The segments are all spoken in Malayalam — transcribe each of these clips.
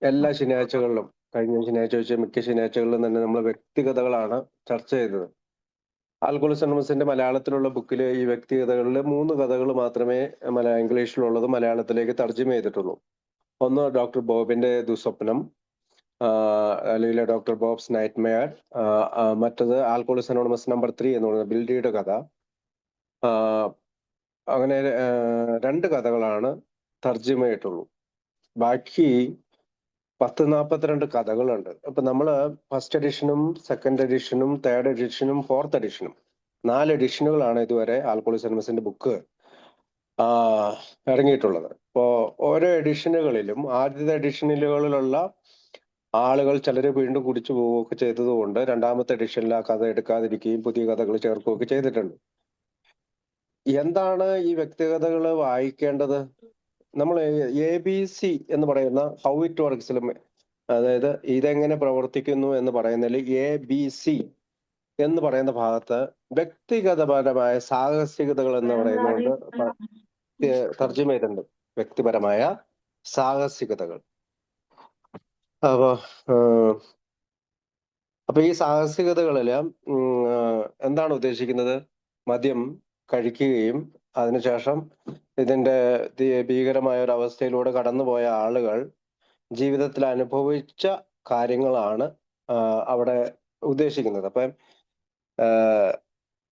എല്ലാ ശനിയാഴ്ചകളിലും കഴിഞ്ഞ ശനിയാഴ്ച വെച്ച് മിക്ക ശനിയാഴ്ചകളിലും തന്നെ നമ്മൾ വ്യക്തികഥകളാണ് ചർച്ച ചെയ്തത്. ആൽക്കോളിസ് അനോണിമസിന്റെ മലയാളത്തിലുള്ള ബുക്കിൽ ഈ വ്യക്തികഥകളിൽ 3 കഥകൾ മാത്രമേ ഇംഗ്ലീഷിലുള്ളത് മലയാളത്തിലേക്ക് തർജ്ജമ ചെയ്തിട്ടുള്ളൂ. ഒന്ന് ഡോക്ടർ ബോബിന്റെ ദുസ്വപ്നം, അല്ലെങ്കിൽ ഡോക്ടർ ബോബ്സ് നൈറ്റ് മെയർ. മറ്റത് ആൽക്കോളിസ് അനോണിമസ് നമ്പർ 3 എന്ന് പറയുന്നത് ബിൽഡിയുടെ കഥ. അങ്ങനെ 2 കഥകളാണ് തർജ്ജമയായിട്ടുള്ളൂ. ബാക്കി 10-42 കഥകളുണ്ട്. അപ്പൊ നമ്മള് ഫസ്റ്റ് എഡിഷനും സെക്കൻഡ് എഡിഷനും തേർഡ് എഡിഷനും ഫോർത്ത് എഡിഷനും 4 എഡിഷനുകളാണ് ഇതുവരെ ആൽക്കോളിസ് അനോണിമസിന്റെ ബുക്ക് ഇറങ്ങിയിട്ടുള്ളത്. ഇപ്പോ ഓരോ എഡിഷനുകളിലും ആദ്യത്തെ എഡിഷനുകളിലുള്ള ആളുകൾ ചിലര് വീണ്ടും കുടിച്ചു പോവുകയൊക്കെ ചെയ്തതുകൊണ്ട് രണ്ടാമത്തെ എഡിഷനിൽ ആ കഥ എടുക്കാതിരിക്കുകയും പുതിയ കഥകൾ ചേർക്കുകയൊക്കെ ചെയ്തിട്ടുണ്ട്. എന്താണ് ഈ വ്യക്തികഥകൾ വായിക്കേണ്ടത്? നമ്മൾ ABC എന്ന് പറയുന്ന ഹൗ ഇറ്റ് വർക്ക്സിലും, അതായത് ഇതെങ്ങനെ പ്രവർത്തിക്കുന്നു എന്ന് പറയുന്നതിൽ ABC എന്ന് പറയുന്ന ഭാഗത്ത് വ്യക്തിഗതപരമായ സാഹസികതകൾ എന്ന് പറയുന്നതുകൊണ്ട് തർജ്ജമ ചെയ്തിട്ടുണ്ട്. വ്യക്തിപരമായ സാഹസികതകൾ. അപ്പൊ ഈ സാഹസികതകളില് എന്താണ് ഉദ്ദേശിക്കുന്നത്? മദ്യം കഴിക്കുകയും അതിനുശേഷം ഇതിന്റെ ഭീകരമായ ഒരു അവസ്ഥയിലൂടെ കടന്നുപോയ ആളുകൾ ജീവിതത്തിൽ അനുഭവിച്ച കാര്യങ്ങളാണ് അവിടെ ഉദ്ദേശിക്കുന്നത്. അപ്പം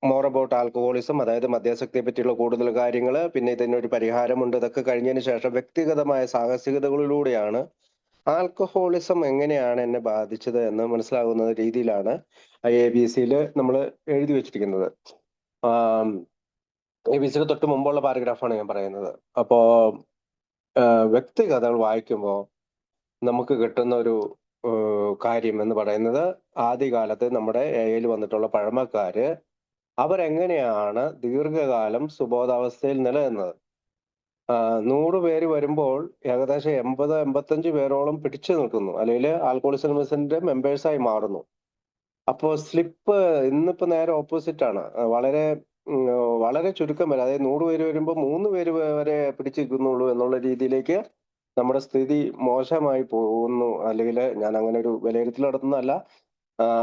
മോർ അബൌട്ട് ആൽക്കഹോളിസം, അതായത് മദ്യാസക്തിയെ പറ്റിയുള്ള കൂടുതൽ കാര്യങ്ങൾ, പിന്നെ ഇതിനൊരു പരിഹാരമുണ്ട്, ഇതൊക്കെ കഴിഞ്ഞതിന് ശേഷം വ്യക്തിഗതമായ സാഹസികതകളിലൂടെയാണ് ആൽക്കഹോളിസം എങ്ങനെയാണ് എന്നെ ബാധിച്ചത് എന്ന് മനസ്സിലാകുന്ന രീതിയിലാണ് ABC നമ്മൾ എഴുതി വെച്ചിരിക്കുന്നത്. ABC തൊട്ട് മുമ്പുള്ള പാരഗ്രാഫാണ് ഞാൻ പറയുന്നത്. അപ്പോ വ്യക്തികഥകൾ വായിക്കുമ്പോൾ നമുക്ക് കിട്ടുന്ന ഒരു കാര്യം എന്ന് പറയുന്നത്, ആദ്യകാലത്ത് നമ്മുടെ AIയിൽ വന്നിട്ടുള്ള പഴമക്കാര് അവരെങ്ങനെയാണ് ദീർഘകാലം സുബോധാവസ്ഥയിൽ നിലനിന്നത്. 100 പേര് വരുമ്പോൾ ഏകദേശം 80-85 പേരോളം പിടിച്ചു നിൽക്കുന്നു, അല്ലെങ്കിൽ ആൽക്കോളിസ് അനോണിമസിന്റെ മെമ്പേഴ്സായി മാറുന്നു. അപ്പോൾ സ്ലിപ്പ് ഇന്നിപ്പോ നേരെ ഓപ്പോസിറ്റ് ആണ്. വളരെ ചുരുക്കം വരെ, അതായത് 100 പേര് വരുമ്പോൾ 3 പേര് വരെ പിടിച്ചിരിക്കുന്നുള്ളൂ എന്നുള്ള രീതിയിലേക്ക് നമ്മുടെ സ്ഥിതി മോശമായി പോകുന്നു. അല്ലെങ്കിൽ ഞാൻ അങ്ങനെ ഒരു വിലയിരുത്തൽ നടത്തുന്നതല്ല,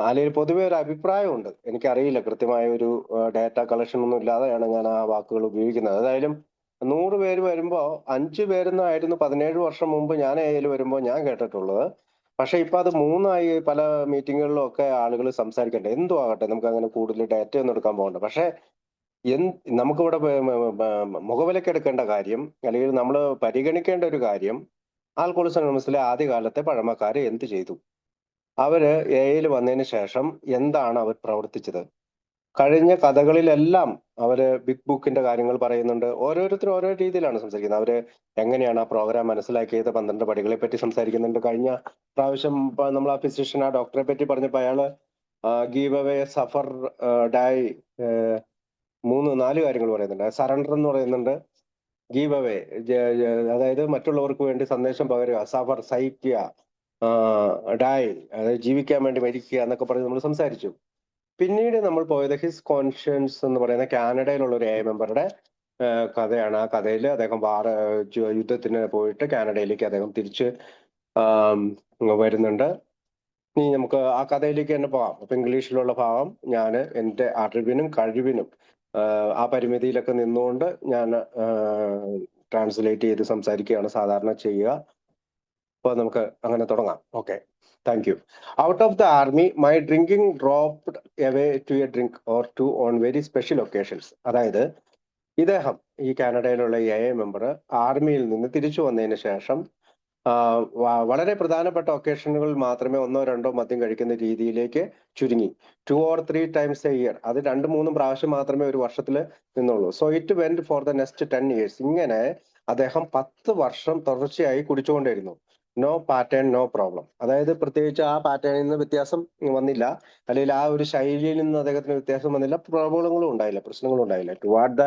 അല്ലെങ്കിൽ പൊതുവെ ഒരു അഭിപ്രായമുണ്ട്. എനിക്കറിയില്ല, കൃത്യമായ ഒരു ഡാറ്റ കളക്ഷൻ ഒന്നും ഇല്ലാതെയാണ് ഞാൻ ആ വാക്കുകൾ ഉപയോഗിക്കുന്നത്. ഏതായാലും 100 പേര് വരുമ്പോ 5 പേരെന്നായിരുന്നു 17 വർഷം മുമ്പ് ഞാൻ AIയിൽ വരുമ്പോൾ ഞാൻ കേട്ടിട്ടുള്ളത്. പക്ഷെ ഇപ്പൊ അത് 3ആയി. പല മീറ്റിങ്ങുകളിലും ഒക്കെ ആളുകൾ സംസാരിക്കട്ടെ, എന്തോ ആകട്ടെ, നമുക്ക് അങ്ങനെ കൂടുതൽ ഡാറ്റ ഒന്നും എടുക്കാൻ പോകണ്ട. പക്ഷെ നമുക്കിവിടെ മുഖവിലക്കെടുക്കേണ്ട കാര്യം, അല്ലെങ്കിൽ നമ്മൾ പരിഗണിക്കേണ്ട ഒരു കാര്യം, ആൽക്കോളിസ് അനോണിമസിലെ ആദ്യകാലത്തെ പഴമക്കാര് എന്ത് ചെയ്തു, അവര് AIയിൽ വന്നതിന് ശേഷം എന്താണ് അവർ പ്രവർത്തിച്ചത്. കഴിഞ്ഞ കഥകളിലെല്ലാം അവര് ബിഗ് ബുക്കിന്റെ കാര്യങ്ങൾ പറയുന്നുണ്ട്. ഓരോരുത്തരും ഓരോ രീതിയിലാണ് സംസാരിക്കുന്നത്. അവര് എങ്ങനെയാണ് ആ പ്രോഗ്രാം മനസ്സിലാക്കിയത്, 12 പടികളെ പറ്റി സംസാരിക്കുന്നുണ്ട്. കഴിഞ്ഞ പ്രാവശ്യം നമ്മൾ ആ ഫിസിഷ്യൻ, ആ ഡോക്ടറെ പറ്റി പറഞ്ഞപ്പോ അയാള് ഗീവ് അവേ, സഫർ, ഡൈ, 3-4 കാര്യങ്ങൾ പറയുന്നുണ്ട്. സറണ്ടർ എന്ന് പറയുന്നുണ്ട്, ഗീവ് അവേ അതായത് മറ്റുള്ളവർക്ക് വേണ്ടി സന്ദേശം പകരുക, സഫർ സഹിക്കുക, ഡൈ അതായത് ജീവിക്കാൻ വേണ്ടി മരിക്കുക എന്നൊക്കെ പറഞ്ഞ് നമ്മൾ സംസാരിച്ചു. പിന്നീട് നമ്മൾ പോയത് ഹിസ് കോൺഷ്യൻസ് എന്ന് പറയുന്ന കാനഡയിലുള്ള ഒരു AI മെമ്പറുടെ കഥയാണ്. ആ കഥയിൽ അദ്ദേഹം യുദ്ധത്തിന് പോയിട്ട് കാനഡയിലേക്ക് അദ്ദേഹം തിരിച്ച് വരുന്നുണ്ട്. ഇനി നമുക്ക് ആ കഥയിലേക്ക് തന്നെ പോകാം. അപ്പൊ ഇംഗ്ലീഷിലുള്ള ഭാഗം ഞാൻ എൻ്റെ അറിവിനും കഴിവിനും ആ പരിമിതിയിലൊക്കെ നിന്നുകൊണ്ട് ഞാൻ ട്രാൻസ്ലേറ്റ് ചെയ്ത് സംസാരിക്കുകയാണ് സാധാരണ ചെയ്യുക. അപ്പൊ നമുക്ക് അങ്ങനെ തുടങ്ങാം. Okay, thank you. Out of the army my drinking dropped away to a drink or two on very special occasions. അതായത് ഇദ്ദേഹം, ഈ കാനഡയിലുള്ള AI മെമ്പർ, ആർമിയിൽ നിന്ന് തിരിച്ചു വന്നതിന് ശേഷം വളരെ പ്രധാനപ്പെട്ട ഒക്കേഷനുകളിൽ മാത്രമേ 1-2 മദ്യം കഴിക്കുന്ന രീതിയിലേക്ക് ചുരുങ്ങി. 2 or 3 times a year, അത് 2-3 പ്രാവശ്യം മാത്രമേ ഒരു വർഷത്തിൽ നിന്നുള്ളൂ. So it went for the next 10 years. ഇങ്ങനെ അദ്ദേഹം 10 വർഷം തുടർച്ചയായി കുടിച്ചുകൊണ്ടിരുന്നു. No pattern, no problem. അതായത് പ്രത്യേകിച്ച് ആ പാറ്റേണിൽ നിന്ന് വ്യത്യാസം വന്നില്ല, അല്ലെങ്കിൽ ആ ഒരു ശൈലിയിൽ നിന്ന് അദ്ദേഹത്തിന് വ്യത്യാസം വന്നില്ല, പ്രോബ്ലങ്ങളും ഉണ്ടായില്ല, പ്രശ്നങ്ങളും ഉണ്ടായില്ല. Toward the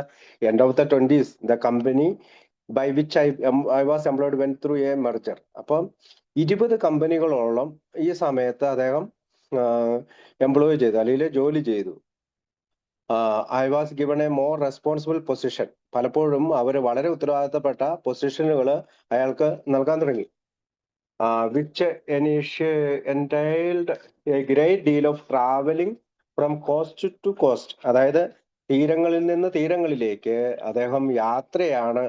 end of the 20s the company by which I was employed went through a merger. അപ്പം 20 കമ്പനികളോളം ഈ സമയത്ത് അദ്ദേഹം എംപ്ലോയ് ചെയ്തു, അല്ലെങ്കിൽ ജോലി ചെയ്തു. I was given A more responsible position. പലപ്പോഴും അവർ വളരെ ഉത്തരവാദിത്തപ്പെട്ട പൊസിഷനുകൾ അയാൾക്ക് നൽകാൻ തുടങ്ങി. which entailed a great deal of traveling from coast to coast. അതായത് തീരങ്ങളിൽ നിന്ന് തീരങ്ങളിലേക്ക് അദ്ദേഹം യാത്രയാണ്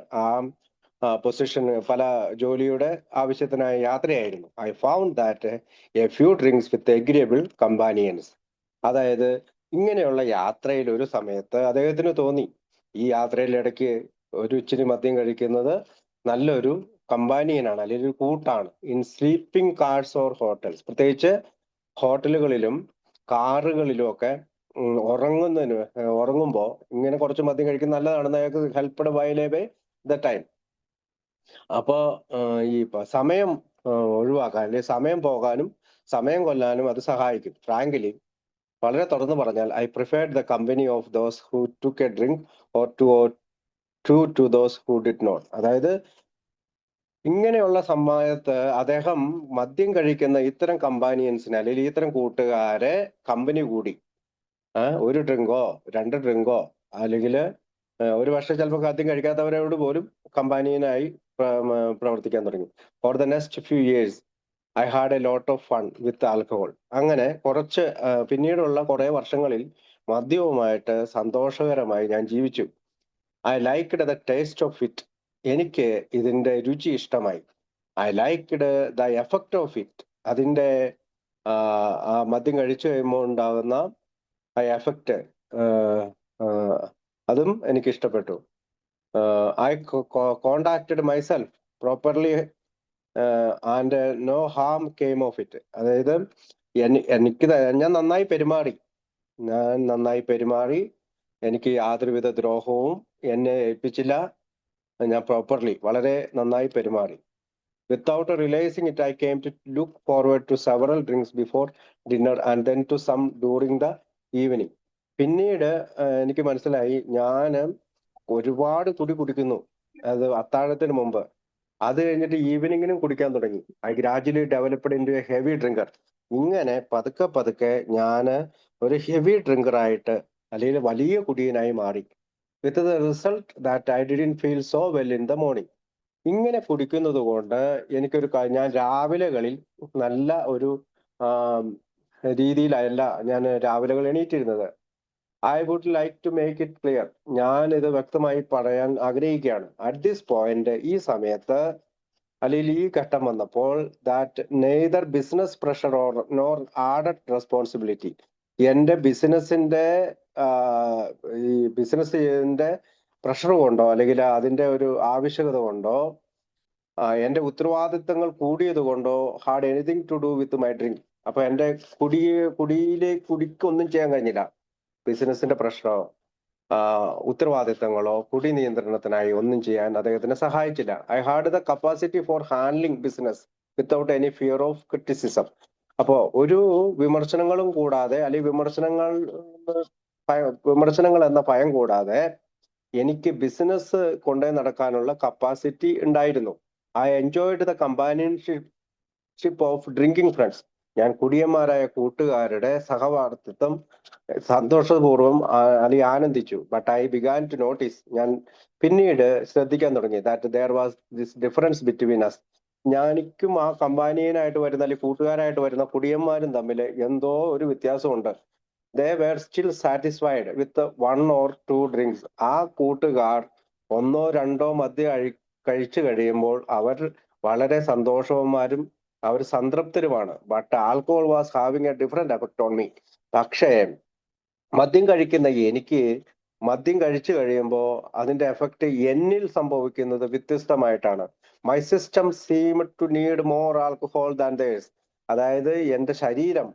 പൊസിഷൻ പല ജോലിയുടെ ആവശ്യത്തിനായ യാത്രയായിരുന്നു. I found that A few drinks with agreeable companions. അതായത് ഇങ്ങനെയുള്ള യാത്രയിൽ ഒരു സമയത്ത് അദ്ദേഹത്തിന് തോന്നി ഈ യാത്രയിൽ ഇടയ്ക്ക് ഒരു ഇച്ചിരി മദ്യം കഴിക്കുന്നത് നല്ലൊരു കമ്പാനിയനാണ്, അല്ലെങ്കിൽ ഒരു കൂട്ടാണ്. In sleeping cars or hotels, പ്രത്യേകിച്ച് ഹോട്ടലുകളിലും കാറുകളിലും ഒക്കെ ഉറങ്ങുമ്പോൾ ഇങ്ങനെ കുറച്ച് മദ്യം കഴിക്കുന്നത് നല്ലതാണെന്ന് അയാൾക്ക് ഹെൽപ്ഡ് വൈലേബേ ദ ടൈം. അപ്പോ ഈ സമയം ഒഴിവാക്കാൻ, അല്ലെങ്കിൽ സമയം പോകാനും സമയം കൊല്ലാനും അത് സഹായിക്കും. ഫ്രാങ്ക്ലി, വളരെ തുറന്നു പറഞ്ഞാൽ, I preferred the company of those who took a drink or two those who did not. അതായത് ഇങ്ങനെയുള്ള സമയത്ത് അദ്ദേഹം മദ്യം കഴിക്കുന്ന ഇത്തരം കമ്പാനിയൻസിനെ, അല്ലെങ്കിൽ ഇത്തരം കൂട്ടുകാരെ കമ്പനി കൂടി ഒരു ഡ്രിങ്കോ 2 ഡ്രിങ്കോ, അല്ലെങ്കിൽ ഒരു വർഷം ചിലപ്പോൾ മദ്യം കഴിക്കാത്തവരോട് പോലും കമ്പാനിയനായി പ്രവർത്തിക്കാൻ തുടങ്ങി. Four the next few years I had a lot of fun with alcohol. അങ്ങനെ പിന്നീടുള്ള കുറെ വർഷങ്ങളിൽ മദ്യവുമായിട്ട് സന്തോഷകരമായി ഞാൻ ജീവിച്ചു. I liked the taste of it. എനിക്ക് ഇതിന്റെ രുചി ഇഷ്ടമായി. I liked the effect of it. അതിന്റെ മദ്യം കഴിച്ചു കഴിയുമ്പോൾ ഉണ്ടാകുന്ന ആ എഫക്റ്റ്, അതും എനിക്ക് ഇഷ്ടപ്പെട്ടു. I conducted myself properly and no harm came of it. അതായത് ഞാൻ നന്നായി പെരുമാറി, എനിക്ക് യാതൊരുവിധ ദ്രോഹവും എന്നെ ഏൽപ്പിച്ചില്ല. ഞാൻ പ്രോപ്പർലി വളരെ നന്നായി പെരുമാറി. Without realising it, I came to look forward to several drinks before dinner and then to some during the evening. പിന്നീട് എനിക്ക് മനസ്സിലായി, ഞാൻ ഒരുപാട് കുടിക്കുന്നു. അത് അത്താഴത്തിന് മുമ്പ്. അത് കഴിഞ്ഞിട്ട് ഈവനിങ്ങിനും കുടിക്കാൻ തുടങ്ങി. I gradually developed into a heavy drinker. ഇങ്ങനെ പതുക്കെ ഞാൻ ഒരു ഹെവി ഡ്രിങ്കറായിട്ട്, അല്ലെങ്കിൽ വലിയ കുടിയനായി മാറി. With the result that I didn't feel so well in the morning. ഇങ്ങനെ കുടിക്കുന്നത് കൊണ്ട് ഞാൻ രാവിലെകളിൽ നല്ല ഒരു രീതിയിലല്ല ഞാൻ രാവിലെകൾ എണീറ്റിരുന്നത്. I would like to make it clear. ഞാൻ ഇത് വ്യക്തമായി പറയാൻ ആഗ്രഹിക്കുകയാണ്. അറ്റ് ദിസ് പോയിന്റ്, ഈ സമയത്ത്, അല്ലെങ്കിൽ ഈ ഘട്ടം വന്നപ്പോൾ, that neither business pressure or nor added responsibility, എന്റെ ഈ ബിസിനസിന്റെ പ്രഷർ കൊണ്ടോ, അല്ലെങ്കിൽ അതിന്റെ ഒരു ആവശ്യകത കൊണ്ടോ, എന്റെ ഉത്തരവാദിത്തങ്ങൾ കൂടിയത് കൊണ്ടോ, had anything to do with my drink. അപ്പൊ എന്റെ കുടിക്കൊന്നും ചെയ്യാൻ കഴിഞ്ഞില്ല. ബിസിനസിന്റെ പ്രശ്നമോ ഉത്തരവാദിത്തങ്ങളോ കുടി നിയന്ത്രണത്തിനായി ഒന്നും ചെയ്യാൻ അദ്ദേഹത്തിനെ സഹായിച്ചില്ല. I had the capacity for handling business without any fear of criticism. അപ്പോ ഒരു വിമർശനങ്ങളും കൂടാതെ, അല്ലെങ്കിൽ വിമർശനങ്ങൾ എന്ന ഭയം കൂടാതെ എനിക്ക് ബിസിനസ് കൊണ്ടേ നടക്കാനുള്ള കപ്പാസിറ്റി ഉണ്ടായിരുന്നു. I enjoyed the companionship of drinking friends. ഞാൻ കുടിയന്മാരായ കൂട്ടുകാരുടെ സഹവർത്തിത്വം സന്തോഷപൂർവ്വം അല്ലെങ്കിൽ ആനന്ദിച്ചു. But I began to notice, ഞാൻ പിന്നീട് ശ്രദ്ധിക്കാൻ തുടങ്ങി, that there was this difference between us. ഞാനിക്കും ആ കമ്പാനിയനായിട്ട് വരുന്ന, അല്ലെങ്കിൽ കൂട്ടുകാരായിട്ട് വരുന്ന കുടിയന്മാരും തമ്മിൽ എന്തോ ഒരു വ്യത്യാസമുണ്ട്. They were still satisfied with 1 or 2 drinks. ആ കൂട്ടുകാർ 1 or 2 മദ്യം കഴിച്ചു കഴിയുമ്പോൾ അവർ വളരെ സന്തോഷവന്മാരും അവർ സംതൃപ്തരുമാണ്. But alcohol was having a different effect on me. പക്ഷേ മദ്യം കഴിക്കുന്ന എനിക്ക് മദ്യം കഴിച്ചു കഴിയുമ്പോൾ അതിന്റെ എഫക്ട് എന്നിൽ സംഭവിക്കുന്നത് വ്യത്യസ്തമായിട്ടാണ്. My system seem to need more alcohol than theirs. അതായത് എന്റെ ശരീരം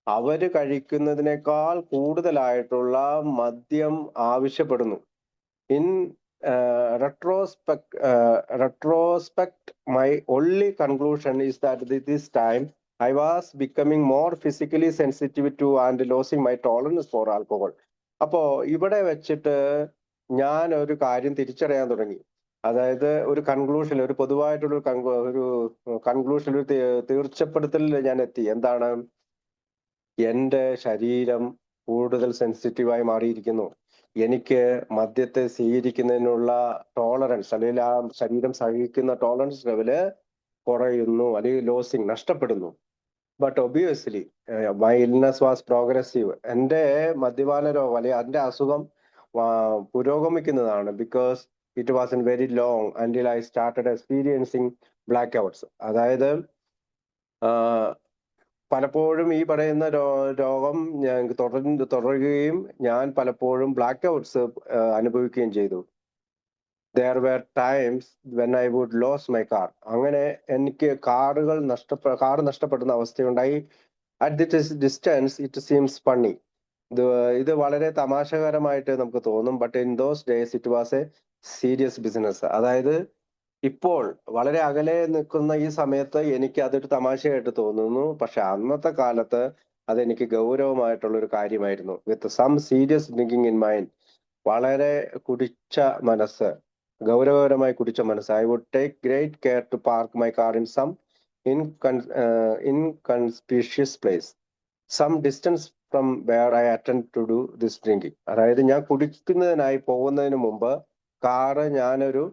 അവര് കഴിക്കുന്നതിനേക്കാൾ കൂടുതലായിട്ടുള്ള മദ്യം ആവശ്യപ്പെടുന്നു. In retrospect, my only conclusion is that this time I was becoming more physically sensitive to and losing my tolerance for alcohol. അപ്പോ ഇവിടെ വെച്ചിട്ട് ഞാൻ ഒരു കാര്യം തിരിച്ചറിയാൻ തുടങ്ങി. അതായത് ഒരു കൺക്ലൂഷൻ, ഒരു പൊതുവായിട്ടുള്ള ഒരു കൺക്ലൂഷൻ, ഒരു തീർച്ചപ്പെടുത്തലിൽ ഞാൻ എത്തി. എന്താണ്? എന്റെ ശരീരം കൂടുതൽ സെൻസിറ്റീവായി മാറിയിരിക്കുന്നു. എനിക്ക് മദ്യത്തെ സ്വീകരിക്കുന്നതിനുള്ള ടോളറൻസ്, അല്ലെങ്കിൽ ആ ശരീരം സഹിക്കുന്ന ടോളറൻസ് ലെവല് കുറയുന്നു, അല്ലെങ്കിൽ ലോസിങ് നഷ്ടപ്പെടുന്നു. But obviously my illness was progressive. എൻ്റെ മദ്യപാന രോഗം അല്ലെങ്കിൽ എൻ്റെ അസുഖം പുരോഗമിക്കുന്നതാണ്. Because it was in very long until I started experiencing blackouts. അതായത് പലപ്പോഴും ഈ പറയുന്ന രോഗം ഞാൻ തുടരുകയും ഞാൻ പലപ്പോഴും ബ്ലാക്ക് ഔട്ട്സ് അനുഭവിക്കുകയും ചെയ്തു. There were times when I would lose my car. അങ്ങനെ എനിക്ക് കാർ നഷ്ടപ്പെടുന്ന അവസ്ഥയുണ്ടായി. At this distance it seems funny. ഇത് വളരെ തമാശകരമായിട്ട് നമുക്ക് തോന്നും. But in those days it was a serious business. അതായത് ഇപ്പോൾ വളരെ അകലെ നിൽക്കുന്ന ഈ സമയത്ത് എനിക്ക് അതൊരു തമാശയായിട്ട് തോന്നുന്നു. പക്ഷെ അന്നത്തെ കാലത്ത് അതെനിക്ക് ഗൗരവമായിട്ടുള്ള ഒരു കാര്യമായിരുന്നു. With some serious thinking in mind. വളരെ കുടിച്ച മനസ്സ്, ഗൗരവകരമായി കുടിച്ച മനസ്സ്. I would take great care to park my car in some inconspicuous place some distance from where I attend to do this drinking. അതായത് ഞാൻ കുടിക്കുന്നതിനായി പോകുന്നതിന് മുമ്പ് കാറ് ഞാനൊരു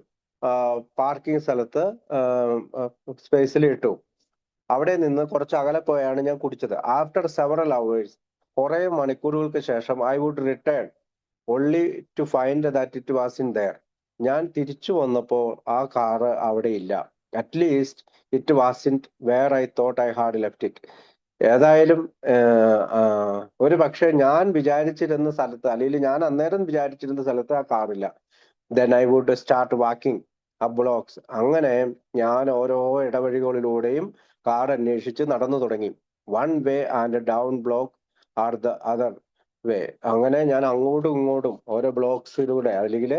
പാർക്കിംഗ് സ്ഥലത്ത് സ്പേസിൽ ഇട്ടു. അവിടെ നിന്ന് കുറച്ച് അകലെ പോയാണ് ഞാൻ കുടിച്ചത്. ആഫ്റ്റർ സെവറൽ അവേഴ്സ്, കുറെ മണിക്കൂറുകൾക്ക് ശേഷം I would return only to find that it was in there. ഞാൻ തിരിച്ചു വന്നപ്പോൾ ആ കാറ് അവിടെ ഇല്ല. At least it wasn't where I thought I had left it. ഏതായാലും ഒരു പക്ഷെ ഞാൻ വിചാരിച്ചിരുന്ന സ്ഥലത്ത്, അല്ലെങ്കിൽ ഞാൻ അന്നേരം വിചാരിച്ചിരുന്ന സ്ഥലത്ത് ആ കാറില്ല. Then I would start walking up blocks. അങ്ങനെ ഞാൻ ഓരോ ഇടവഴികളിലൂടെയും കാർ അന്വേഷിച്ച് നടന്നു തുടങ്ങി. One way and down block or the other way. അങ്ങനെ ഞാൻ അങ്ങോട്ടും ഇങ്ങോട്ടും ഓരോ ബ്ലോക്സിലൂടെ അല്ലെങ്കിൽ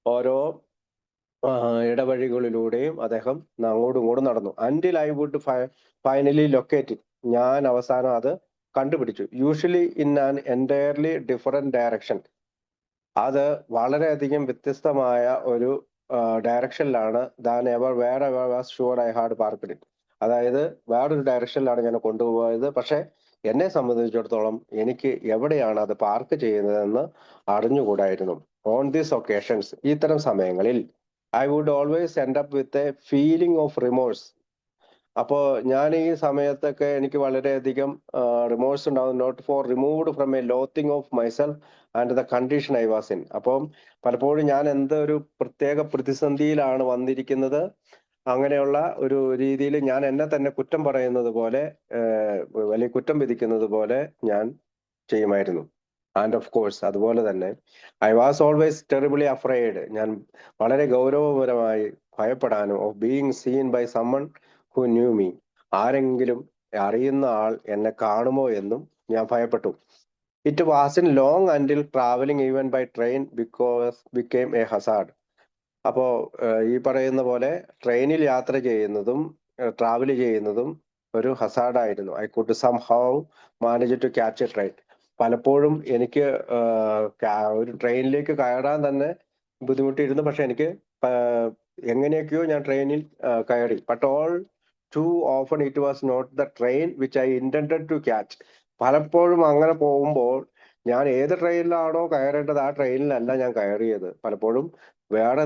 ഓരോ ഇടവഴികളിലൂടെയും അദ്ദേഹം അങ്ങോട്ടും ഇങ്ങോട്ടും നടന്നു. Until I would finally locate. ഞാൻ അവസാനം അത് കണ്ടുപിടിച്ചു. Usually in an entirely different direction. അത് വളരെയധികം വ്യത്യസ്തമായ ഒരു ഡയറക്ഷനിലാണ് than ever wherever was sure I had parked it. അതായത് വേറൊരു ഡയറക്ഷനിലാണ് ഞാൻ കൊണ്ടുപോയത്. പക്ഷെ എന്നെ സംബന്ധിച്ചിടത്തോളം എനിക്ക് എവിടെയാണ് അത് പാർക്ക് ചെയ്യുന്നതെന്ന് അറിഞ്ഞുകൂടായിരുന്നു. ഓൺ ദീസ് ഒക്കേഷൻസ്, ഇത്തരം സമയങ്ങളിൽ I would always end up with a feeling of remorse. അപ്പോൾ ഞാൻ ഈ സമയത്തൊക്കെ എനിക്ക് വളരെയധികം റിമോഴ്സ് ഉണ്ടാവും. Not for removed from a loathing of myself and the condition I was in. അപ്പം പലപ്പോഴും ഞാൻ എന്തൊരു പ്രത്യേക പ്രതിസന്ധിയിലാണ് വന്നിരിക്കുന്നത്, അങ്ങനെയുള്ള ഒരു രീതിയിൽ ഞാൻ എന്നെ തന്നെ കുറ്റം പറയുന്നത് പോലെ, വലിയ കുറ്റം വിധിക്കുന്നത് പോലെ ഞാൻ ചെയ്യുമായിരുന്നു. ആൻഡ് ഓഫ് കോഴ്സ് അതുപോലെ തന്നെ I was always terribly afraid. ഞാൻ വളരെ ഗൗരവപരമായി ഭയപ്പെടാനും of being seen by someone who knew me. ആരെങ്കിലും അറിയുന്ന ആൾ എന്നെ കാണുമോ എന്നും ഞാൻ ഭയപ്പെട്ടു. It was in long until travelling even by train became a hazard. അപ്പോ ഈ പറയുന്ന പോലെ ട്രെയിനിൽ യാത്ര ചെയ്യുന്നതും ട്രാവൽ ചെയ്യുന്നതും ഒരു ഹസാർഡായിരുന്നു. I could somehow manage to catch a train. പലപ്പോഴും എനിക്ക് ഒരു ട്രെയിനിലേക്ക് കയറാൻ തന്നെ ബുദ്ധിമുട്ടിയിരുന്നു. പക്ഷെ എനിക്ക് എങ്ങനെയൊക്കെയോ ഞാൻ ട്രെയിനിൽ കയറി. But all too often it was not the train which I intended to catch. പലപ്പോഴും അങ്ങനെ പോകുമ്പോൾ ഞാൻ ഏത് ട്രെയിനിലാണോ കയറേണ്ടത് ആ ട്രെയിനിലല്ല ഞാൻ കയറിയത്. പലപ്പോഴും വേറെ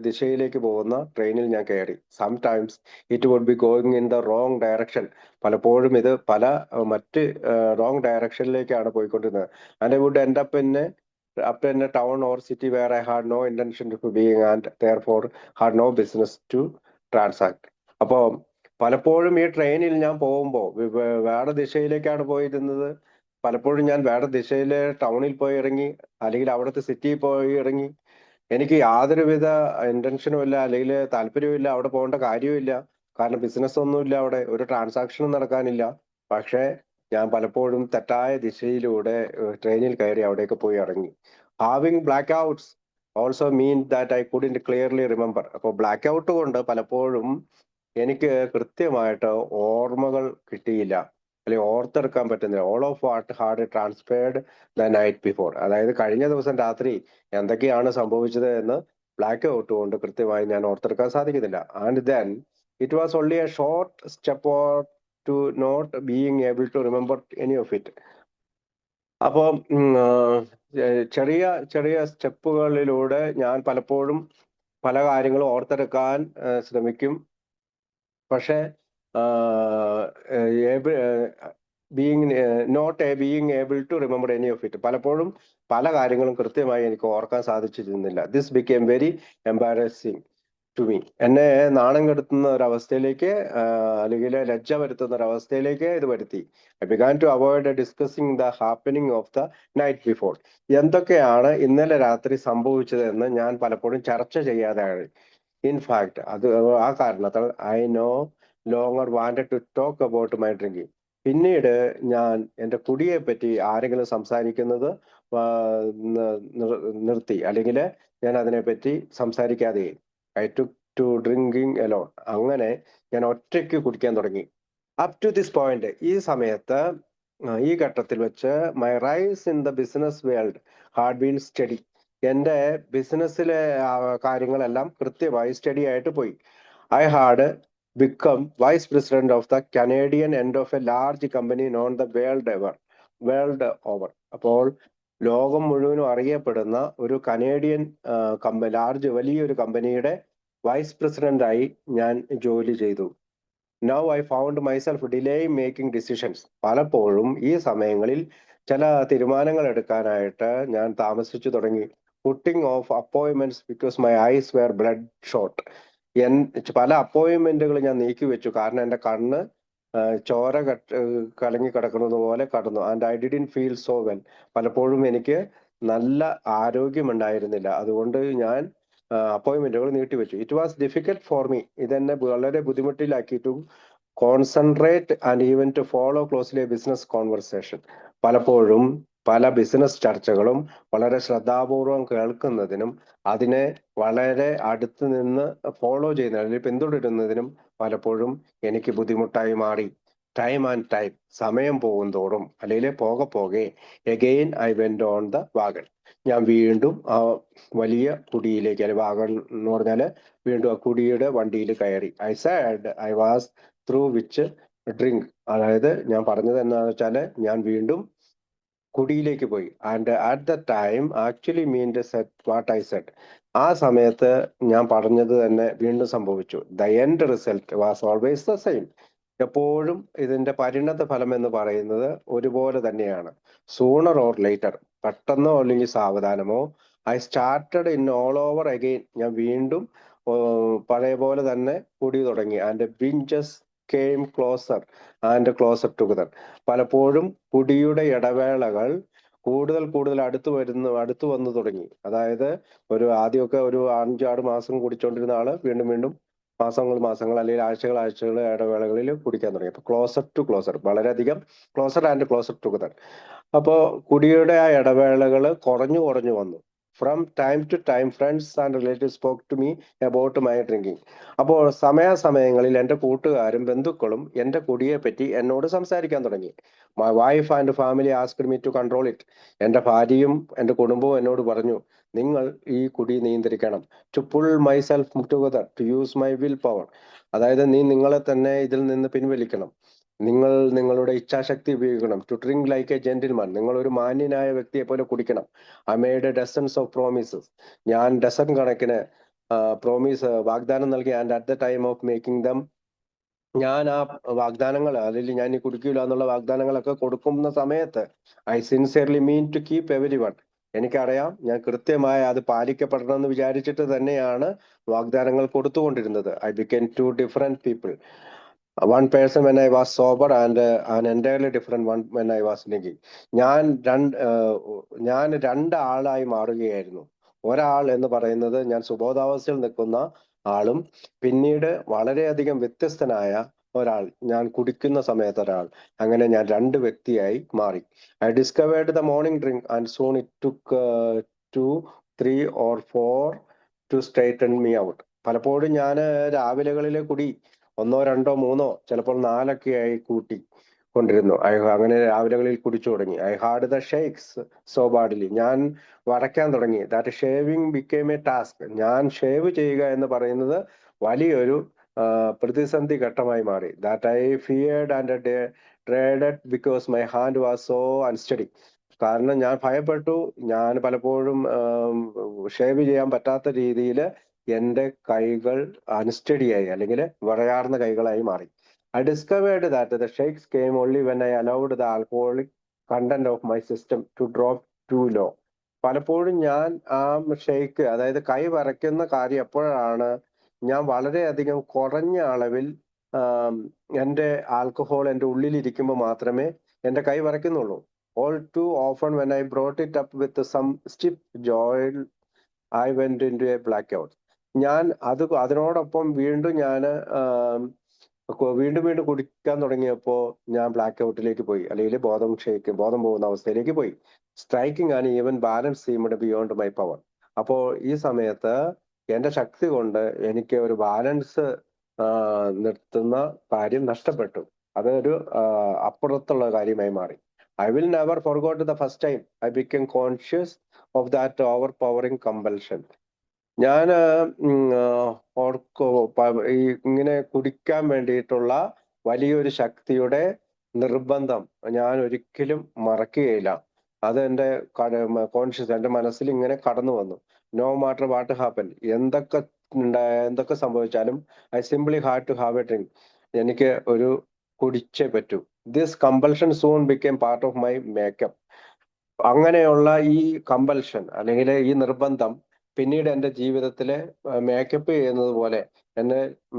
ദിശയിലേക്ക് പോകുന്ന ട്രെയിനിൽ ഞാൻ കയറി. Sometimes it would be going in the wrong direction. പലപ്പോഴും ഇത് പല മറ്റ് റോങ് ഡയറക്ഷനിലേക്കാണ് പോയിക്കൊണ്ടിരുന്നത്. And I would end up in a town or city where I had no intention to being and therefore had no business to transact. അപ്പോൾ പലപ്പോഴും ഈ ട്രെയിനിൽ ഞാൻ പോകുമ്പോൾ വേറെ ദിശയിലേക്കാണ് പോയിരുന്നത്. പലപ്പോഴും ഞാൻ വേറെ ദിശയിലെ ടൗണിൽ പോയി ഇറങ്ങി, അല്ലെങ്കിൽ അവിടുത്തെ സിറ്റിയിൽ പോയി ഇറങ്ങി. എനിക്ക് യാതൊരുവിധ ഇന്റൻഷനും ഇല്ല, അല്ലെങ്കിൽ താല്പര്യവും അവിടെ പോകേണ്ട കാര്യമില്ല. കാരണം ബിസിനസ് ഒന്നുമില്ല, അവിടെ ഒരു ട്രാൻസാക്ഷനും നടക്കാനില്ല. പക്ഷേ ഞാൻ പലപ്പോഴും തെറ്റായ ദിശയിലൂടെ ട്രെയിനിൽ കയറി അവിടേക്ക് പോയി ഇറങ്ങി. Having blackouts also mean that I couldn't clearly remember. അപ്പോൾ ബ്ലാക്ക് ഔട്ട് കൊണ്ട് പലപ്പോഴും എനിക്ക് കൃത്യമായിട്ട് ഓർമ്മകൾ കിട്ടിയില്ല, അല്ലെങ്കിൽ ഓർത്തെടുക്കാൻ പറ്റുന്നില്ല. All of what had transpired the night before. അതായത് കഴിഞ്ഞ ദിവസം രാത്രി എന്തൊക്കെയാണ് സംഭവിച്ചത് എന്ന് ബ്ലാക്ക് ഔട്ട് കൊണ്ട് കൃത്യമായി ഞാൻ ഓർത്തെടുക്കാൻ സാധിക്കുന്നില്ല. And then it was only a short step to not being able to remember any of it. അപ്പോൾ ചെറിയ ചെറിയ സ്റ്റെപ്പുകളിലൂടെ ഞാൻ പലപ്പോഴും പല കാര്യങ്ങളും ഓർത്തെടുക്കാൻ ശ്രമിക്കും. പക്ഷേ being able to remember any of it. പലപ്പോഴും പല കാര്യങ്ങളും കൃത്യമായി എനിക്ക് ഓർക്കാൻ സാധിച്ചിരുന്നില്ല. This became very embarrassing to me. എന്നെ നാണം കെടുത്തുന്ന ഒരവസ്ഥയിലേക്ക്, അല്ലെങ്കിൽ ലജ്ജ വരുത്തുന്ന ഒരവസ്ഥയിലേക്ക് ഇത് വരുത്തി. I began to avoid discussing the happening of the night before. എന്തൊക്കെയാണ് ഇന്നലെ രാത്രി സംഭവിച്ചത് എന്ന് ഞാൻ പലപ്പോഴും ചർച്ച ചെയ്യാതെയാണ്. ഇൻഫാക്ട് ആ കാരണത്താൽ I no longer wanted to talk about my drinking. പിന്നീട് ഞാൻ എൻ്റെ കുടിയെ പറ്റി ആരെങ്കിലും സംസാരിക്കുന്നത് നിർത്തി, അല്ലെങ്കിൽ ഞാൻ അതിനെപ്പറ്റി സംസാരിക്കാതെ I took to drinking alone. അങ്ങനെ ഞാൻ ഒറ്റയ്ക്ക് കുടിക്കാൻ തുടങ്ങി. അപ് ടു ദിസ് പോയിന്റ്, ഈ സമയത്ത് ഈ ഘട്ടത്തിൽ വെച്ച് my rise in the business world had been steady. എൻ്റെ ബിസിനസ്സിലെ കാര്യങ്ങളെല്ലാം കൃത്യമായി സ്റ്റഡി ആയിട്ട് പോയി. I had become vice president of the Canadian end of a large company known the world over. അപ്പോൾ ലോകം മുഴുവനും അറിയപ്പെടുന്ന ഒരു കനേഡിയൻ വലിയൊരു കമ്പനിയുടെ വൈസ് പ്രസിഡന്റായി ഞാൻ ജോലി ചെയ്തു. Now I found myself delaying making decisions. പലപ്പോഴും ഈ സമയങ്ങളിൽ ചില തീരുമാനങ്ങൾ എടുക്കാനായിട്ട് ഞാൻ താമസിച്ചു തുടങ്ങി. Putting off appointments because my eyes were bloodshot. പല അപ്പോയിന്റ്മെന്റുകൾ ഞാൻ നീക്കി വെച്ചു, കാരണം എൻ്റെ കണ്ണ് ചോര കലങ്ങി കിടക്കുന്നത് പോലെ കടന്നു. And I didn't feel so well. പലപ്പോഴും എനിക്ക് നല്ല ആരോഗ്യമുണ്ടായിരുന്നില്ല, അതുകൊണ്ട് ഞാൻ അപ്പോയിന്റ്മെന്റുകൾ നീട്ടിവെച്ചു. It was difficult for me. ഇതെന്നെ വളരെ ബുദ്ധിമുട്ടിലാക്കി to concentrate and even to follow closely a business conversation. പലപ്പോഴും പല ബിസിനസ് ചർച്ചകളും വളരെ ശ്രദ്ധാപൂർവം കേൾക്കുന്നതിനും അതിനെ വളരെ അടുത്ത് നിന്ന് ഫോളോ ചെയ്യുന്ന അല്ലെങ്കിൽ പിന്തുടരുന്നതിനും പലപ്പോഴും എനിക്ക് ബുദ്ധിമുട്ടായി മാറി. ടൈം ആൻഡ് ടൈം, സമയം പോകും തോറും അല്ലെങ്കിൽ പോകെ again I went on the wagon. ഞാൻ വീണ്ടും ആ വലിയ കുടിയിലേക്ക്, അല്ലെങ്കിൽ വാഗൺ എന്ന് പറഞ്ഞാൽ വീണ്ടും ആ കുടിയുടെ വണ്ടിയിൽ കയറി. I said I was through with drink. അതായത് ഞാൻ പറഞ്ഞത് എന്താണെന്ന് വെച്ചാൽ ഞാൻ വീണ്ടും കുടിയിലേക്ക് പോയി. And at the time actually meant set what I said. ആ സമയത്ത് ഞാൻ പറഞ്ഞത് തന്നെ വീണ്ടും സംഭവിച്ചു. The end result was always the same. എപ്പോഴും ഇതിന്റെ പരിണത ഫലം എന്ന് പറയുന്നത് ഒരുപോലെ തന്നെയാണ്. സൂണർ ഓർ ലേറ്റർ, പെട്ടെന്നോ അല്ലെങ്കിൽ സാവധാനമോ, I started in all over again. ഞാൻ വീണ്ടും പഴയ പോലെ തന്നെ കുടി തുടങ്ങി. And binges came closer and closer together. പലപ്പോഴും കുടിയുടെ ഇടവേളകൾ കൂടുതൽ അടുത്തു വന്നു തുടങ്ങി. അതായത് ആദ്യമൊക്കെ ഒരു 5-6 മാസം കുടിച്ചോണ്ടിരുന്ന ആള് വീണ്ടും മാസങ്ങൾ അല്ലെങ്കിൽ ആഴ്ചകൾ ഇടവേളകളിൽ കുടിക്കാൻ തുടങ്ങി. അപ്പൊ ക്ലോസർ ടു ക്ലോസർ, വളരെയധികം ക്ലോസർ ആൻഡ് ക്ലോസർ ടുഗദർ. അപ്പോ കുടിയുടെ ആ ഇടവേളകൾ കുറഞ്ഞു വന്നു. From time to time friends and relatives spoke to me about my drinking. അപ്പോൾ സമയാസമയങ്ങളിൽ എൻ്റെ കൂട്ടുകാരും ബന്ധുക്കളും എൻ്റെ കുടിയെ പറ്റി എന്നോട് സംസാരിക്കാൻ തുടങ്ങി. My wife and family asked me to control it. എൻ്റെ ഭാര്യയും എൻ്റെ കുടുംബവും എന്നോട് പറഞ്ഞു, നിങ്ങൾ ഈ കുടി നിയന്ത്രിക്കണം. To pull myself together, to use my will power. അതായത് നീ നിങ്ങളെ തന്നെ ഇതിൽ നിന്ന് പിൻവലിക്കണം, നിങ്ങൾ നിങ്ങളുടെ ഇച്ഛാശക്തി ഉപയോഗിക്കണം. To drink like a gentleman, നിങ്ങൾ ഒരു മാന്യനായ വ്യക്തിയെ പോലെ കുടിക്കണം. I made dozens of promises, ഞാൻ ഡസൻ കണക്കിന് വാഗ്ദാനം നൽകി. And at the time of making them, ഞാൻ ആ വാഗ്ദാനങ്ങൾ, അല്ലെങ്കിൽ ഞാൻ ഈ കുടിക്കില്ല എന്നുള്ള വാഗ്ദാനങ്ങളൊക്കെ കൊടുക്കുന്ന സമയത്ത് I sincerely mean to keep every one. എനിക്കറിയാം, ഞാൻ കൃത്യമായി അത് പാലിക്കപ്പെടണം എന്ന് വിചാരിച്ചിട്ട് തന്നെയാണ് വാഗ്ദാനങ്ങൾ കൊടുത്തുകൊണ്ടിരുന്നത്. I became 2 different people. One person when I was sober and an entirely different one when I was drinking. ഞാൻ രണ്ടാളായി മാറുകയായിരുന്നു. ഒരാൾ എന്ന് പറയുന്നത് ഞാൻ സുബോധാവസ്ഥയിൽ നിൽക്കുന്ന ആളും, പിന്നീട് വളരെയധികം വ്യത്യസ്തനായ ഒരാൾ ഞാൻ കുടിക്കുന്ന സമയത്ത് ഒരാൾ. അങ്ങനെ ഞാൻ 2 വ്യക്തിയായി മാറി. I discovered the morning drink and soon it took 2, 3 or 4 to straighten me out. പലപ്പോഴും ഞാൻ രാവിലെകളിലെ കുടി 1, 2, 3, ചിലപ്പോൾ 4 ആയി കൂട്ടി കൊണ്ടിരുന്നു. അങ്ങനെ രാവിലെകളിൽ കുടിച്ചു തുടങ്ങി. I had the shakes so badly, ഞാൻ വരയ്ക്കാൻ തുടങ്ങി. That shaving became a task. ഞാൻ ഷേവ് ചെയ്യുക എന്ന് പറയുന്നത് വലിയൊരു പ്രതിസന്ധി ഘട്ടമായി മാറി. That I feared and dreaded because my hand was so unsteady. കാരണം ഞാൻ ഭയപ്പെട്ടു. ഞാൻ പലപ്പോഴും ഷേവ് ചെയ്യാൻ പറ്റാത്ത രീതിയിൽ എന്റെ കൈകൾ അൺസ്റ്റഡിയായി, അല്ലെങ്കിൽ വിറയാർന്ന കൈകളായി മാറി. I discovered that the shakes came only when I allowed the alcoholic content of my system to drop too low. പലപ്പോഴും ഞാൻ ആ ഷെയ്ക്ക്, അതായത് കൈ വിറയ്ക്കുന്ന കാര്യം എപ്പോഴാണ്, ഞാൻ വളരെയധികം കുറഞ്ഞ അളവിൽ എൻ്റെ ആൽക്കഹോൾ എൻ്റെ ഉള്ളിലിരിക്കുമ്പോൾ മാത്രമേ എൻ്റെ കൈ വിറയ്ക്കുന്നുള്ളൂ. All too often when I brought it up with some stiff jolt I went into a blackout. ഞാൻ അതിനോടൊപ്പം വീണ്ടും വീണ്ടും വീണ്ടും കുടിക്കാൻ തുടങ്ങിയപ്പോൾ ഞാൻ ബ്ലാക്ക് ഔട്ടിലേക്ക് പോയി, അല്ലെങ്കിൽ ബോധം പോകുന്ന അവസ്ഥയിലേക്ക് പോയി. സ്ട്രൈക്കിംഗ് ആണ് even balance seemed beyond my power. അപ്പോൾ ഈ സമയത്ത് എന്റെ ശക്തി കൊണ്ട് എനിക്ക് ഒരു ബാലൻസ് നിർത്തുന്ന കാര്യം നഷ്ടപ്പെട്ടു. അതൊരു അപ്പുറത്തുള്ള കാര്യമായി മാറി. I will never forgot the first time I become conscious of that over powering compulsion. ഞാൻ ഈ ഇങ്ങനെ കുടിക്കാൻ വേണ്ടിയിട്ടുള്ള വലിയൊരു ശക്തിയുടെ നിർബന്ധം ഞാൻ ഒരിക്കലും മറക്കുകയില്ല. അത് എൻ്റെ കോൺഷ്യസ്, എൻ്റെ മനസ്സിൽ ഇങ്ങനെ കടന്നു വന്നു. നോ മാറ്റർ വാട്ട് ഹാപ്പൻ, എന്തൊക്കെ സംഭവിച്ചാലും I simply had to have a drink. എനിക്ക് ഒരു കുടിച്ചേ പറ്റൂ. This compulsion soon became part of my makeup. അങ്ങനെയുള്ള ഈ കമ്പൽഷൻ, അല്ലെങ്കിൽ ഈ നിർബന്ധം പിന്നീട് എൻ്റെ ജീവിതത്തിലെ എന്നെ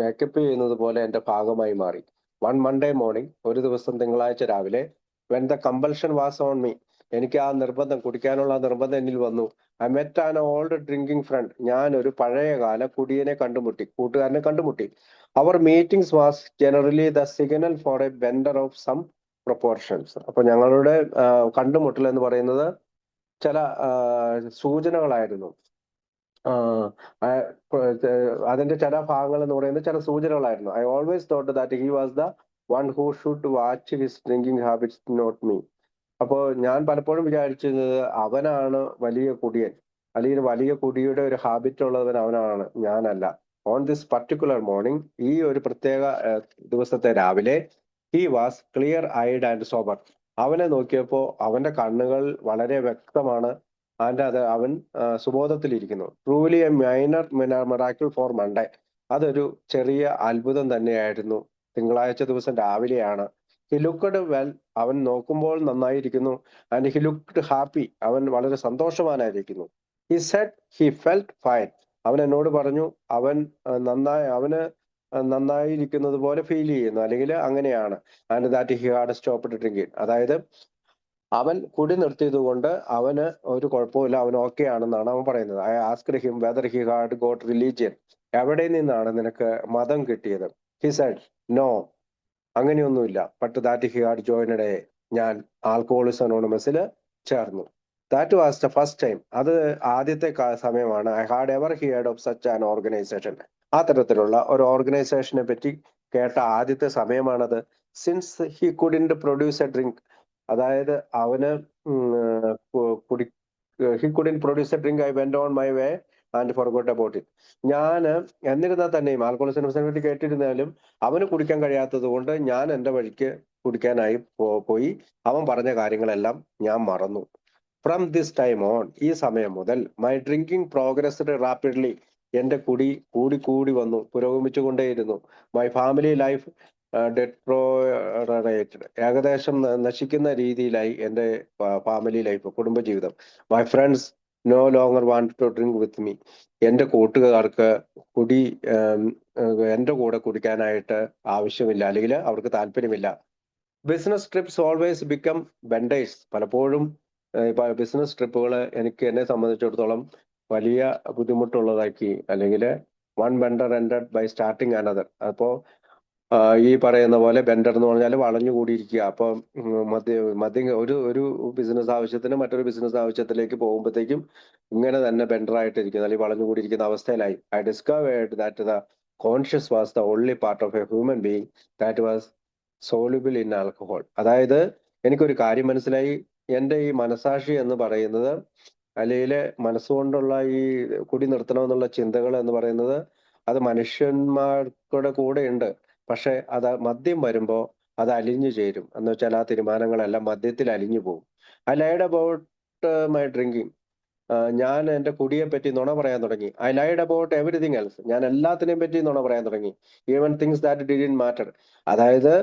മേക്കപ്പ് ചെയ്യുന്നത് പോലെ എൻ്റെ ഭാഗമായി മാറി. വൺ മൺഡേ മോർണിംഗ്, ഒരു ദിവസം തിങ്കളാഴ്ച രാവിലെ, when the compulsion was on me, എനിക്ക് ആ നിർബന്ധം, കുടിക്കാനുള്ള നിർബന്ധം എന്നിൽ വന്നു. I met an old drinking friend, ഞാൻ ഒരു പഴയകാല കൂട്ടുകാരനെ കണ്ടുമുട്ടി. Our meetings was generally the signal for a bender of some proportions. അപ്പൊ ഞങ്ങളുടെ കണ്ടുമുട്ടൽ എന്ന് പറയുന്നത് ചില സൂചനകളായിരുന്നു. അതിന്റെ ചില ഭാഗങ്ങൾ എന്ന് പറയുന്നത് ചില സൂചനകളായിരുന്നു. I always thought that he was the one who should watch his drinking habits, not me. അപ്പോൾ ഞാൻ പലപ്പോഴും വിചാരിച്ചിരുന്നത് അവനാണ് വലിയ കുടിയൻ, അല്ലെങ്കിൽ വലിയ കുടിയുടെ ഒരു ഹാബിറ്റ് ഉള്ളവൻ അവനാണ്, ഞാനല്ല. ഓൺ ദിസ് പർട്ടിക്കുലർ മോർണിംഗ്, ഈ ഒരു പ്രത്യേക ദിവസത്തെ രാവിലെ, he was clear eyed and sober. അവനെ നോക്കിയപ്പോൾ അവന്റെ കണ്ണുകൾ വളരെ വ്യക്തമാണ്, അവൻ സുബോധത്തിലിരിക്കുന്നു. Truly a minor miracle for Monday. അതൊരു ചെറിയ അത്ഭുതം തന്നെയായിരുന്നു. തിങ്കളാഴ്ച ദിവസം രാവിലെയാണ്. ഹി ലുക്ക്ഡ് വെൽ, അവൻ നോക്കുമ്പോൾ നന്നായിരിക്കുന്നു. ആൻഡ് ഹി ലുക്ക്ഡ് ഹാപ്പി, അവൻ വളരെ സന്തോഷവാനായിരിക്കുന്നു. He said he felt fine, അവൻ എന്നോട് പറഞ്ഞു അവന് നന്നായിരിക്കുന്നത് പോലെ ഫീൽ ചെയ്യുന്നു, അല്ലെങ്കിൽ അങ്ങനെയാണ്. And that he had stopped drinking, അതായത് അവൻ കുടി നിർത്തിയത് കൊണ്ട് അവന് ഒരു കുഴപ്പമില്ല, അവൻ ഓക്കെ ആണെന്നാണ് അവൻ പറയുന്നത്. I asked him whether he had got religion, എവിടെ നിന്നാണ് നിനക്ക് മതം കിട്ടിയത്? ഹി സെഡ് നോ, അങ്ങനെയൊന്നുമില്ല. But that he had joined ഞാൻ ആൽക്കഹോളിക്സ് അനോണിമസിൽ ചേർന്നു. That was the first time, അത് ആദ്യത്തെ സമയമാണ്. I had ever heard of such an organisation, ആ തരത്തിലുള്ള ഒരു ഓർഗനൈസേഷനെ പറ്റി കേട്ട ആദ്യത്തെ സമയമാണത്. Since he couldn't produce a drink, അതായത് അവന് he couldn't produce a drink, I went on my way and forgot about it. ഞാൻ എന്നിരുന്നാൽ തന്നെയും, ആൽക്കഹോളിക്സിനെ പറ്റി കേട്ടിരുന്നാലും അവന് കുടിക്കാൻ കഴിയാത്തത് കൊണ്ട് ഞാൻ എൻ്റെ വഴിക്ക് കുടിക്കാനായി പോയി. അവൻ പറഞ്ഞ കാര്യങ്ങളെല്ലാം ഞാൻ മറന്നു. ഫ്രം ദിസ് ടൈം ഓൺ, ഈ സമയം മുതൽ, മൈ ഡ്രിങ്കിങ് പ്രോഗ്രസ്ഡ് റാപ്പിഡ്ലി, എന്റെ കുടി കൂടി വന്നു, പുരോഗമിച്ചുകൊണ്ടേയിരുന്നു. മൈ ഫാമിലി ലൈഫ് ഡെട്രോറേറ്റഡ്, ഏകദേശം നശിക്കുന്ന രീതിയിലായി എൻ്റെ ഫാമിലി ലൈഫ്, കുടുംബജീവിതം. My friends no longer want to drink with me, എൻ്റെ കൂട്ടുകാർക്ക് എൻ്റെ കൂടെ കുടിക്കാനായിട്ട് ആവശ്യമില്ല, അല്ലെങ്കിൽ അവർക്ക് താല്പര്യമില്ല. Business trips always become benders, പലപ്പോഴും ബിസിനസ് ട്രിപ്പുകൾ എന്നെ സംബന്ധിച്ചിടത്തോളം വലിയ ബുദ്ധിമുട്ടുള്ളതാക്കി, അല്ലെങ്കിൽ one bender ended by starting another. അപ്പോൾ ഈ പറയുന്ന പോലെ ബെൻഡർ എന്ന് പറഞ്ഞാൽ വളഞ്ഞുകൂടിയിരിക്കുക. അപ്പോൾ മദ്യം ഒരു ബിസിനസ് ആവശ്യത്തിന് മറ്റൊരു ബിസിനസ് ആവശ്യത്തിലേക്ക് പോകുമ്പോഴത്തേക്കും ഇങ്ങനെ തന്നെ ബെൻഡർ ആയിട്ടിരിക്കുന്ന, അല്ലെങ്കിൽ വളഞ്ഞുകൂടിയിരിക്കുന്ന അവസ്ഥയിലായി. I discovered that the conscious was the only part of a human being that was soluble in alcohol. അതായത് എനിക്കൊരു കാര്യം മനസ്സിലായി, എൻ്റെ ഈ മനസാക്ഷി എന്ന് പറയുന്നത്, അല്ലെങ്കിൽ മനസ്സുകൊണ്ടുള്ള ഈ കുടി നിർത്തണമെന്നുള്ള ചിന്തകൾ എന്ന് പറയുന്നത്, അത് മനുഷ്യന്മാർക്കുടെ കൂടെ ഉണ്ട്. പക്ഷെ അത് മദ്യം വരുമ്പോൾ അത് അലിഞ്ഞു ചേരും. എന്ന് വെച്ചാൽ ആ തീരുമാനങ്ങളെല്ലാം മദ്യത്തിൽ അലിഞ്ഞു പോകും. I laid about my drinking, ഞാൻ എന്റെ കുടിയെ പറ്റി നുണ പറയാൻ തുടങ്ങി. I laid about everything else. ഞാൻ എല്ലാത്തിനെയും പറ്റി നുണ പറയാൻ തുടങ്ങി. Even things that didn't matter. അതായത്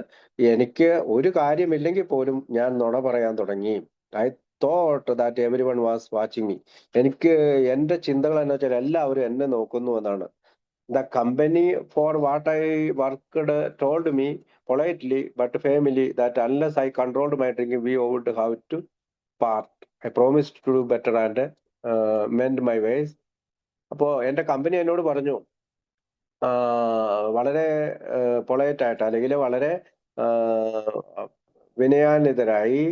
എനിക്ക് ഒരു കാര്യമില്ലെങ്കിൽ പോലും ഞാൻ നുണ പറയാൻ തുടങ്ങി. I thought that every one was watching me. എനിക്ക് എന്റെ ചിന്തകൾ എന്ന് വെച്ചാൽ എല്ലാവരും എന്നെ നോക്കുന്നു എന്നാണ്. The company for what I worked told me politely but firmly that unless I controlled my drinking, we would have to part. I promised to do better and mend my ways. അപ്പോ എന്റെ കമ്പനി എന്നോട് പറഞ്ഞു, വളരെ പൊളൈറ്റ് ആയിട്ട് അല്ലെങ്കിൽ വളരെ വിനയാന്വിതരായി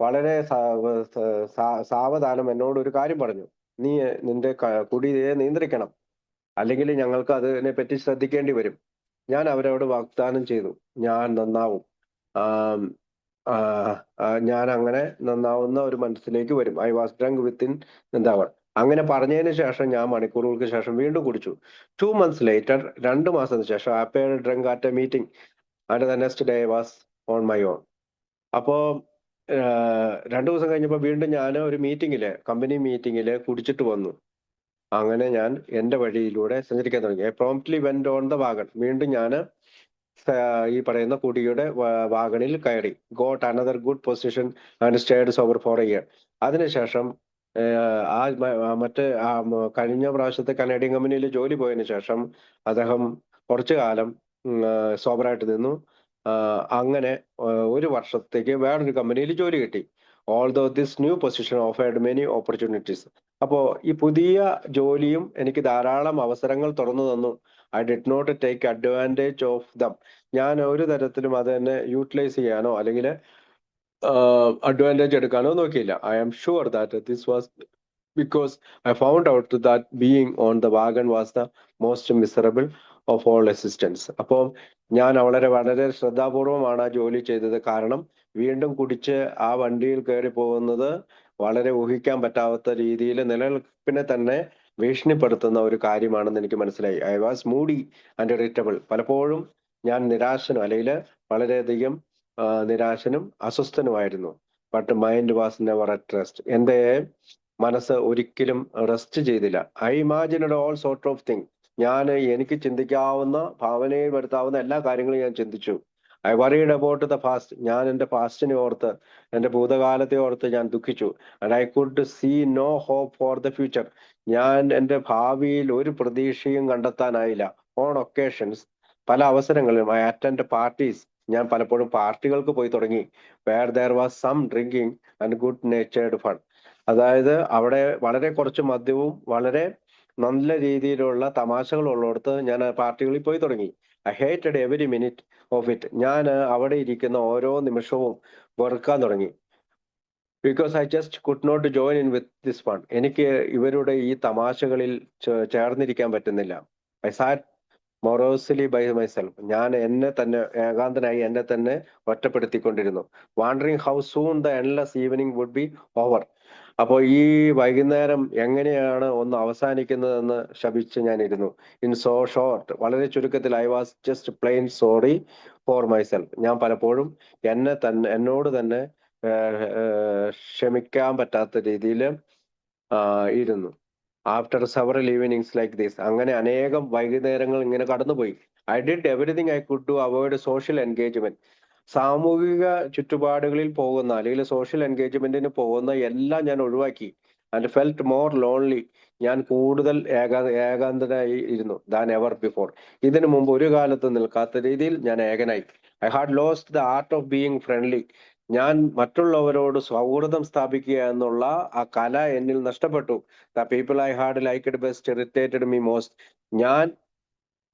വളരെ സാവധാനം എന്നോട് ഒരു കാര്യം പറഞ്ഞു. നീ നിന്റെ കുടിയെ നിയന്ത്രിക്കണം, അല്ലെങ്കിൽ ഞങ്ങൾക്ക് അതിനെ പറ്റി ശ്രദ്ധിക്കേണ്ടി വരും. ഞാൻ അവരോട് വാഗ്ദാനം ചെയ്തു, ഞാൻ നന്നാവും. ഞാൻ അങ്ങനെ നന്നാവുന്ന ഒരു മനസ്സിലേക്ക് വരും. ഐ വാസ് ഡ്രങ്ക് വിത്തിൻ എന്താ അങ്ങനെ പറഞ്ഞതിന് ശേഷം ഞാൻ മണിക്കൂറുകൾക്ക് ശേഷം വീണ്ടും കുടിച്ചു. 2 months later, 2 മാസത്തിന് ശേഷം I appeared drunk at a meeting and the next day I was on my own. അപ്പോ 2 ദിവസം കഴിഞ്ഞപ്പോൾ വീണ്ടും ഞാൻ ഒരു കമ്പനി മീറ്റിംഗില് കുടിച്ചിട്ട് വന്നു. അങ്ങനെ ഞാൻ എന്റെ വഴിയിലൂടെ സഞ്ചരിക്കാൻ തുടങ്ങി. I promptly went on the wagon. വീണ്ടും ഞാൻ ഈ പറയുന്ന കുടിയുടെ വാഗണിൽ കയറി. Got another good position and stayed sober for a year. അതിനുശേഷം കഴിഞ്ഞ പ്രാവശ്യത്തെ കനേഡിയൻ കമ്പനിയിൽ ജോലി പോയതിനു ശേഷം അദ്ദേഹം കുറച്ചു കാലം സോബറായിട്ട് നിന്നു. അങ്ങനെ 1 വർഷത്തേക്ക് വേറൊരു കമ്പനിയിൽ ജോലി കിട്ടി. Although this new position offered many opportunities. അപ്പോ ഈ പുതിയ ജോലിയും എനിക്ക് ധാരാളം അവസരങ്ങൾ തുറന്നു തന്നു. I did not take advantage of them. ഞാൻ ഒരു തരത്തിലും അത് തന്നെ യൂട്ടിലൈസ് ചെയ്യാനോ അല്ലെങ്കിൽ അഡ്വാൻറ്റേജ് എടുക്കാനോ നോക്കിയില്ല. I am sure that this was because I found out that being on the wagon was the most miserable of all existence. അപ്പോൾ ഞാൻ വളരെ വളരെ ശ്രദ്ധാപൂർവമാണ് ആ ജോലി ചെയ്തത്. കാരണം വീണ്ടും കുടിച്ച് ആ വണ്ടിയിൽ കയറി പോകുന്നത് വളരെ ഊഹിക്കാൻ പറ്റാത്ത രീതിയിൽ നിലനിൽപ്പിനെ തന്നെ ഭീഷണിപ്പെടുത്തുന്ന ഒരു കാര്യമാണെന്ന് എനിക്ക് മനസ്സിലായി. I was moody and irritable. പലപ്പോഴും ഞാൻ നിരാശനും അല്ലെങ്കിൽ വളരെയധികം നിരാശനും അസ്വസ്ഥനുമായിരുന്നു. But mind was never at rest. എന്റെ മനസ്സ് ഒരിക്കലും റെസ്റ്റ് ചെയ്തില്ല. I imagined all sort of thing. ഞാൻ എനിക്ക് ചിന്തിക്കാവുന്ന ഭാവനയിൽ വരുത്താവുന്ന എല്ലാ കാര്യങ്ങളും ഞാൻ ചിന്തിച്ചു. I worried about the past. ഞാൻ എന്റെ പാസ്റ്റിനെ ഓർത്ത്, എന്റെ ഭൂതകാലത്തെ ഓർത്ത് ഞാൻ ദുഃഖിച്ചു. And I could see no hope for the future. ഞാൻ എന്റെ ഭാവിയിൽ ഒരു പ്രതീക്ഷയും കണ്ടെത്താനായില്ല. ഓൺ ഒക്കേഷൻസ്, പല അവസരങ്ങളിലും ഐ അറ്റൻഡ് പാർട്ടീസ്. ഞാൻ പലപ്പോഴും പാർട്ടികൾക്ക് പോയി തുടങ്ങി. Where there was some drinking and good natured fun. അതായത് അവിടെ വളരെ കുറച്ച് മദ്യവും വളരെ നല്ല രീതിയിലുള്ള തമാശകൾ ഉള്ളിടത്ത് ഞാൻ പാർട്ടികളിൽ പോയി തുടങ്ങി. I hated every minute of it. ഞാൻ അവിടെ ഇരിക്കുന്ന ഓരോ നിമിഷവും വെറുക്കാൻ തുടങ്ങി. Because I just could not join in with this fun. എനിക്ക് ഇവരുടെ ഈ തമാശകളിൽ ചേർന്നിരിക്കാൻ പറ്റുന്നില്ല. I sat morosely by myself. ഞാൻ എന്നെ തന്നെ ഏകാന്തനായി എന്നെ തന്നെ ഒറ്റപ്പെടുത്തിക്കൊണ്ടിരുന്നു. Wandering how soon the endless evening would be over. അപ്പോൾ ഈ വൈകുന്നേരം എങ്ങനെയാണ് ഒന്ന് അവസാനിക്കുന്നതെന്ന് ശപിച്ച് ഞാൻ ഇരുന്നു. ഇൻ സോ ഷോർട്ട്, വളരെ ചുരുക്കത്തിൽ, I was just plain sorry for myself. ഞാൻ പലപ്പോഴും എന്നോട് തന്നെ ക്ഷമിക്കാൻ പറ്റാത്ത രീതിയിൽ ഇരുന്നു. After several evenings like this, അങ്ങനെ അനേകം വൈകുന്നേരങ്ങൾ ഇങ്ങനെ കടന്നുപോയി. I did everything I could to avoid social engagement. സാമൂഹിക ചുറ്റുപാടുകളിൽ പോകുന്ന അല്ലെങ്കിൽ സോഷ്യൽ എൻഗേജ്മെന്റിന് പോകുന്ന എല്ലാം ഞാൻ ഒഴിവാക്കി. And felt more lonely. ഞാൻ കൂടുതൽ ഏകാന്തനായി ഇരുന്നു ദാൻ എവർ ബിഫോർ. ഇതിനു മുമ്പ് ഒരു കാലത്ത് നിൽക്കാത്ത രീതിയിൽ ഞാൻ ഏകനായി. I had lost the art of being friendly. ഞാൻ മറ്റുള്ളവരോട് സൗഹൃദം സ്ഥാപിക്കുക എന്നുള്ള ആ കല എന്നിൽ നഷ്ടപ്പെട്ടു. The people I had liked best irritated me most. ഞാൻ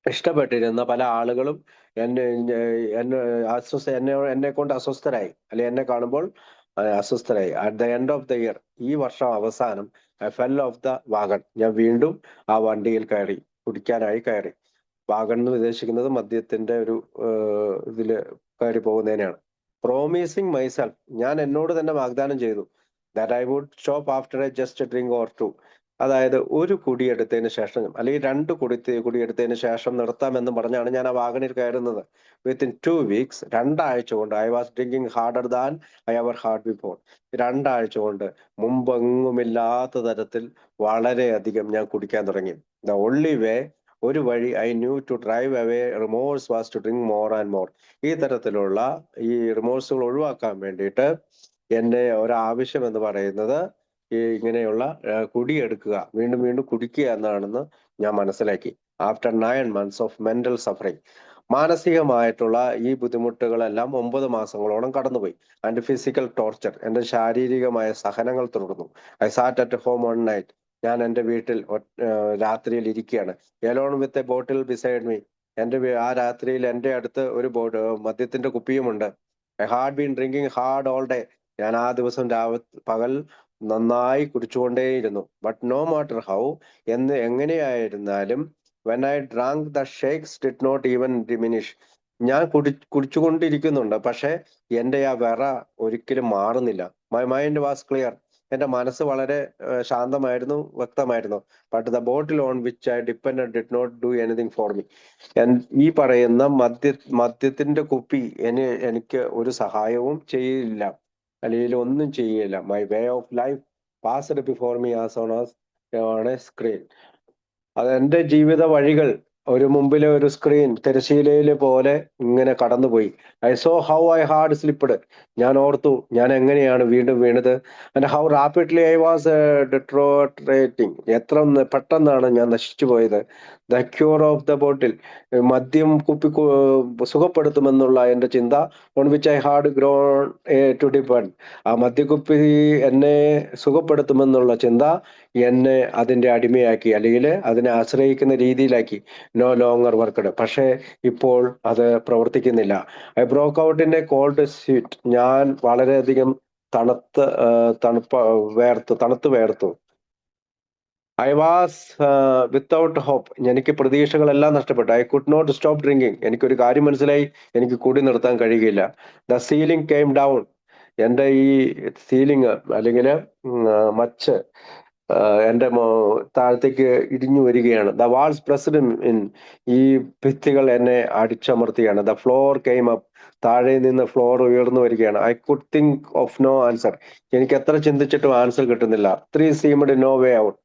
ഇഷ്ടപ്പെട്ടിരുന്ന പല ആളുകളും എന്നെ എന്നെ കൊണ്ട് അസ്വസ്ഥരായി, അല്ലെ എന്നെ കാണുമ്പോൾ അസ്വസ്ഥരായി. At the end of the year, ഈ വർഷം അവസാനം, I fell off the wagon. ഞാൻ വീണ്ടും ആ വണ്ടിയിൽ കുടിക്കാനായി കയറി. വാഗൺ എന്ന് ഉദ്ദേശിക്കുന്നത് മദ്യത്തിന്റെ ഒരു ഇതില് കയറി പോകുന്നതിനെയാണ്. പ്രോമിസിങ് മൈസെൽഫ്, ഞാൻ എന്നോട് തന്നെ വാഗ്ദാനം ചെയ്തു, that I would stop after a just drink or two. അതായത് ഒരു കുടിയെടുത്തതിന് ശേഷം അല്ലെങ്കിൽ രണ്ട് കുടിയെടുത്തതിന് ശേഷം നിർത്താമെന്ന് പറഞ്ഞാണ് ഞാൻ ആ വാഗണിൽ കയറുന്നത്. വിത്തിൻ 2 വീക്സ്, 2 ആഴ്ച കൊണ്ട് I was drinking harder than I ever hard before. 2 ആഴ്ച കൊണ്ട് മുമ്പെങ്ങുമില്ലാത്ത തരത്തിൽ വളരെയധികം ഞാൻ കുടിക്കാൻ തുടങ്ങി. ദ ഓൺലി വേ, ഒരു വഴി, I knew to drive away remorse was to drink more and more. ഈ തരത്തിലുള്ള ഈ റിമോഴ്സുകൾ ഒഴിവാക്കാൻ വേണ്ടിയിട്ട് എന്റെ ഒരാവശ്യം എന്ന് പറയുന്നത് ഈ ഇങ്ങനെയുള്ള കുടിയെടുക്കുക, വീണ്ടും വീണ്ടും കുടിക്കുക എന്നാണെന്ന് ഞാൻ മനസ്സിലാക്കി. After 9 months of mental suffering, മാനസികമായിട്ടുള്ള ഈ ബുദ്ധിമുട്ടുകളെല്ലാം 9 മാസങ്ങളോളം കടന്നുപോയി. ആൻഡ് ഫിസിക്കൽ ടോർച്ചർ, എന്റെ ശാരീരികമായ സഹനങ്ങൾ തുടർന്നു. I sat at home one night, ഞാൻ എന്റെ വീട്ടിൽ രാത്രിയിൽ ഇരിക്കുകയാണ്. Alone with a bottle beside me, ആ രാത്രിയിൽ എന്റെ അടുത്ത് ഒരു മദ്യത്തിന്റെ കുപ്പിയുമുണ്ട്. I had been drinking hard all day, ഞാൻ ആ ദിവസം പകൽ നന്നായി കുടിച്ചുകൊണ്ടേയിരുന്നു. ബട്ട് നോ മാറ്റർ ഹൗ, എങ്ങനെയായിരുന്നാലും when I drank the shakes did not even diminish, ഞാൻ കുടിച്ചുകൊണ്ടിരിക്കുന്നുണ്ട്, പക്ഷെ എന്റെ ആ വെറ ഒരിക്കലും മാറുന്നില്ല. മൈ മൈൻഡ് വാസ് ക്ലിയർ, എന്റെ മനസ്സ് വളരെ ശാന്തമായിരുന്നു, വ്യക്തമായിരുന്നു. But the bottle on which I depend did not do anything for me. ഈ പറയുന്ന മദ്യത്തിന്റെ കുപ്പി എനിക്ക് ഒരു സഹായവും ചെയ്യില്ല, അല്ലെങ്കിൽ ഒന്നും ചെയ്യില്ല. My way of life passed before me as on on A screen. അതെന്റെ ജീവിത വഴികൾ ഒരു മുമ്പിലെ ഒരു സ്ക്രീൻ തിരശീലയില് പോലെ ഇങ്ങനെ കടന്നുപോയി. I saw how I hard slipped, ഞാൻ ഓർത്തു ഞാൻ എങ്ങനെയാണ് വീണ്ടും വീണത്. And how rapidly I was deteriorating, എത്ര പെട്ടെന്നാണ് ഞാൻ നശിച്ചു പോയത്. The cure of the bottle, മദ്യം കുപ്പി സുഖപ്പെടുത്തുമെന്നുള്ള എന്റെ ചിന്ത, on which I had grown to depend, ആ മദ്യക്കുപ്പി എന്നെ സുഖപ്പെടുത്തുമെന്നുള്ള ചിന്ത എന്നെ അതിന്റെ അടിമയാക്കി, അല്ലെങ്കിൽ അതിനെ ആശ്രയിക്കുന്ന രീതിയിലാക്കി. നോ ലോങ്ങർ വർക്കഡ്, പക്ഷേ ഇപ്പോൾ അത് പ്രവർത്തിക്കുന്നില്ല. I broke out in a cold sweat, ഞാൻ വളരെയധികം തണുത്ത് വേർത്തു. ഐ വാസ് വിത്തൗട്ട് ഹോപ്പ്, എനിക്ക് പ്രതീക്ഷകളെല്ലാം നഷ്ടപ്പെട്ടു. I could not stop drinking, എനിക്കൊരു കാര്യം മനസ്സിലായി, എനിക്ക് കുടി നിർത്താൻ കഴിയുകയില്ല. ദ സീലിംഗ് കെയിം ഡൗൺ, എന്റെ ഈ സീലിംഗ് അല്ലെങ്കിൽ മച്ച് എന്റെ താഴത്തേക്ക് ഇടിഞ്ഞു വരികയാണ്. ദ വാൾസ് പ്രസ്ഡ് ഇൻ, ഈ ഭിത്തികൾ എന്നെ അടിച്ചമർത്തുകയാണ്. ദ ഫ്ലോർ കെയിം അപ്പ്, താഴെ നിന്ന് ഫ്ലോർ ഉയർന്നു വരികയാണ്. I could think of no answer, എനിക്ക് എത്ര ചിന്തിച്ചിട്ടും ആൻസർ കിട്ടുന്നില്ല. There seemed no way out,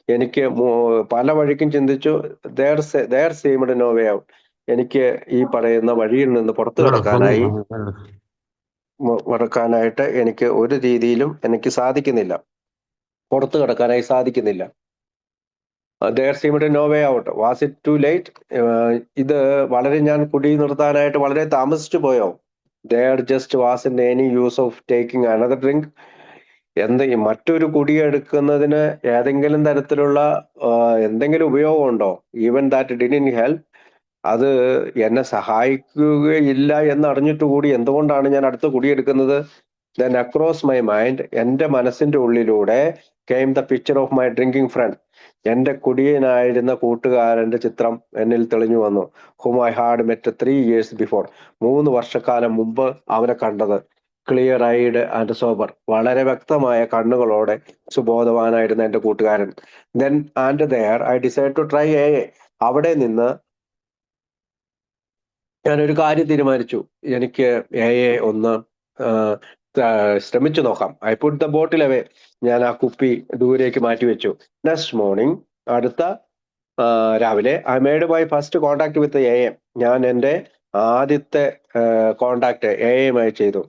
എനിക്ക് പല വഴിക്കും ചിന്തിച്ചു. There seemed no way out, എനിക്ക് ഈ പറയുന്ന വഴിയിൽ നിന്ന് പുറത്തു കടക്കാനായിട്ട് എനിക്ക് ഒരു രീതിയിലും എനിക്ക് സാധിക്കുന്നില്ല, പുറത്തു കടക്കാനായി സാധിക്കുന്നില്ല. There seemed no way out, was it too late, ഇത് വളരെ ഞാൻ കുടി നിർത്താനായിട്ട് വളരെ താമസിച്ചു പോയോ? There just was in any use of taking another drink, മറ്റൊരു കുടി എടുക്കുന്നതിന് ഏതെങ്കിലും തരത്തിലുള്ള എന്തെങ്കിലും ഉപയോഗമുണ്ടോ? ഈവൻ ദാറ്റ് ഡിഡിൻ ഹെൽപ്പ്, അത് എന്നെ സഹായിക്കുകയില്ല എന്നറിഞ്ഞിട്ട് കൂടി എന്തുകൊണ്ടാണ് ഞാൻ അടുത്ത കുടിയെടുക്കുന്നത്? ദെൻ അക്രോസ് മൈ മൈൻഡ്, എന്റെ മനസ്സിന്റെ ഉള്ളിലൂടെ came the picture of my drinking friend, എന്റെ കുടിയനായിരുന്ന കൂട്ടുകാരന്റെ ചിത്രം എന്നിൽ തെളിഞ്ഞു വന്നു. Hmm I had met 3 years before, 3 വർഷക്കാലം മുമ്പ് അവനെ കണ്ടത്. ക്ലിയർ ഐഡ് ആൻഡ് സോബർ, വളരെ വ്യക്തമായ കണ്ണുകളോടെ സുബോധവാനായിരുന്ന എന്റെ കൂട്ടുകാരൻ. Then and there I decide to try a, അവിടെ നിന്ന് ഞാനൊരു കാര്യം തീരുമാനിച്ചു, എനിക്ക് ഒന്ന് ശ്രമിച്ചു നോക്കാം. I put the bottle away, ഞാൻ ആ കുപ്പി ദൂരേക്ക് മാറ്റി വെച്ചു. നെക്സ്റ്റ് മോർണിംഗ്, അടുത്ത രാവിലെ, I made my first contact with them, ഞാൻ എൻ്റെ ആദ്യത്തെ കോണ്ടാക്ട് എയുമായി ചെയ്തു.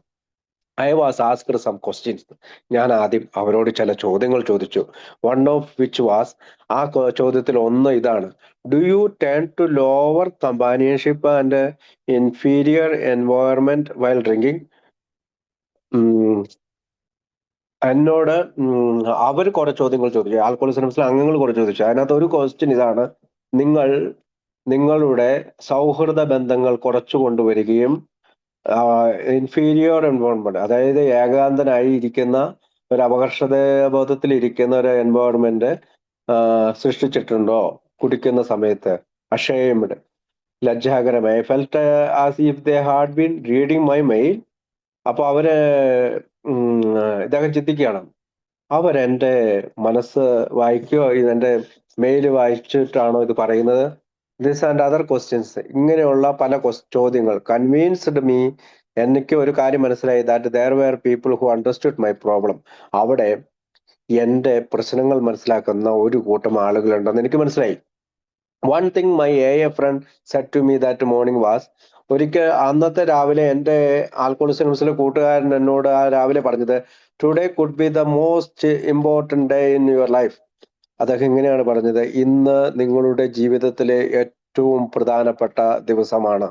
I was asked some questions, ഞാൻ ആദ്യം അവരോട് ചില ചോദ്യങ്ങൾ ചോദിച്ചു. വൺ ഓഫ് വിച്ച് വാസ്, ആ ചോദ്യത്തിൽ ഒന്ന് ഇതാണ്: do you turn to lower companionship and inferior environment while drinking? എന്നോട് അവർ കുറെ ചോദ്യങ്ങൾ ചോദിച്ചു, ആൽക്കോളിസംസിലെ അംഗങ്ങൾ കുറെ ചോദിച്ചു. അതിനകത്ത് ഒരു ക്വസ്റ്റ്യൻ ഇതാണ്: നിങ്ങളുടെ സൗഹൃദ ബന്ധങ്ങൾ കുറച്ചു കൊണ്ടുവരികയും ഇൻഫീരിയർ എൻവയോൺമെന്റ്, അതായത് ഏകാന്തനായി ഇരിക്കുന്ന ഒരു അപകർഷതാബോധത്തിൽ ഇരിക്കുന്ന ഒരു എൻവയോൺമെന്റ് സൃഷ്ടിച്ചിട്ടുണ്ടോ കുടിക്കുന്ന സമയത്ത്? അഷേംഡ്, ലജ്ജാകരമായി. Felt as if they had been reading my mail. അപ്പൊ അവര് ഇദ്ദേഹം ചിന്തിക്കുകയാണ്, അവരെന്റെ മനസ്സ് വായിക്കുകയോ ഇതെന്റെ മെയിൽ വായിച്ചിട്ടാണോ ഇത് പറയുന്നത്? ദിസ് ആൻഡ് അതർ ക്വസ്റ്റ്യൻസ്, ഇങ്ങനെയുള്ള പല ചോദ്യങ്ങൾ കൺവീൻസ്ഡ് മീ. എനിക്ക് ഒരു കാര്യം മനസ്സിലായി, that there were people who understood my problem. അവിടെ എന്റെ പ്രശ്നങ്ങൾ മനസ്സിലാക്കുന്ന ഒരു കൂട്ടം ആളുകളുണ്ടെന്ന് എനിക്ക് മനസ്സിലായി. One thing my a friend said to me that morning was, ഒരിക്കൽ അന്നത്തെ രാവിലെ എൻ്റെ ആൽക്കോളിക്സ് അനോണിമസിലെ കൂട്ടുകാരൻ എന്നോട് ആ രാവിലെ പറഞ്ഞത്, today could be the most important day in your life. അദ്ദേഹം ഇങ്ങനെയാണ് പറഞ്ഞത്, ഇന്ന് നിങ്ങളുടെ ജീവിതത്തിലെ ഏറ്റവും പ്രധാനപ്പെട്ട ദിവസമാണ്.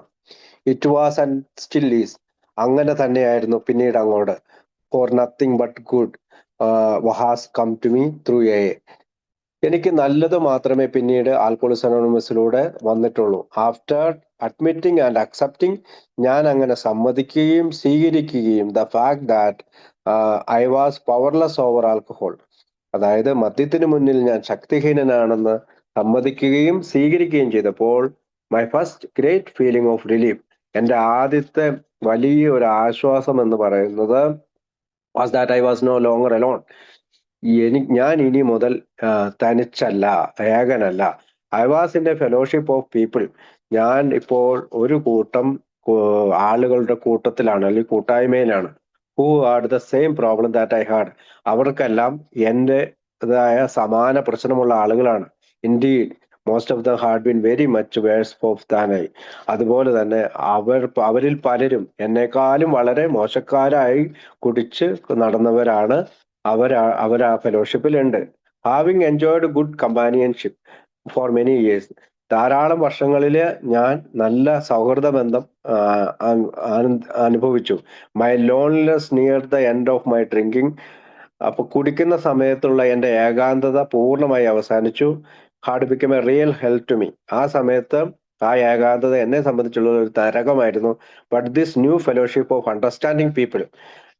It was and still is. അങ്ങനെ തന്നെയായിരുന്നു പിന്നീട് അങ്ങോട്ട്. For nothing but good has come to me through A. എനിക്ക് നല്ലത് മാത്രമേ പിന്നീട് ആൽക്കോളിക്സ് അനോണിമസിലൂടെ വന്നിട്ടുള്ളൂ. ആഫ്റ്റർ അഡ്മിറ്റിംഗ് ആൻഡ് അക്സെപ്റ്റിംഗ്, ഞാൻ അങ്ങനെ സമ്മതിക്കുകയും സ്വീകരിക്കുകയും the fact that I was powerless over alcohol, അതായത് മദ്യത്തിന് മുന്നിൽ ഞാൻ ശക്തിഹീനനാണെന്ന് സമ്മതിക്കുകയും സ്വീകരിക്കുകയും ചെയ്തപ്പോൾ, my first great feeling of relief, എൻ്റെ ആദ്യത്തെ വലിയ ഒരു ആശ്വാസം എന്ന് പറയുന്നത് was that I was no longer alone. ഞാൻ ഇനി മുതൽ തനിച്ചല്ല, ഏകനല്ല. I was in a fellowship of people. ഞാൻ ഇപ്പോൾ ഒരു കൂട്ടം ആളുകളുടെ കൂട്ടത്തിലാണ്, അല്ലെങ്കിൽ കൂട്ടായ്മയിലാണ്. Who had the same problem that I had. അവർക്കെല്ലാം എൻ്റെതായ സമാന പ്രശ്നമുള്ള ആളുകളാണ്. Indeed most of the had been very much worse off than I. അതുപോലെ തന്നെ അവരിൽ പലരും എന്നെക്കാളും വളരെ മോശക്കാരായി കുടിച്ച് നടന്നവരാണ്. അവർ ആ ഫെലോഷിപ്പിലുണ്ട്. Having enjoyed good companionship for many years. ധാരാളം വർഷങ്ങളില് ഞാൻ നല്ല സൗഹൃദ ബന്ധം അനുഭവിച്ചു. My loneliness near the end of my drinking. അപ്പൊ കുടിക്കുന്ന സമയത്തുള്ള എൻ്റെ ഏകാന്തത പൂർണ്ണമായി അവസാനിച്ചു. Had become a real help to me. ആ സമയത്ത് ആ ഏകാന്തത എന്നെ സംബന്ധിച്ചുള്ള ഒരു നരകമായിരുന്നു. But this new fellowship of understanding people,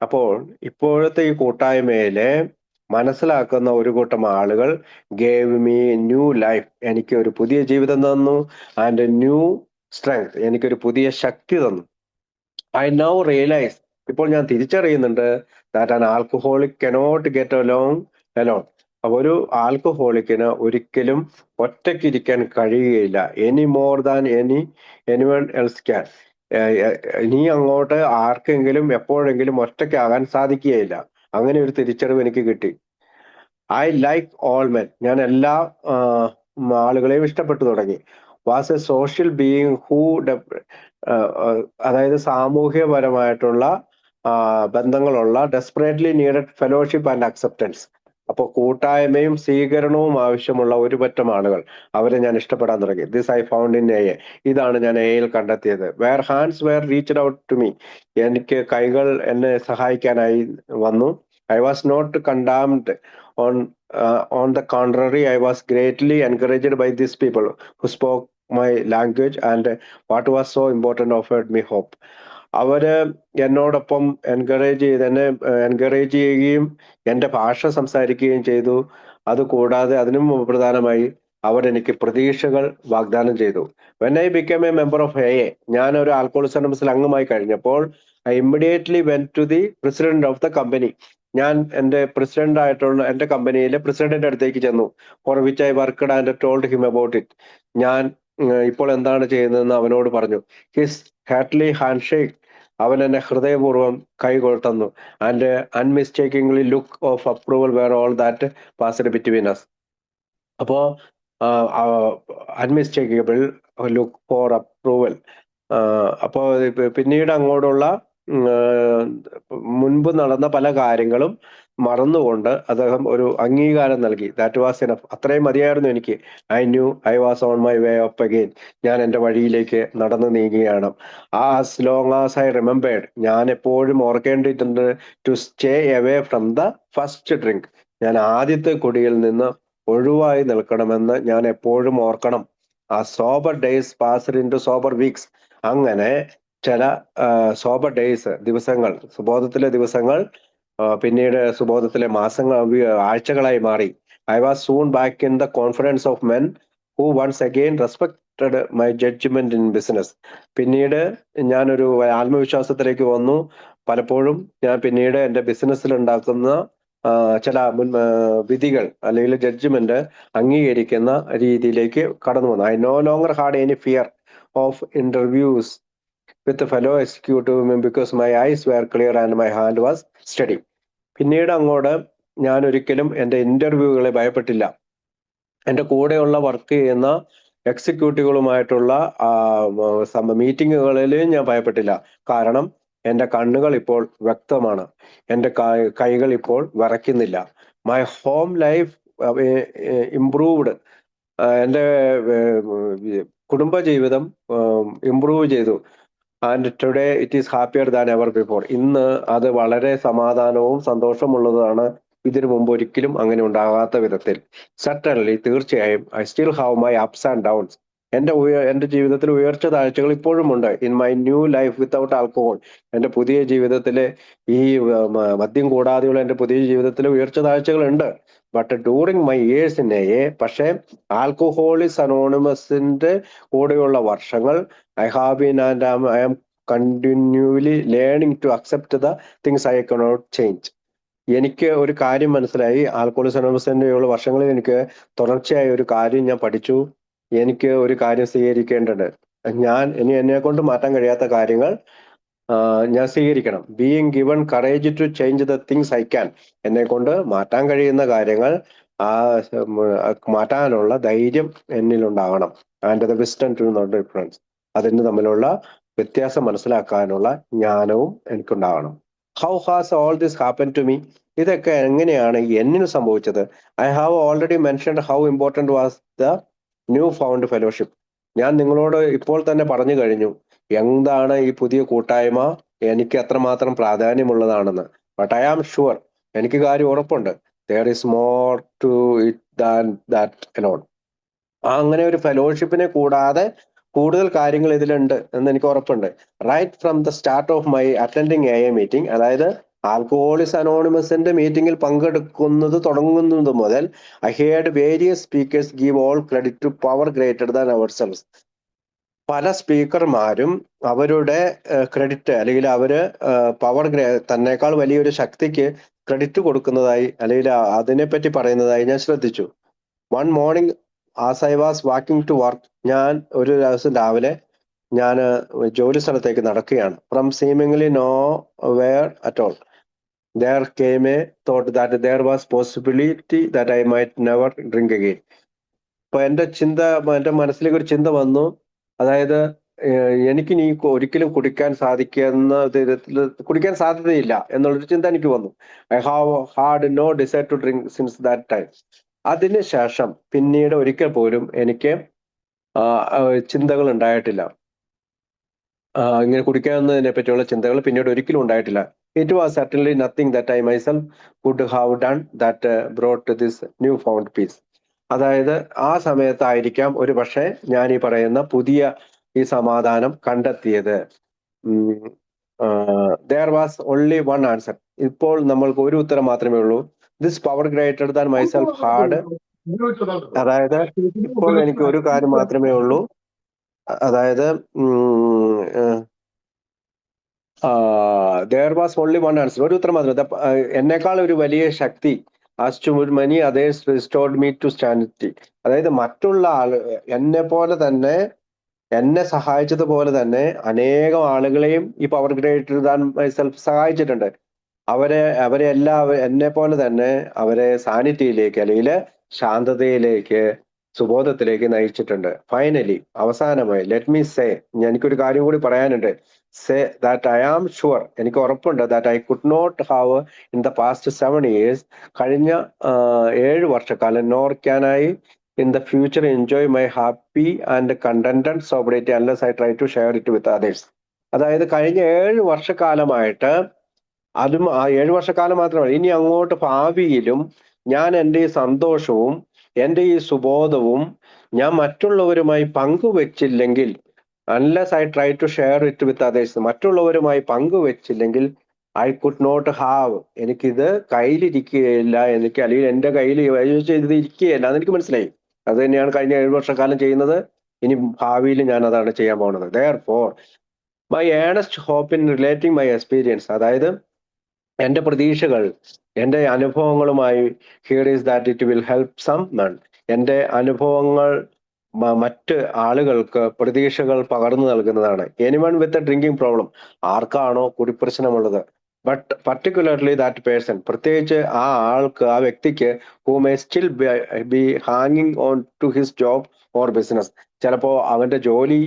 അപ്പോൾ ഇപ്പോഴത്തെ ഈ കൂട്ടായ്മയിലെ മനസ്സിലാക്കുന്ന ഒരു കൂട്ടം ആളുകൾ ഗേവ് മീ ന്യൂ ലൈഫ്, എനിക്ക് ഒരു പുതിയ ജീവിതം തന്നു. ആൻഡ് ന്യൂ സ്ട്രെങ്ത്, എനിക്കൊരു പുതിയ ശക്തി തന്നു. ഐ നൗ റിയലൈസ്, ഇപ്പോൾ ഞാൻ തിരിച്ചറിയുന്നുണ്ട്, that an alcoholic cannot get along alone. അപ്പൊ ഒരു ആൽക്കഹോളിക്കിന് ഒരിക്കലും ഒറ്റയ്ക്കിരിക്കാൻ കഴിയുകയില്ല. Any more than anyone else can. ഇനി അങ്ങോട്ട് ആർക്കെങ്കിലും എപ്പോഴെങ്കിലും ഒറ്റയ്ക്കാകാൻ സാധിക്കുകയില്ല. അങ്ങനെ ഒരു തിരിച്ചറിവ് എനിക്ക് കിട്ടി. ഐ ലൈക്ക് ഓൾ മെൻ, ഞാൻ എല്ലാ ആളുകളെയും ഇഷ്ടപ്പെട്ടു തുടങ്ങി. Was a social being who, അതായത് സാമൂഹ്യപരമായിട്ടുള്ള ബന്ധങ്ങളുള്ള, desperately needed fellowship and acceptance. അപ്പോൾ കൂട്ടായ്മയും സ്വീകരണവും ആവശ്യമുള്ള ഒരു പറ്റം ആളുകൾ, അവരെ ഞാൻ ഇഷ്ടപ്പെടാൻ തുടങ്ങി. This I found in A. ഇതാണ് ഞാൻ എയിൽ കണ്ടെത്തിയത്. Where hands were reached out to me, എനിക്ക് കൈകൾ എന്നെ സഹായിക്കാനായി വന്നു. I was not condemned. On the contrary, I was greatly encouraged by these people who spoke my language, and what was so important offered me hope. അവര് എന്നോടൊപ്പം എന്നെ എൻകറേജ് ചെയ്യുകയും എൻ്റെ ഭാഷ സംസാരിക്കുകയും ചെയ്തു. അതുകൂടാതെ അതിനും പ്രധാനമായി അവരെനിക്ക് പ്രതീക്ഷകൾ വാഗ്ദാനം ചെയ്തു. When I become a member of A, ഞാൻ ഒരു ആൽക്കോളിക്സ് അനോണിമസിൽ അംഗമായി കഴിഞ്ഞപ്പോൾ, I immediately went to the president of the company. ഞാൻ എൻ്റെ പ്രസിഡന്റ് ആയിട്ടുള്ള എൻ്റെ കമ്പനിയിലെ പ്രസിഡന്റിന്റെ അടുത്തേക്ക് ചെന്നു. For which I worked and told him about it. ഞാൻ ഇപ്പോൾ എന്താണ് ചെയ്യുന്നതെന്ന് അവനോട് പറഞ്ഞു. ഹിസ് ഹാർട്ട്ലി ഹാൻഡ് ഷേക്ക്, അവൻ എന്നെ ഹൃദയപൂർവ്വം കൈ തന്നു. And unmistakingly look of approval were all that passed between us. അപ്പോ അൺമിസ്റ്റേക്കബിൾ ലുക്ക് ഫോർ അപ്രൂവൽ. അപ്പോൾ പിന്നീട് അങ്ങോട്ടുള്ള മുൻപ് നടന്ന പല കാര്യങ്ങളും മറന്നുകൊണ്ട് അദ്ദേഹം ഒരു അംഗീകാരം നൽകി. That was enough. അത്രയും മതിയായിരുന്നു എനിക്ക്. I knew I was on my way up again. ഞാൻ എൻ്റെ വഴിയിലേക്ക് നടന്നു നീങ്ങുകയാണ്. As long as I remembered, ഞാൻ എപ്പോഴും ഓർക്കേണ്ടിയിട്ടുണ്ട്, to stay away from the first drink. ഞാൻ ആദ്യത്തെ കുടിയിൽ നിന്ന് ഒഴിവായി നിൽക്കണമെന്ന് ഞാൻ എപ്പോഴും ഓർക്കണം. ആ sober days passed into sober weeks. അങ്ങനെ ചില സോബർ ഡേയ്സ്, ദിവസങ്ങൾ, സുബോധത്തിലെ ദിവസങ്ങൾ പിന്നീട് സുബോധത്തിലെ മാസങ്ങൾ, ആഴ്ചകളായി മാറി. I was soon back in the confidence of men who once again respected my judgment in business. പിന്നീട് ഞാനൊരു ആത്മവിശ്വാസത്തിലേക്ക് വന്നു. പലപ്പോഴും ഞാൻ പിന്നീട് എൻ്റെ ബിസിനസ്സിൽ ഉണ്ടാക്കുന്ന ചില വിധികൾ അല്ലെങ്കിൽ ജഡ്ജ്മെന്റ് അംഗീകരിക്കുന്ന രീതിയിലേക്ക് കടന്നു വന്നു. I no longer had any fear of interviews with fellow executive because my eyes were clear and my hand was steady. പിന്നീട് അങ്ങോട്ട് ഞാൻ ഒരിക്കലും എൻ്റെ ഇന്റർവ്യൂകളെ ഭയപ്പെട്ടില്ല. എൻ്റെ കൂടെയുള്ള വർക്ക് ചെയ്യുന്ന എക്സിക്യൂട്ടീവുകളുമായിട്ടുള്ള മീറ്റിങ്ങുകളിൽ ഞാൻ ഭയപ്പെട്ടില്ല. കാരണം എൻ്റെ കണ്ണുകൾ ഇപ്പോൾ വ്യക്തമാണ്, എൻ്റെ കൈകൾ ഇപ്പോൾ വിറയ്ക്കുന്നില്ല. My home life improved. എൻ്റെ കുടുംബജീവിതം ഇംപ്രൂവ് ചെയ്തു. And today it is happier than ever before. ഇന്ന് അത് വളരെ സമാധാനവും സന്തോഷമുള്ളതാണ്, ഇതിനു മുമ്പ് ഒരിക്കലും അങ്ങനെ ഉണ്ടാകാത്ത വിധത്തിൽ. സർട്ടൻലി, തീർച്ചയായും, I still have my ups and downs. എൻ്റെ ജീവിതത്തിൽ ഉയർച്ച താഴ്ചകൾ ഇപ്പോഴും ഉണ്ട്. In my new life without alcohol. എൻ്റെ പുതിയ ജീവിതത്തിലെ ഈ മദ്യം കൂടാതെയുള്ള എൻ്റെ പുതിയ ജീവിതത്തിലെ ഉയർച്ച താഴ്ചകൾ ഉണ്ട്. But during my years in A, പക്ഷേ ആൽക്കഹോളിക്സ് അനോണിമസിന്റെ കൂടെയുള്ള വർഷങ്ങൾ I have been and I am continually learning to accept the things I cannot change. എനിക്ക് ഒരു കാര്യം മനസ്സിലായി. ആൽക്കഹോളിക്സ് അനോണിമസിന്റെ വർഷങ്ങളിൽ എനിക്ക് തുടർച്ചയായ ഒരു കാര്യം ഞാൻ പഠിച്ചു. എനിക്ക് ഒരു കാര്യം സ്വീകരിക്കേണ്ടത്, ഇനി എന്നെ കൊണ്ട് മാറ്റാൻ കഴിയാത്ത കാര്യങ്ങൾ ഞാൻ സ്വീകരിക്കണം. Being given courage to change the things I can. എന്നെ കൊണ്ട് മാറ്റാൻ കഴിയുന്ന കാര്യങ്ങൾ മാറ്റാനുള്ള ധൈര്യം എന്നിലുണ്ടാകണം. And the wisdom to not difference. അതിന് തമ്മിലുള്ള വ്യത്യാസം മനസ്സിലാക്കാനുള്ള ജ്ഞാനവും എനിക്കുണ്ടാകണം. How has all this happen to me? ഇതൊക്കെ എങ്ങനെയാണ് എന്നിന് സംഭവിച്ചത്? I have already mentioned how important was the new found fellowship. ഞാൻ നിങ്ങളോട് ഇപ്പോൾ തന്നെ പറഞ്ഞു കഴിഞ്ഞു എന്താണ് ഈ പുതിയ കൂട്ടായ്മ എനിക്ക് എത്രമാത്രം പ്രാധാന്യമുള്ളതാണെന്ന്. ബട്ട് ഐ ആം ഷുവർ, എനിക്ക് കാര്യം ഉറപ്പുണ്ട്, there is more to it than that alone. അങ്ങനെ ഒരു ഫെലോഷിപ്പിനെ കൂടാതെ കൂടുതൽ കാര്യങ്ങൾ ഇതിലുണ്ട് എന്ന് എനിക്ക് ഉറപ്പുണ്ട്. Right from the start of my attending A meeting, അതായത് ആൽക്കഹോളിക്സ് അനോണിമസിന്റെ മീറ്റിംഗിൽ പങ്കെടുക്കുന്നത് തുടങ്ങുന്നത് മുതൽ I heard various speakers give all credit to power greater than ourselves. പല സ്പീക്കർമാരും അവരുടെ ക്രെഡിറ്റ് അല്ലെങ്കിൽ അവര് പവർ തന്നേക്കാൾ വലിയൊരു ശക്തിക്ക് ക്രെഡിറ്റ് കൊടുക്കുന്നതായി അല്ലെങ്കിൽ അതിനെപ്പറ്റി പറയുന്നതായി ഞാൻ ശ്രദ്ധിച്ചു. One morning as I was walking to work, ഞാൻ ഒരു ദിവസം രാവിലെ ഞാൻ ജോലി സ്ഥലത്തേക്ക് നടക്കുകയാണ്. From seemingly nowhere at all there came a thought that there was possibility that I might never drink again. അപ്പൊ എൻ്റെ മനസ്സിലേക്ക് ഒരു ചിന്ത വന്നു. അതായത് എനിക്ക് നീ ഒരിക്കലും കുടിക്കാൻ സാധ്യതയില്ല എന്നുള്ളൊരു ചിന്ത എനിക്ക് വന്നു. I have had no desire to drink since that time. അതിനുശേഷം പിന്നീട് ഒരിക്കൽ പോലും എനിക്ക് ചിന്തകൾ ഉണ്ടായിട്ടില്ല, ഇങ്ങനെ കുടിക്കാവുന്നതിനെ പറ്റിയുള്ള ചിന്തകൾ പിന്നീട് ഒരിക്കലും ഉണ്ടായിട്ടില്ല. It was certainly nothing that I myself would have done that brought this new found peace. അതായത് ആ സമയത്തായിരിക്കാം ഒരു പക്ഷേ ഞാൻ ഈ പറയുന്ന പുതിയ ഈ സമാധാനം കണ്ടെത്തിയത്. there was only one answer. ഇപ്പോൾ നമ്മൾക്ക് ഒരു ഉത്തരം മാത്രമേ ഉള്ളൂ. This power greater than myself had, അതായത് ഇപ്പോൾ എനിക്ക് ഒരു കാര്യം മാത്രമേ ഉള്ളൂ, അതായത് there was only one answer, ഒരു ഉത്തരം മാത്രം. എന്നേക്കാൾ ഒരു വലിയ ശക്തി as to many others restored me to sanity. അതായത് മറ്റുള്ള എന്നെ പോലെ തന്നെ, എന്നെ സഹായിച്ചതുപോലെ തന്നെ അനേകം ആളുകളെയും ഈ പവർ ഗ്രേറ്റർ ദാൻ മൈസെൽഫ് സഹായിച്ചിട്ടുണ്ട്. അവരെ എല്ലാം എന്നെ പോലെ തന്നെ അവരെ സാനിറ്റിയിലേക്ക് അല്ലെങ്കിൽ ശാന്തതയിലേക്ക്, സുബോധത്തിലേക്ക് നയിച്ചിട്ടുണ്ട്. ഫൈനലി, അവസാനമായി, ലെറ്റ് മീ സേ, എനിക്കൊരു കാര്യം കൂടി പറയാനുണ്ട്. Say that I am sure, എനിക്ക് ഉറപ്പുണ്ട്, that I could not have in the past 7 years, കഴിഞ്ഞ 7 വർഷക്കാലം, nor can I in the future enjoy my happy and contented sobriety unless I try to share it with others. അതായത് കഴിഞ്ഞ 7 വർഷക്കാലമായിട്ട്, അതും ആ 7 വർഷക്കാലം മാത്രമല്ല, ഇനി അങ്ങോട്ട് ഭാവിയിലും ഞാൻ എൻ്റെ ഈ സന്തോഷവും എൻ്റെ ഈ സുബോധവും ഞാൻ മറ്റുള്ളവരുമായി പങ്കുവെച്ചില്ലെങ്കിൽ, unless I try to share it with others, മറ്റുള്ളവരുമായി പങ്കുവെച്ചില്ലെങ്കിൽ ഐ കുഡ് നോട്ട് ഹാവ്, എനിക്കിത് കയ്യിലിരിക്കുകയില്ല, അല്ലെങ്കിൽ എൻ്റെ കയ്യിൽ ഇത് ഇരിക്കുകയില്ല എന്ന് എനിക്ക് മനസ്സിലായി. അത് തന്നെയാണ് കഴിഞ്ഞ 7 വർഷക്കാലം ചെയ്യുന്നത്. ഇനി ഭാവിയിൽ ഞാൻ അതാണ് ചെയ്യാൻ പോകുന്നത്. Therefore, my earnest hope in relating my experience, അതായത് എന്റെ പ്രതീക്ഷകൾ എന്റെ അനുഭവങ്ങളുമായി here is that it will help someone. എന്റെ അനുഭവങ്ങൾ മറ്റ് ആളുകൾക്ക് പ്രതീക്ഷകൾ പകർന്നു നൽകുന്നതാണ്. Anyone with a drinking problem, ആർക്കാണോ കുടിപ്രശ്നമുള്ളത്, ബട്ട് പർട്ടിക്കുലർലി ദാറ്റ് പേഴ്സൺ, പ്രത്യേകിച്ച് ആ ആൾക്ക്, ആ വ്യക്തിക്ക്, ഹൂ മേ സ്റ്റിൽ ബി ഹാങ്ങിങ് on to his job or business. ചിലപ്പോ അവന്റെ ജോലി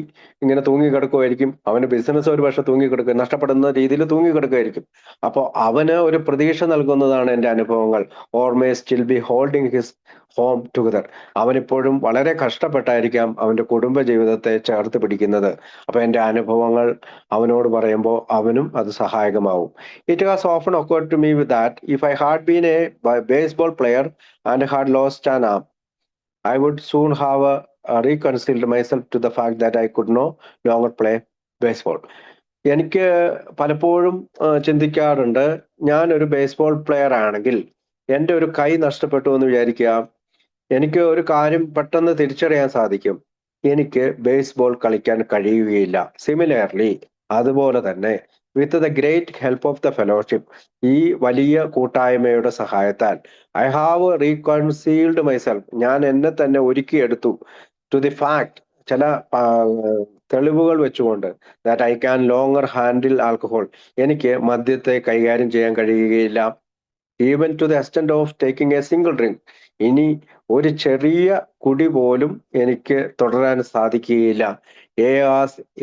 ഇങ്ങനെ തൂങ്ങിക്കിടക്കുമായിരിക്കും, അവന്റെ ബിസിനസ് ഒരു പക്ഷെ തൂങ്ങിക്കിടക്കുക, നഷ്ടപ്പെടുന്ന രീതിയിൽ തൂങ്ങിക്കിടക്കുമായിരിക്കും. അപ്പോൾ അവന് ഒരു പ്രതീക്ഷ നൽകുന്നതാണ് എൻ്റെ അനുഭവങ്ങൾ. Or may still be holding his home together. അവനിപ്പോഴും വളരെ കഷ്ടപ്പെട്ടായിരിക്കാം അവന്റെ കുടുംബ ജീവിതത്തെ ചേർത്ത് പിടിക്കുന്നത്. അപ്പൊ എൻ്റെ അനുഭവങ്ങൾ അവനോട് പറയുമ്പോൾ അവനും അത് സഹായകമാവും. It has often occurred to me with that if I had been a baseball player and had lost an arm, I would soon have reconciled myself to the fact that I could no longer play baseball. എനിക്ക് പലപ്പോഴും ചിന്തിക്കാറുണ്ട്, ഞാൻ ഒരു ബേസ്ബോൾ പ്ലെയർ ആണെങ്കിൽ എൻ്റെ ഒരു കൈ നഷ്ടപ്പെട്ടു എന്ന് വിചാരിക്കുക, എനിക്ക് ഒരു കാര്യം പെട്ടെന്ന് തിരിച്ചറിയാൻ സാധിക്കും, എനിക്ക് ബേസ്ബോൾ കളിക്കാൻ കഴിയുകയില്ല. സിമിലർലി, അതുപോലെ തന്നെ with the great help of the fellowship, ഈ വലിയ കൂട്ടായ്മയുടെ സഹായത്താൽ, ഐ ഹാവ് റീകൺസീൽഡ് മൈസെൽഫ്, ഞാൻ എന്നെ തന്നെ ഒരുക്കിയെടുത്തു, ടു ദി ഫാക്ട്, ചില തെളിവുകൾ വെച്ചുകൊണ്ട്, that I can longer handle alcohol, എനിക്ക് മദ്യത്തെ കൈകാര്യം ചെയ്യാൻ കഴിയുകയില്ല. Even to the extent of taking a single drink, ഇനി ഒരു ചെറിയ കുടി പോലും എനിക്ക് തുടരാൻ സാധിക്കുകയില്ല.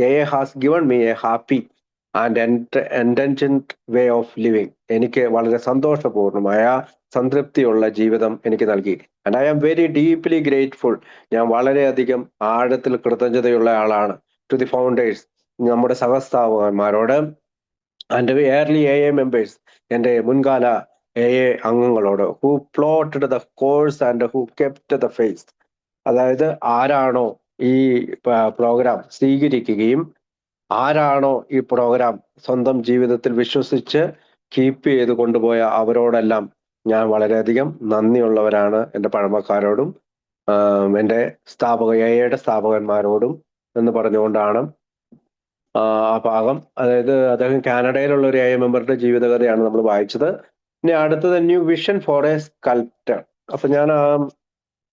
A has given me a happy and independent way of living, എനിക്ക് വളരെ സന്തോഷപൂർണമായ സംതൃപ്തിയുള്ള ജീവിതം എനിക്ക് നൽകി. And I am very deeply grateful, ഞാൻ വളരെയധികം ആഴത്തിൽ കൃതജ്ഞതയുള്ള ആളാണ്. ടു ദി ഫൗണ്ടേഴ്സ്, നമ്മുടെ സഹസ്ഥാപകന്മാരോട്, ആൻഡ് എയർലി എ മെമ്പേഴ്സ്, എൻ്റെ മുൻകാല എ അംഗങ്ങളോട്, who plotted the course and who kept the faith, അതായത് ആരാണോ ഈ പ്രോഗ്രാം സ്വീകരിക്കുകയും ആരാണോ ഈ പ്രോഗ്രാം സ്വന്തം ജീവിതത്തിൽ വിശ്വസിച്ച് കീപ്പ് ചെയ്ത് കൊണ്ടുപോയ അവരോടെല്ലാം ഞാൻ വളരെയധികം നന്ദിയുള്ളവരാണ്. എൻ്റെ പഴമക്കാരോടും എൻ്റെ എയുടെ സ്ഥാപകന്മാരോടും എന്ന് പറഞ്ഞുകൊണ്ടാണ് ആ ഭാഗം, അതായത് അദ്ദേഹം കാനഡയിലുള്ള ഒരു മെമ്പറുടെ ജീവിതകഥയാണ് നമ്മൾ വായിച്ചത്. ഇനി അടുത്തത് new vision for a sculptor. അപ്പൊ ഞാൻ ആ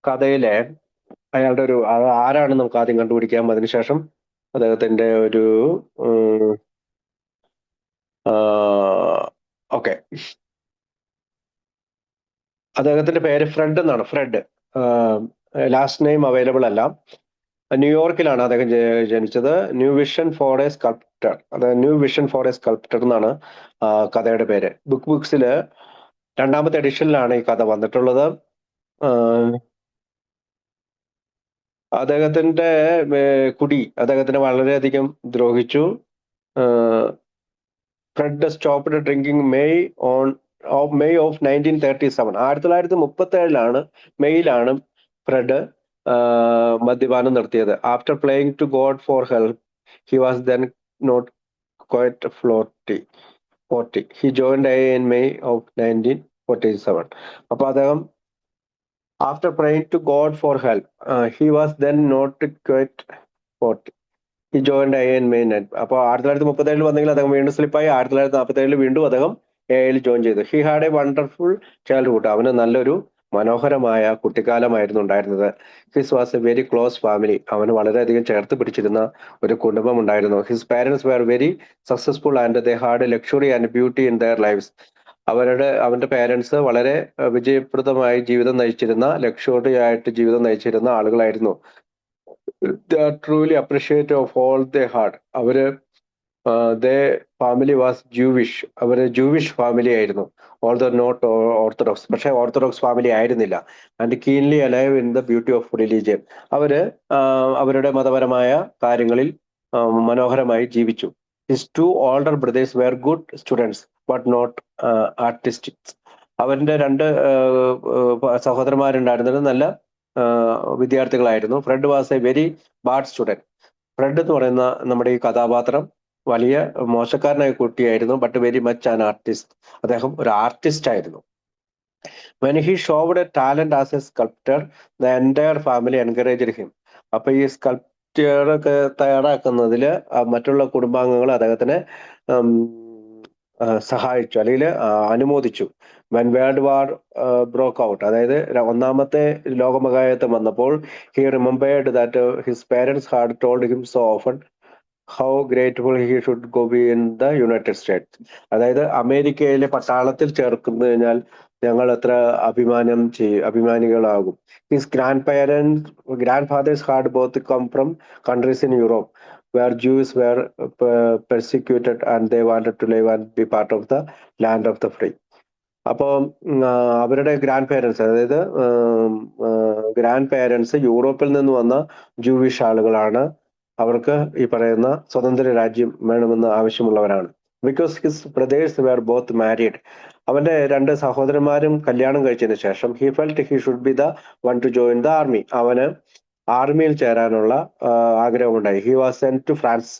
കഥയിലെ അയാളുടെ ഒരു ആരാണ് നമുക്ക് ആദ്യം കണ്ടുപിടിക്കാം, അതിനുശേഷം അദ്ദേഹത്തിന്റെ ഒരു ഓക്കെ, അദ്ദേഹത്തിന്റെ പേര് ഫ്രെഡ് എന്നാണ്. ഫ്രെഡ്, ലാസ്റ്റ് നെയിം അവൈലബിൾ അല്ല. ന്യൂയോർക്കിലാണ് അദ്ദേഹം ജനിച്ചത്. New vision for a sculptor, അതായത് new vision for a sculptor എന്നാണ് കഥയുടെ പേര്. ബുക്സില് 2ാമത്തെ എഡിഷനിലാണ് ഈ കഥ വന്നിട്ടുള്ളത്. അദ്ദേഹത്തിന്റെ കുടി അദ്ദേഹത്തിന് വളരെയധികം ദ്രോഹിച്ചു. Fred stopped drinking May of 1937. 1937 മെയ്യിലാണ് ഫ്രെഡ് മദ്യപാനം നിർത്തിയത്. After playing to God for help, he was then not quite 40. He joined in May of 1947. അപ്പൊ അദ്ദേഹം after praying to God for help, he was then not quite 40. He joined in May 9. അപ്പൊ 1937 വന്നെങ്കിൽ അദ്ദേഹം വീണ്ടും സ്ലിപ്പായി. 1947 വീണ്ടും അദ്ദേഹം എയിൽ ജോയിൻ ചെയ്തു. He had a wonderful childhood, അവന് നല്ലൊരു മനോഹരമായ കുട്ടിക്കാലമായിരുന്നു ഉണ്ടായിരുന്നത്. His was a very close family, അവന് വളരെയധികം ചേർത്ത് പിടിച്ചിരുന്ന ഒരു കുടുംബം ഉണ്ടായിരുന്നു. His parents were very successful and they had luxury and beauty in their lives. അവന്റെ പാരന്റ്സ് വളരെ വിജയപ്രദമായി ജീവിതം നയിച്ചിരുന്ന, ലക്ഷറി ആയിട്ട് ജീവിതം നയിച്ചിരുന്ന ആളുകളായിരുന്നു. They are truly appreciative of all they had. അവര് ഫാമിലി വാസ് ജൂവിഷ്, അവര് ജൂവിഷ് ഫാമിലി ആയിരുന്നു. ഓൾദോ നോട്ട് ഓർത്തഡോക്സ്, പക്ഷെ ഓർത്തഡോക്സ് ഫാമിലി ആയിരുന്നില്ല. And keenly alive in the beauty of religion, അവര് അവരുടെ മതപരമായ കാര്യങ്ങളിൽ മനോഹരമായി ജീവിച്ചു. His 2 older brothers were good students but not artistics. അവന്റെ 2 സഹോദരന്മാരുണ്ടായിരുന്നത് നല്ല വിദ്യാർത്ഥികളായിരുന്നു. Fred was a very bad student. Fred എന്ന് പറയുന്ന നമ്മുടെ ഈ കഥാപാത്രം വലിയ മോശക്കാരനായ കുട്ടിയായിരുന്നു, but very much an artist. അദ്ദേഹം ഒരു ആർട്ടിസ്റ്റ് ആയിരുന്നു. When he showed a talent as a sculptor, the entire family encouraged him. അപ്പൊ ഈ സ്കൾപ്റ്ററൊക്കെ തയ്യാറാക്കുന്നതിൽ മറ്റുള്ള കുടുംബാംഗങ്ങൾ അദ്ദേഹത്തിനെ സഹായിച്ചു അല്ലെങ്കിൽ അനുമോദിച്ചു. When world war broke out, അതായത് ഒന്നാമത്തെ ലോകമഹായുദ്ധം വന്നപ്പോൾ he remembered that his parents had told him so often how grateful he should go be in the United States. അതായത് അമേരിക്കയിലെ പട്ടാളത്തിൽ ചേർക്കുന്നു കഴിഞ്ഞാൽ ഞങ്ങൾ എത്ര അഭിമാനികളാകും. His grandfathers had both come from countries in Europe where Jews were persecuted and they wanted to live and be part of the land of the free. അപ്പോൾ അവരുടെ ഗ്രാൻഡ് പേരൻസ്, അതായത് ഗ്രാൻഡ് പേരൻസ് യൂറോപ്പിൽ നിന്ന് വന്ന ജൂവിഷ് ആളുകളാണ്. അവർക്ക് ഈ പറയുന്ന സ്വതന്ത്ര രാജ്യം വേണമെന്ന് ആവശ്യമുള്ളവരാണ്. Because his brothers were both married. അവന്റെ രണ്ട് സഹോദരന്മാരും കല്യാണം കഴിച്ചതിന് ശേഷം he felt he should be the one to join the army. അവന് ആർമിയിൽ ചേരാനുള്ള ആഗ്രഹമുണ്ടായി. He was sent to France.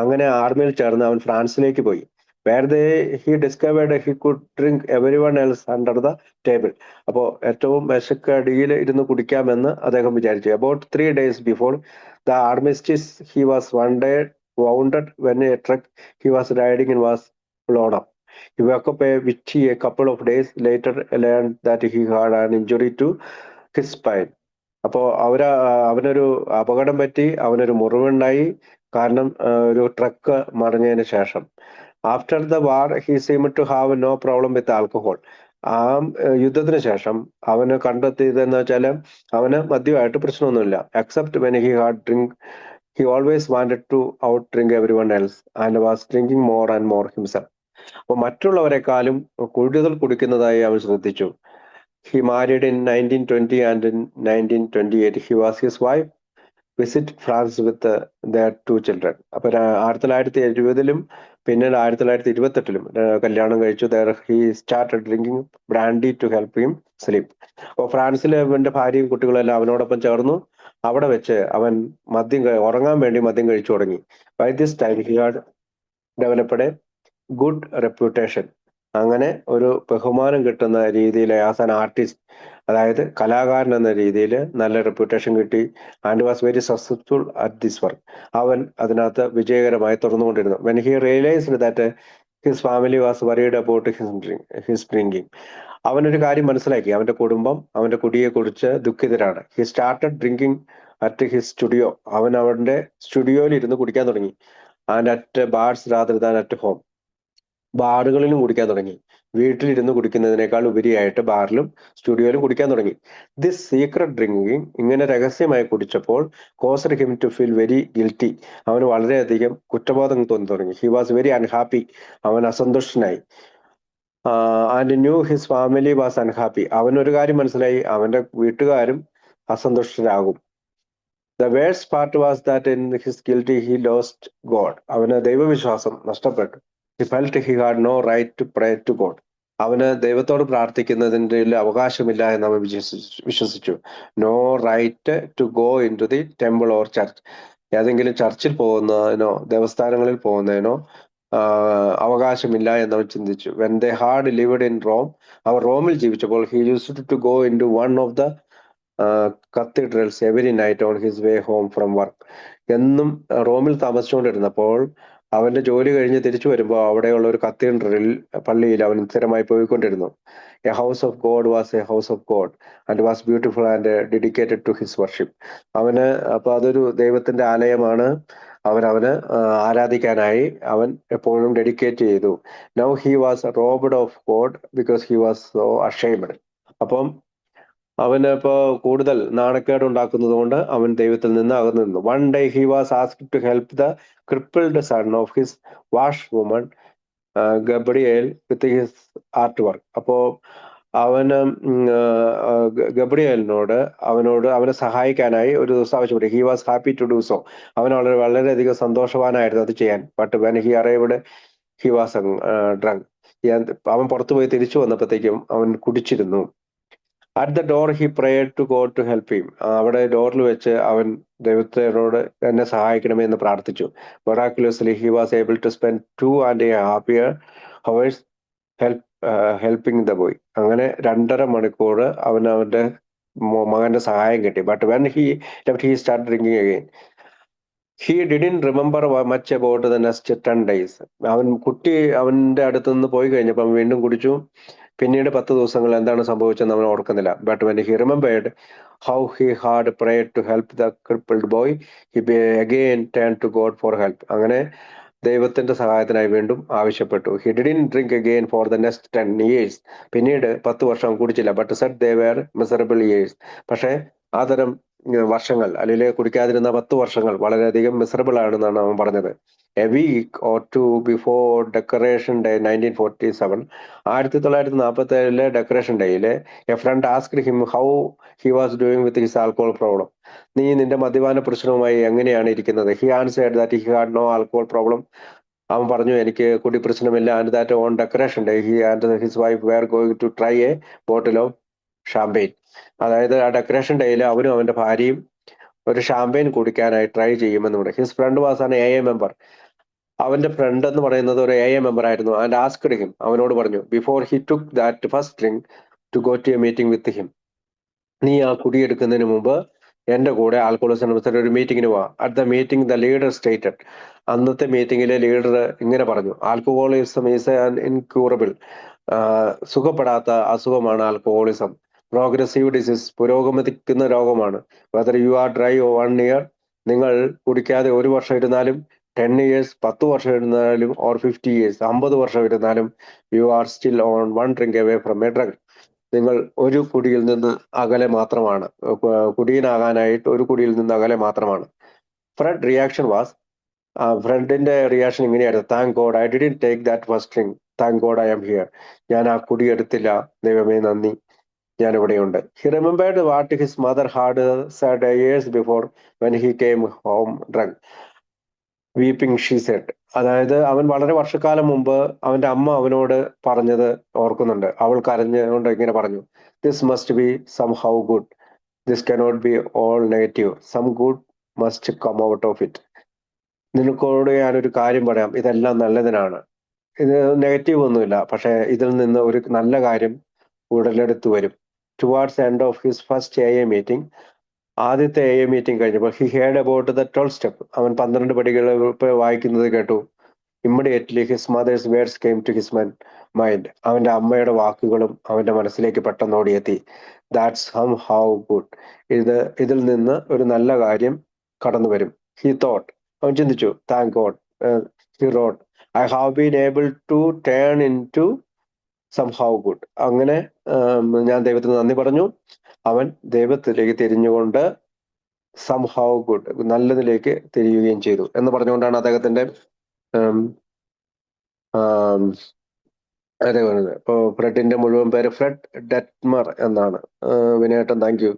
അങ്ങനെ ആർമിയിൽ ചേർന്ന് അവൻ ഫ്രാൻസിലേക്ക് പോയി. Where he discovered he could drink everyone else under the table. അപ്പോൾ ഏറ്റവും വിശക്കടിയിൽ ഇരുന്ന് കുടിക്കാമെന്ന് അദ്ദേഹം വിചാരിച്ചു. About 3 days before the armistice he was one day wounded when a truck he was riding in was blown up. He woke up which he a couple of days later learned that he had an injury to his spine. അപ്പോൾ അവനൊരു അപകടം പറ്റി, അവനൊരു മുറിവുണ്ടായി. കാരണം ഒരു ട്രക്ക് മറിഞ്ഞതിന് ശേഷം. After the war he seem to have no problem with alcohol. ആ യുദ്ധത്തിന് ശേഷം അവന് കണ്ടെത്തിയതെന്ന് വെച്ചാൽ അവന് മദ്യമായിട്ട് പ്രശ്നമൊന്നുമില്ല. Except when he had drink he always wanted to outdrink everyone else and was drinking more and more himself. അപ്പോൾ മറ്റുള്ളവരെക്കാളും കൂടുതൽ കുടിക്കുന്നതായി അവൻ ശ്രദ്ധിച്ചു. He married in 1920 and in 1928 he was his wife visit France with their 2 children. അപ്പൊ 1970-ലും പിന്നീട് 1928-ലും കല്യാണം കഴിച്ചു. He started drinking brandy to help him sleep. അപ്പോൾ ഫ്രാൻസിലെ അവന്റെ ഭാര്യയും കുട്ടികളെല്ലാം അവനോടൊപ്പം ചേർന്നു. അവിടെ വെച്ച് അവൻ ഉറങ്ങാൻ വേണ്ടി മദ്യം കഴിച്ചു തുടങ്ങി. By this time he had developed a good reputation. അങ്ങനെ ഒരു ബഹുമാനം കിട്ടുന്ന രീതിയിൽ ആസ് ആൻ ആർട്ടിസ്റ്റ്, അതായത് കലാകാരൻ എന്ന രീതിയിൽ നല്ല റെപ്യൂട്ടേഷൻ കിട്ടി. And was very successful at this work. അവൻ അതിനകത്ത് വിജയകരമായി തുറന്നുകൊണ്ടിരുന്നു. When he realised that his family was worried about his drinking. അവനൊരു കാര്യം മനസ്സിലാക്കി, അവന്റെ കുടുംബം അവന്റെ കുടിയെ കുറിച്ച് ദുഃഖിതരാണ്. He started drinking at his studio. അവൻ അവന്റെ സ്റ്റുഡിയോയിൽ ഇരുന്ന് കുടിക്കാൻ തുടങ്ങി. And at bars rather than at home. ബാറുകളിലും കുടിക്കാൻ തുടങ്ങി. വീട്ടിലിരുന്ന് കുടിക്കുന്നതിനേക്കാൾ ഉപരിയായിട്ട് ബാറിലും സ്റ്റുഡിയോയിലും കുടിക്കാൻ തുടങ്ങി. ദിസ് സീക്രട്ട് ഡ്രിങ്കിങ്, ഇങ്ങനെ രഹസ്യമായി കുടിച്ചപ്പോൾ, caused him to feel very guilty. അവന് വളരെയധികം കുറ്റബോധം തോന്നി തുടങ്ങി. He was very unhappy. അവൻ അസന്തുഷ്ടനായി. And knew his family was unhappy. അവനൊരു കാര്യം മനസ്സിലായി, അവന്റെ വീട്ടുകാരും അസന്തുഷ്ടരാകും. The worst part was that in his guilty he lost God. അവന് ദൈവവിശ്വാസം നഷ്ടപ്പെട്ടു. He felt he had no right to pray to God. അവന് ദൈവത്തോട് പ്രാർത്ഥിക്കുന്നതിൻ്റെ അവകാശമില്ല എന്ന് അവൻ വിശ്വസിച്ചു. No right to go in to the temple or church. ഏതെങ്കിലും ചർച്ചിൽ പോകുന്നതിനോ ദേവസ്ഥാനങ്ങളിൽ പോകുന്നതിനോ അവകാശമില്ല എന്നവൻ ചിന്തിച്ചു. When they had lived in Rome, അവർ റോമിൽ ജീവിച്ചപ്പോൾ, he used to go in to one of the cathedrals every night on his way home from work. എന്നും റോമിൽ താമസിച്ചുകൊണ്ടിരുന്നപ്പോൾ അവന്റെ ജോലി കഴിഞ്ഞ് തിരിച്ചു വരുമ്പോൾ അവിടെയുള്ള ഒരു കത്തീഡ്രലിൽ, പള്ളിയിൽ അവൻ സ്ഥിരമായി പോയിക്കൊണ്ടിരുന്നു. A house of God was a house of God and was beautiful and dedicated to his worship. അവന് അപ്പൊ അതൊരു ദൈവത്തിന്റെ ആലയമാണ്. അവന് ആരാധിക്കാനായി അവൻ എപ്പോഴും ഡെഡിക്കേറ്റ് ചെയ്തു. Now he was robbed of God because he was so അഷെയ്മഡ്. അപ്പം അവന് ഇപ്പോ കൂടുതൽ നാണക്കേട് ഉണ്ടാക്കുന്നത് കൊണ്ട് അവൻ ദൈവത്തിൽ നിന്ന് അകന്നു നിന്നു. One day he was asked to help the crippled son of his wash woman Gabriel with his art work. അപ്പോ അവന് ഗബ്രിയേലിനോട് അവനെ സഹായിക്കാനായി ഒരു ദിവസം ആവശ്യപ്പെട്ടു. He was happy to do so. അവൻ വളരെയധികം സന്തോഷവാനായിരുന്നു അത് ചെയ്യാൻ. But when he arrived he was drunk. അവൻ പുറത്തുപോയി തിരിച്ചു വന്നപ്പോഴത്തേക്കും അവൻ കുടിച്ചിരുന്നു. At the door he prayed to God to help him. അവിടെ ഡോറിൽ വെച്ച് അവൻ ദൈവത്തിനോട് എന്നെ സഹായിക്കണമേ എന്ന് പ്രാർത്ഥിച്ചു. മiraculously he was able to spend 2.5 hours helping the boy. അങ്ങനെ 2.5 മണിക്കൂർ അവന്റെ മകന്റെ സഹായം കിട്ടി. But when he left he start drinking again. He didn't remember much about the next 10 days. കുട്ടി അവന്റെ അടുത്ത് നിന്ന് പോയി കഴിഞ്ഞപ്പോൾ വീണ്ടും കുടിച്ചു. പിന്നീട് 10 ദിവസങ്ങൾ എന്താണ് സംഭവിച്ചെന്ന് അവൻ ഓർക്കുന്നില്ല. But when he remembered how he had prayed to help the crippled boy, he again turn to God for help. അങ്ങനെ ദൈവത്തിന്റെ സഹായത്തിനായി വീണ്ടും ആവശ്യപ്പെട്ടു. He didn't drink again for the next 10 years. പിന്നീട് 10 വർഷം കുടിച്ചില്ല. But said they were miserable years. പക്ഷേ ആ തരം വർഷങ്ങൾ, അല്ലെങ്കിൽ കുടിക്കാതിരുന്ന 10 വർഷങ്ങൾ വളരെയധികം മിസറബിൾ ആണെന്നാണ് അവൻ പറഞ്ഞത്. A week or two before Decoration Day 1947, 1947 Decoration ഡേയില് a friend asked him how he was doing with his alcohol problem. നീ നിന്റെ മദ്യപാന പ്രശ്നവുമായി എങ്ങനെയാണ് ഇരിക്കുന്നത്? He answered that he had no alcohol problem. അവൻ പറഞ്ഞു, എനിക്ക് കുടി പ്രശ്നമില്ല. And that on Decoration Day he and his wife were going to try a bottle of champagne. അതായത് ആ ഡെക്കറേഷൻ ഡേയിൽ അവനും അവന്റെ ഭാര്യയും ഒരു ഷാമ്പെയിൻ കുടിക്കാനായി ട്രൈ ചെയ്യുമെന്ന് പറയും. His friend was an A member. അവന്റെ ഫ്രണ്ട് എന്ന് പറയുന്നത് ഒരു എ മെമ്പർ ആയിരുന്നു. ആൻഡ് ആസ്ക്ഡ് ഹിം, അവനോട് പറഞ്ഞു, before he took that first drink to go to a meeting with him. നീ ആ കുടിയെടുക്കുന്നതിന് മുമ്പ് എന്റെ കൂടെ ആൽക്കോളിസം ഒരു മീറ്റിംഗിന് പോവാ. At the meeting the leader stated. അന്നത്തെ മീറ്റിംഗിലെ ലീഡർ ഇങ്ങനെ പറഞ്ഞു, ആൽക്കഹോളിസം ഈസ് ആൻ ഇൻക്യൂറബിൾ. സുഖപ്പെടാത്ത അസുഖമാണ് ആൽക്കഹോളിസം. പ്രോഗ്രസീവ് ഡിസീസ്, പുരോഗമിക്കുന്ന രോഗമാണ്. Whether you are dry 1 year, നിങ്ങൾ കുടിക്കാതെ 1 വർഷം ഇരുന്നാലും, 10 years 10 വർഷം ഇരുന്നാലും, ഓർ 50 years 50 വർഷം ഇരുന്നാലും, you are still on 1 drink away from a drug. നിങ്ങൾ ഒരു കുടിയിൽ നിന്ന് അകലെ മാത്രമാണ്, കുടിയനാകാനായിട്ട് ഒരു കുടിയിൽ നിന്ന് അകലെ മാത്രമാണ്. ഫ്രണ്ട് റിയാക്ഷൻ വാസ്, ഫ്രണ്ടിന്റെ റിയാക്ഷൻ ഇങ്ങനെയായിരുന്നു, thank God I didn't take that first drink, thank God I am here. ഞാൻ ആ കുടി എടുത്തില്ല, ദൈവമേ നന്ദി, ഞാൻ ഇവിടെയുണ്ട്. He remembered what his mother had said years before when he came home drunk weeping she said. അതായത് അവൻ വളരെ വർഷക്കാലം മുമ്പ് അവന്റെ അമ്മ അവനോട് പറഞ്ഞത് ഓർക്കുന്നുണ്ട്. അവൾ കരഞ്ഞുകൊണ്ട് ഇങ്ങനെ പറഞ്ഞു, this must be somehow good, this cannot be all negative, some good must come out of it. നിനക്കോട് ഞാനൊരു കാര്യം പറയാം, ഇതെല്ലാം നല്ലതിനാണ്, ഇത് നെഗറ്റീവ് ഒന്നുമില്ല, പക്ഷെ ഇതിൽ നിന്ന് ഒരു നല്ല കാര്യം ഉടലെടുത്തു വരും. Towards end of his first A meeting, ആദ്യത്തെ എ മീറ്റിംഗ് കഴിഞ്ഞപ്പോൾ, he heard about the 12 step. അവൻ 12 പടികൾ വായിക്കുന്നത് കേട്ടു. Immediately his mother's words came to his mind. അവന്റെ അമ്മയുടെ വാക്കുകളും അവന്റെ മനസ്സിലേക്ക് പെട്ടെന്ന് ഓടിയെത്തി. ദാറ്റ്സ് സം ഹൗ ഗുഡ്, ഇതിൽ നിന്ന് ഒരു നല്ല കാര്യം കടന്നു വരും. ഹി തോട്ട്, അവൻ ചിന്തിച്ചു. Thank God, he wrote, I have been able to turn into somehow good. അങ്ങനെ ഞാൻ ദൈവത്തിന് നന്ദി പറഞ്ഞു. അവൻ ദൈവത്തിലേക്ക് തിരിഞ്ഞുകൊണ്ട് സം ഹൗ ഗുഡ്, നല്ലതിലേക്ക് തിരിയുകയും ചെയ്തു എന്ന് പറഞ്ഞുകൊണ്ടാണ് അദ്ദേഹത്തിന്റെ അതെ പറഞ്ഞത്. ഇപ്പോ ഫ്രെഡിന്റെ മുഴുവൻ പേര് ഫ്രെഡ് ഡെറ്റ്മർ എന്നാണ്. വിനയേട്ടൻ താങ്ക് യു.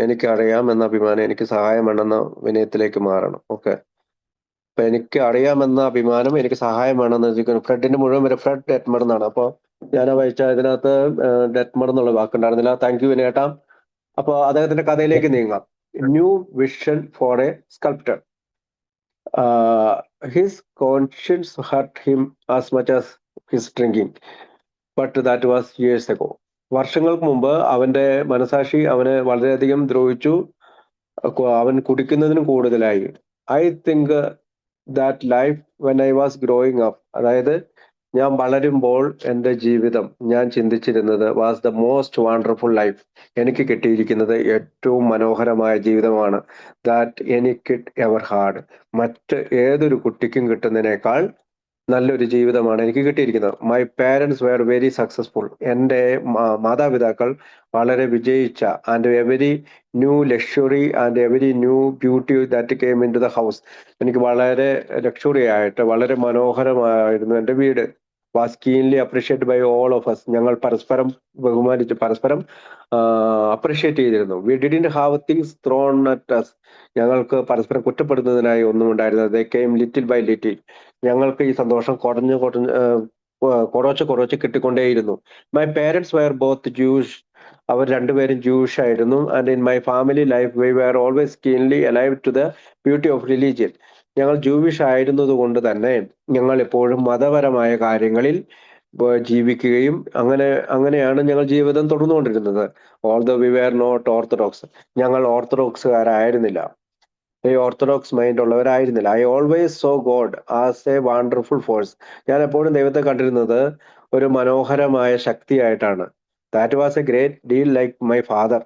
എനിക്കറിയാം എന്ന അഭിമാനം എനിക്ക് സഹായം വേണമെന്ന വിനയത്തിലേക്ക് മാറണം. ഓക്കെ, അപ്പൊ എനിക്ക് അറിയാമെന്ന അഭിമാനം എനിക്ക് സഹായം വേണമെന്ന് വെച്ചിരിക്കുന്നു. ഫ്രെഡിന്റെ മുഴുവൻ പേര് ഫ്രെഡ് ഡെറ്റ്മർ എന്നാണ്. അപ്പൊ ഞാൻ വായിച്ച ഇതിനകത്ത് ഡെറ്റ്മർ എന്നുള്ള വാക്കുണ്ടായിരുന്നില്ല. Thank you വിനയേട്ട. അപ്പൊ അദ്ദേഹത്തിന്റെ കഥയിലേക്ക് നീങ്ങാം. New vision for a sculptor. His conscience hurt him as much as his drinking, but that was years ago. വർഷങ്ങൾക്ക് മുമ്പ് അവന്റെ മനസാക്ഷി അവനെ വളരെയധികം ദ്രോഹിച്ചു. അവൻ കുടിക്കുന്നതിനും കൂടുതലായി. I think that life when I was growing up, അതായത് ഞാൻ വളരുമ്പോൾ എൻ്റെ ജീവിതം ഞാൻ ചിന്തിച്ചിരുന്നത് was the most wonderful life, എനിക്ക് കിട്ടിയിരിക്കുന്നത് ഏറ്റവും മനോഹരമായ ജീവിതമാണ്. That any kid ever had, മറ്റ് ഏതൊരു കുട്ടിക്കും കിട്ടുന്നതിനേക്കാൾ നല്ലൊരു ജീവിതമാണ് എനിക്ക് കിട്ടിയിരിക്കുന്നത്. My parents were very successful, എൻ്റെ മാതാപിതാക്കൾ വളരെ വിജയിച്ച, and every new luxury and every new beauty that came into the house. എനിക്ക് വളരെ ലക്ഷറി ആയിട്ട് വളരെ മനോഹരമായിരുന്നു എൻ്റെ വീട്. Was keenly appreciate by all of us, ഞങ്ങൾ പരസ്പരം ബഹുമാനിച്ച് പരസ്പരം അപ്രീഷിയേറ്റ് ചെയ്തിരുന്നു. We didn't have things thrown at us, ഞങ്ങൾക്ക് പരസ്പരം കുറ്റപ്പെടുന്നതിനായി ഒന്നും ഉണ്ടായിരുന്നത്. They came little by little, ഞങ്ങൾക്ക് ഈ സന്തോഷം കുറച്ച് കിട്ടിക്കൊണ്ടേയിരുന്നു. My parents were both Jews, അവർ രണ്ടുപേരും ജൂഷ് ആയിരുന്നു. And in my family life we were always keenly alive to the beauty of religion. ഞങ്ങൾ ജൂവിഷ് ആയിരുന്നത് കൊണ്ട് തന്നെ ഞങ്ങൾ എപ്പോഴും മതപരമായ കാര്യങ്ങളിൽ ജീവിക്കുകയും അങ്ങനെയാണ് ഞങ്ങൾ ജീവിതം തുടർന്നുകൊണ്ടിരുന്നത്. Although we were not orthodox, ഞങ്ങൾ ഓർത്തഡോക്സുകാരായിരുന്നില്ല. ഈ ഓർത്തഡോക്സ് മൈൻഡ് ഉള്ളവരായിരുന്നില്ല. I always saw God as a wonderful force. ഞാൻ എപ്പോഴും ദൈവത്തെ കണ്ടിരുന്നത് ഒരു മനോഹരമായ ശക്തിയായിട്ടാണ്. That was a great deal like my father.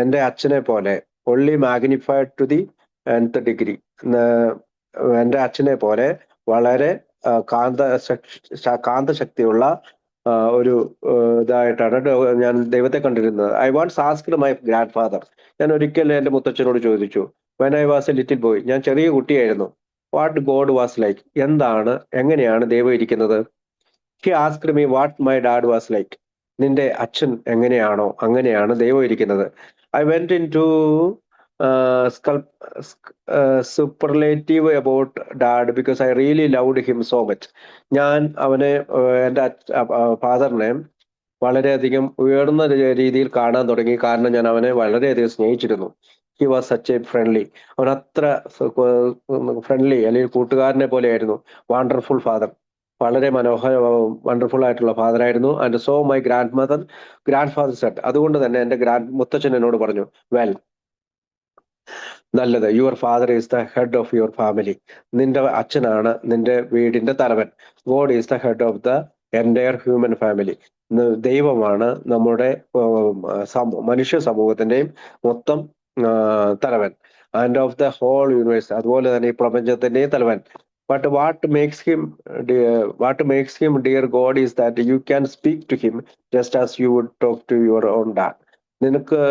എൻ്റെ അച്ഛനെ പോലെ, only magnified to the nth degree. എൻ്റെ അച്ഛനെ പോലെ വളരെ കാന്തശക്തിയുള്ള ഒരു ഇതായിട്ടാണ് ഞാൻ ദൈവത്തെ കണ്ടിരുന്നത്. I once asked my grandfather. ഞാൻ ഒരിക്കൽ എൻ്റെ മുത്തച്ഛനോട് ചോദിച്ചു, when I was a little boy, ഞാൻ ചെറിയ കുട്ടിയായിരുന്നു, വാട്ട് ഗോഡ് വാസ് ലൈക്ക്, എങ്ങനെയാണ് ദൈവം ഇരിക്കുന്നത്. He asked me what my dad was like. നിന്റെ അച്ഛൻ എങ്ങനെയാണോ അങ്ങനെയാണ് ദൈവം ഇരിക്കുന്നത്. I went into superlative about dad because I really loved him so much. ഞാൻ അവനെ, എൻ്റെ ഫാദറിനെ വളരെയധികം ഉയർന്ന രീതിയിൽ കാണാൻ തുടങ്ങി. കാരണം ഞാൻ അവനെ വളരെയധികം സ്നേഹിച്ചിരുന്നു. He was such a friendly. അവൻ അത്ര ഫ്രണ്ട്ലി, അല്ലെങ്കിൽ കൂട്ടുകാരനെ പോലെയായിരുന്നു. വണ്ടർഫുൾ ഫാദർ, വളരെ വണ്ടർഫുൾ ആയിട്ടുള്ള ഫാദർ ആയിരുന്നു. And so my grandfather said. അതുകൊണ്ട് തന്നെ എൻ്റെ മുത്തച്ഛൻ എന്നോട് പറഞ്ഞു, വെൽ, നല്ലത്, your father is the head of your family. നിന്റെ അച്ഛനാണ് നിന്റെ വീടിന്റെ തലവൻ. God is the head of the entire human family. ദൈവമാണ് നമ്മുടെ മനുഷ്യ സമൂഹത്തിന്റെയും മൊത്തം തലവൻ. And of the whole universe, അതുപോലെ തന്നെ ഈ പ്രപഞ്ചത്തിന്റെയും തലവൻ. But what makes him dear God is that you can speak to him just as you would talk to your own dad. നിനക്ക്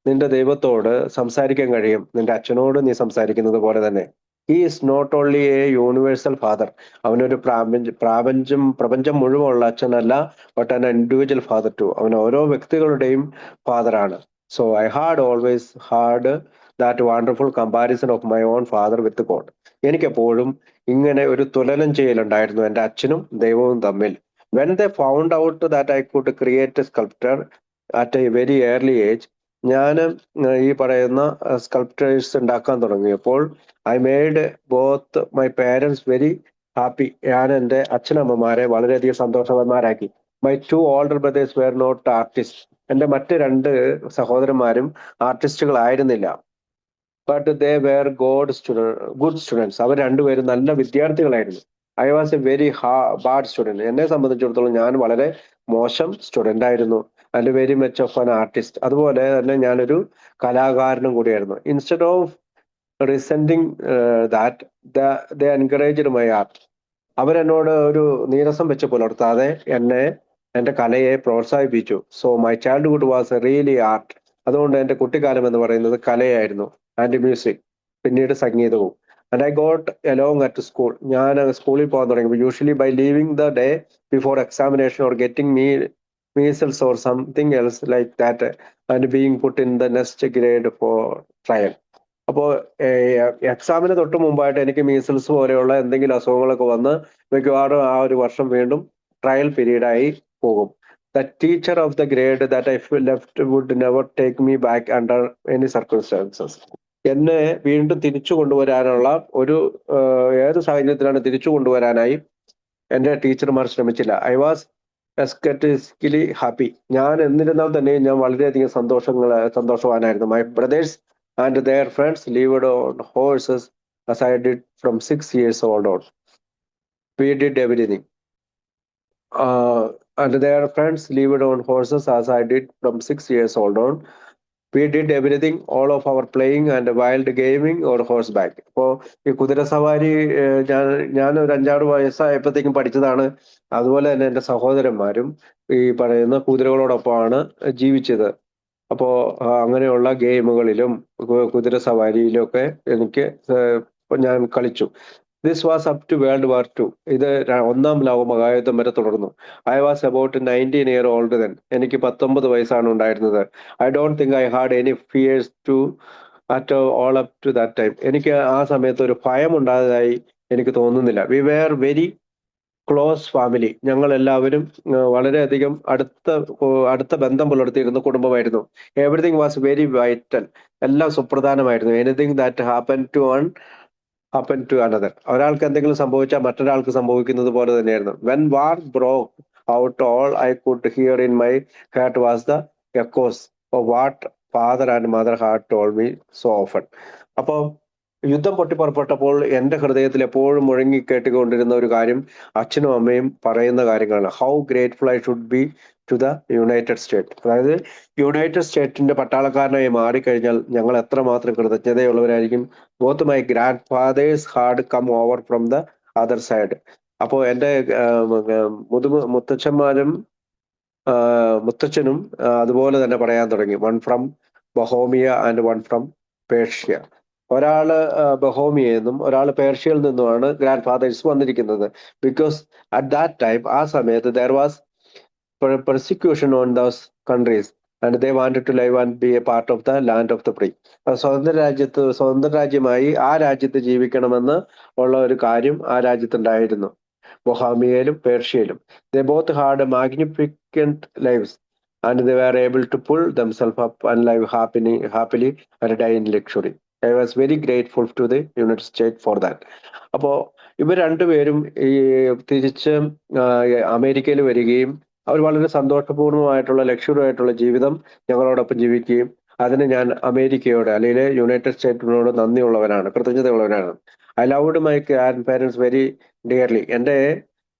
നിന്റെ ദൈവത്തോട് സംസാരിക്കാൻ കഴിയും നിന്റെ അച്ഛനോട് നീ സംസാരിക്കുന്നത് പോലെ തന്നെ. He is not only a universal father. അവനൊരു പ്രപഞ്ചം മുഴുവനുള്ള അച്ഛനല്ല, but an individual father too. അവൻ ഓരോ വ്യക്തികളുടെയും ഫാദറാണ്. So I had always had that wonderful comparison of my own father with God. എനിക്കെപ്പോഴും ഇങ്ങനെ ഒരു തുലനം ചെയ്യലുണ്ടായിരുന്നു എൻ്റെ അച്ഛനും ദൈവവും തമ്മിൽ. When they found out that I could create a sculptor at a very early age, ഞാൻ ഈ പറയുന്ന സ്കൾപ്റ്റേഴ്സ് ഉണ്ടാക്കാൻ തുടങ്ങിയപ്പോൾ I made both my parents very happy. ഞാൻ എൻ്റെ അച്ഛനമ്മമാരെ വളരെയധികം സന്തോഷവാന്മാരാക്കി. My 2 older brothers were not artist. എൻ്റെ മറ്റ് 2 സഹോദരന്മാരും ആർട്ടിസ്റ്റുകളായിരുന്നില്ല. But they were good students. അവർ രണ്ടുപേരും നല്ല വിദ്യാർത്ഥികളായിരുന്നു. I was a very bad student. എന്നെ സംബന്ധിച്ചിടത്തോളം ഞാൻ വളരെ മോശം സ്റ്റുഡൻ്റ് ആയിരുന്നു. And very much of an artist. അതുപോലെ തന്നെ ഞാനൊരു കലാകാരനും കൂടിയായിരുന്നു. Instead of resenting that, they encouraged my art. അവരെന്നോട് ഒരു നീരസം വെച്ച് പുലർത്താതെ എൻ്റെ കലയെ പ്രോത്സാഹിപ്പിച്ചു. So my childhood was really art. അതുകൊണ്ട് എൻ്റെ കുട്ടിക്കാലം എന്ന് പറയുന്നത് കലയായിരുന്നു, ആൻഡ് മ്യൂസിക്, പിന്നീട് സംഗീതവും. And I got along at school. ഞാൻ സ്കൂളിൽ പോകാൻ തുടങ്ങി, usually by leaving the day before examination or getting measles or something else like that, and being put in the next grade for trial. അപ്പോൾ എക്സാമിന് തൊട്ട് മുമ്പായിട്ട് എനിക്ക് മീസിൽസ് പോലെയുള്ള എന്തെങ്കിലും അസുഖങ്ങളൊക്കെ വന്ന് മിക്കവാറും ആ ഒരു വർഷം വീണ്ടും ട്രയൽ പീരീഡായി പോകും. The teacher of the grade that I left would never take me back under any circumstances. എന്നെ വീണ്ടും തിരിച്ചു കൊണ്ടുവരാനുള്ള ഏത് സാഹചര്യത്തിലാണ് തിരിച്ചു കൊണ്ടുവരാനായി എൻ്റെ ടീച്ചർമാർ ശ്രമിച്ചില്ല. I was ecstatically happy. ഞാൻ എന്നിരുന്നാൽ തന്നെ ഞാൻ വളരെയധികം സന്തോഷവാനായിരുന്നു. My brothers and their friends lived on horses as I did from 6 years old on. We did everything. And their friends lived on horses as I did from 6 years old on. We did everything, all of our playing and wild gaming or horseback. അപ്പോൾ ഈ കുതിരസവാരി ഞാൻ ഒരു 5-6 വയസ്സായപ്പോഴത്തേക്കും പഠിച്ചതാണ്. അതുപോലെ തന്നെ എൻ്റെ സഹോദരന്മാരും ഈ പറയുന്ന കുതിരകളോടൊപ്പമാണ് ജീവിച്ചത്. അപ്പോൾ അങ്ങനെയുള്ള ഗെയിമുകളിലും കുതിരസവാരിയിലും ഒക്കെ ഞാൻ കളിച്ചു. This was up to World War 2. ഇത് 1-ാം ലോകമഹായുദ്ധം വരെ തുടർന്നു. I was about 19 years old then. എനിക്ക് 19 വയസ്സാണ് ഉണ്ടായിരുന്നത്. I don't think I had any fears too at all up to that time. എനിക്ക് ആ സമയത്ത് ഒരു ഭയം ഉണ്ടായതായി എനിക്ക് തോന്നുന്നില്ല. We were very close family. ഞങ്ങൾ എല്ലാവരും വളരെയധികം അടുത്ത ബന്ധം പുലർത്തിയിരുന്ന കുടുംബമായിരുന്നു. Everything was very vital. എല്ലാം സുപ്രധാനമായിരുന്നു. Anything that happen to another. ഒരാൾക്ക് എന്തെങ്കിലും സംഭവിച്ചാൽ മറ്റൊരാൾക്ക് സംഭവിക്കുന്നത് പോലെ തന്നെയായിരുന്നു. When war broke out, all I could hear in my heart was the echoes of what father and mother had told me so often. അപ്പോൾ യുദ്ധം പൊട്ടിപ്പുറപ്പെട്ടപ്പോൾ എൻ്റെ ഹൃദയത്തിൽ എപ്പോഴും മുഴങ്ങി കേട്ടുകൊണ്ടിരുന്ന ഒരു കാര്യം അച്ഛനും അമ്മയും പറയുന്ന കാര്യങ്ങളാണ്. How grateful I should be to the United State. അതായത് യുണൈറ്റഡ് സ്റ്റേറ്റിന്റെ പട്ടാളക്കാരനായി മാറിക്കഴിഞ്ഞാൽ ഞങ്ങൾ എത്രമാത്രം കൃതജ്ഞതയുള്ളവരായിരിക്കും. Both my grandfathers had come over from the other side. അപ്പോൾ എൻ്റെ മുത്തച്ഛന്മാരും മുത്തച്ഛനും അതുപോലെ തന്നെ പറയാൻ തുടങ്ങി. One from Bohemia and one from Persia. ഒരാള് ബഹോമിയയിൽ നിന്നും ഒരാൾ പേർഷ്യയിൽ നിന്നുമാണ് ഗ്രാൻഡ് ഫാദേഴ്സ് വന്നിരിക്കുന്നത്. ബിക്കോസ് അറ്റ് ദാറ്റ് ടൈം, ആ സമയത്ത് there was persecution on those countries and they wanted to live and be a part of the land of the free. സ്വതന്ത്ര രാജ്യമായി ആ രാജ്യത്ത് ജീവിക്കണമെന്ന് ഉള്ള ഒരു കാര്യം ആ രാജ്യത്തുണ്ടായിരുന്നു, ബൊഹാമിയയിലും പേർഷ്യയിലും. They both had a magnificent lives and they were able to pull themselves up and live happily and die in luxury. I was very grateful to the United States for that. അപ്പോൾ ഇവർ രണ്ടുപേരും ഈ തിരിച്ച് അമേരിക്കയിൽ വരികയും അവർ വളരെ സന്തോഷപൂർണ്ണമായിട്ടുള്ള ലക്ഷറി ആയിട്ടുള്ള ജീവിതം ഞങ്ങളോടൊപ്പം ജീവിക്കുകയും അതിന് ഞാൻ അമേരിക്കയോട് അല്ലെങ്കിൽ യുണൈറ്റഡ് സ്റ്റേറ്റിനോട് നന്ദിയുള്ളവനാണ്, കൃതജ്ഞതയുള്ളവനാണ്. I loved my grandparents very dearly. എൻ്റെ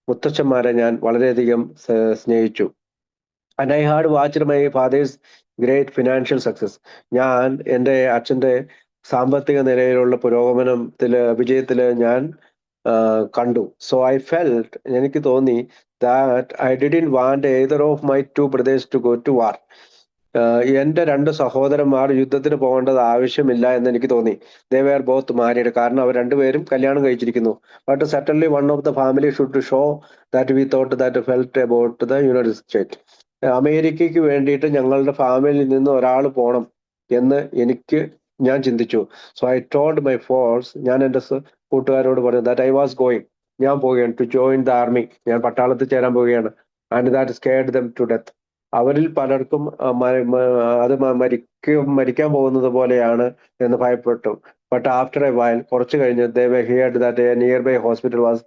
മുത്തച്ഛന്മാരെ ഞാൻ വളരെയധികം സ്നേഹിച്ചു. And I had watched my father's great financial success. ഞാൻ എൻ്റെ അച്ഛൻ്റെ സാമ്പത്തിക നിലയിലുള്ള വിജയത്തില് ഞാൻ കണ്ടു. സോ ഐ ഫെൽറ്റ്, എനിക്ക് തോന്നി that I didn't want either of my two brothers to go to war. എൻ്റെ രണ്ട് സഹോദരന്മാർ യുദ്ധത്തിന് പോകേണ്ടത് ആവശ്യമില്ല എന്ന് എനിക്ക് തോന്നി. They were both married. കാരണം അവർ രണ്ടുപേരും കല്യാണം കഴിച്ചിരിക്കുന്നു. But certainly one of the family should show that we thought that felt about the United State. അമേരിക്കയ്ക്ക് വേണ്ടിയിട്ട് ഞങ്ങളുടെ ഫാമിലിയിൽ നിന്ന് ഒരാൾ പോകണം എന്ന് ഞാൻ ചിന്തിച്ചു. So I told my force, ഞാൻ എൻ്റെ കൂട്ടുകാരോട് പറഞ്ഞു ദാറ്റ് ഐ വാസ് ഗോയിങ്, ഞാൻ പോവുകയാണ് ടു ജോയിൻ ദ ആർമി, ഞാൻ പട്ടാളത്തിൽ ചേരാൻ പോവുകയാണ്. And that scared them to death. അവരിൽ പലർക്കും അത് മരിക്കാൻ പോകുന്നത് പോലെയാണ് എന്ന് ഭയപ്പെട്ടു. ബട്ട് ആഫ്റ്റർ എ വൈൽ, കുറച്ച് കഴിഞ്ഞ് they heard that a nearby hospital was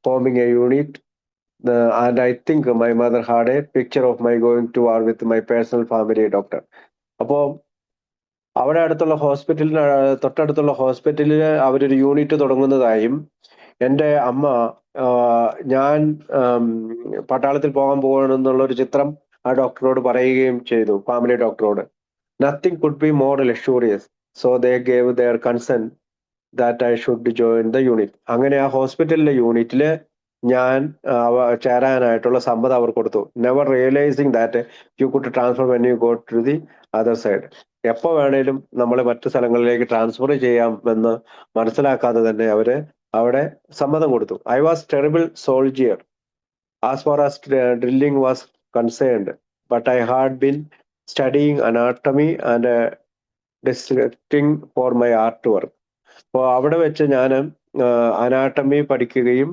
forming a unit and I think my mother had a picture of my going to war with my personal family doctor. അപ്പോൾ അവിടെ തൊട്ടടുത്തുള്ള ഹോസ്പിറ്റലിൽ അവരൊരു യൂണിറ്റ് തുടങ്ങുന്നതായും എൻ്റെ അമ്മ ഞാൻ പട്ടാളത്തിൽ പോകാൻ പോകണമെന്നുള്ള ഒരു ചിത്രം ആ ഡോക്ടറോട് പറയുകയും ചെയ്തു, ഫാമിലി ഡോക്ടറോട്. Nothing could be more luxurious. So they gave their consent that I should join the unit. അങ്ങനെ ആ ഹോസ്പിറ്റലിലെ യൂണിറ്റില് ഞാൻ ചേരാനായിട്ടുള്ള സമ്മതം അവർ കൊടുത്തു. Never realizing that you could transfer when you go to the other side. എപ്പോൾ വേണേലും നമ്മളെ മറ്റു സ്ഥലങ്ങളിലേക്ക് ട്രാൻസ്ഫർ ചെയ്യാമെന്ന് മനസ്സിലാക്കാതെ തന്നെ അവര് അവിടെ സമ്മതം കൊടുത്തു. I was terrible soldier as far as drilling was concerned, but I had been studying anatomy and dissecting for my artwork. അപ്പോൾ അവിടെ വെച്ച് ഞാൻ അനാട്ടമി പഠിക്കുകയും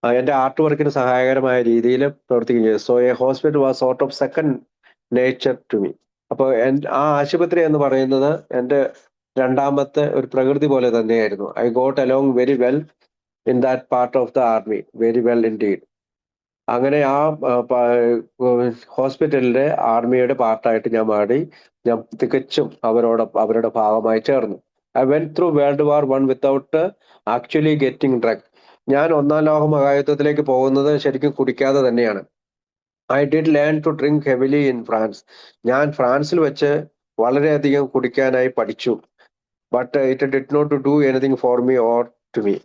എൻ്റെ ആർട്ട് വർക്കിന് സഹായകരമായ രീതിയിൽ പ്രവർത്തിക്കുകയും ചെയ്തു. So a hospital was sort of second nature to me. അപ്പോൾ ആ ആശുപത്രി എന്ന് പറയുന്നത് എൻ്റെ രണ്ടാമത്തെ ഒരു പ്രകൃതി പോലെ തന്നെയായിരുന്നു. I got along very well in that part of the army, very well indeed. അങ്ങനെ ആ ഹോസ്പിറ്റലിലെ ആർമിയുടെ പാർട്ടായിട്ട് ഞാൻ മാറി. ഞാൻ തികച്ചും അവരുടെ ഭാഗമായി ചേർന്നു. I went through World War 1 without actually getting drunk. ഞാൻ ഒന്നാം ലോക മഹായുദ്ധത്തിലേക്ക് പോകുന്നത് ശരിക്കും കുടിക്കാതെ തന്നെയാണ്. I did learn to drink heavily in France. ഞാൻ ഫ്രാൻസിൽ വെച്ച് വളരെയധികം കുടിക്കാനായി പഠിച്ചു. But it did not do anything for me or to me.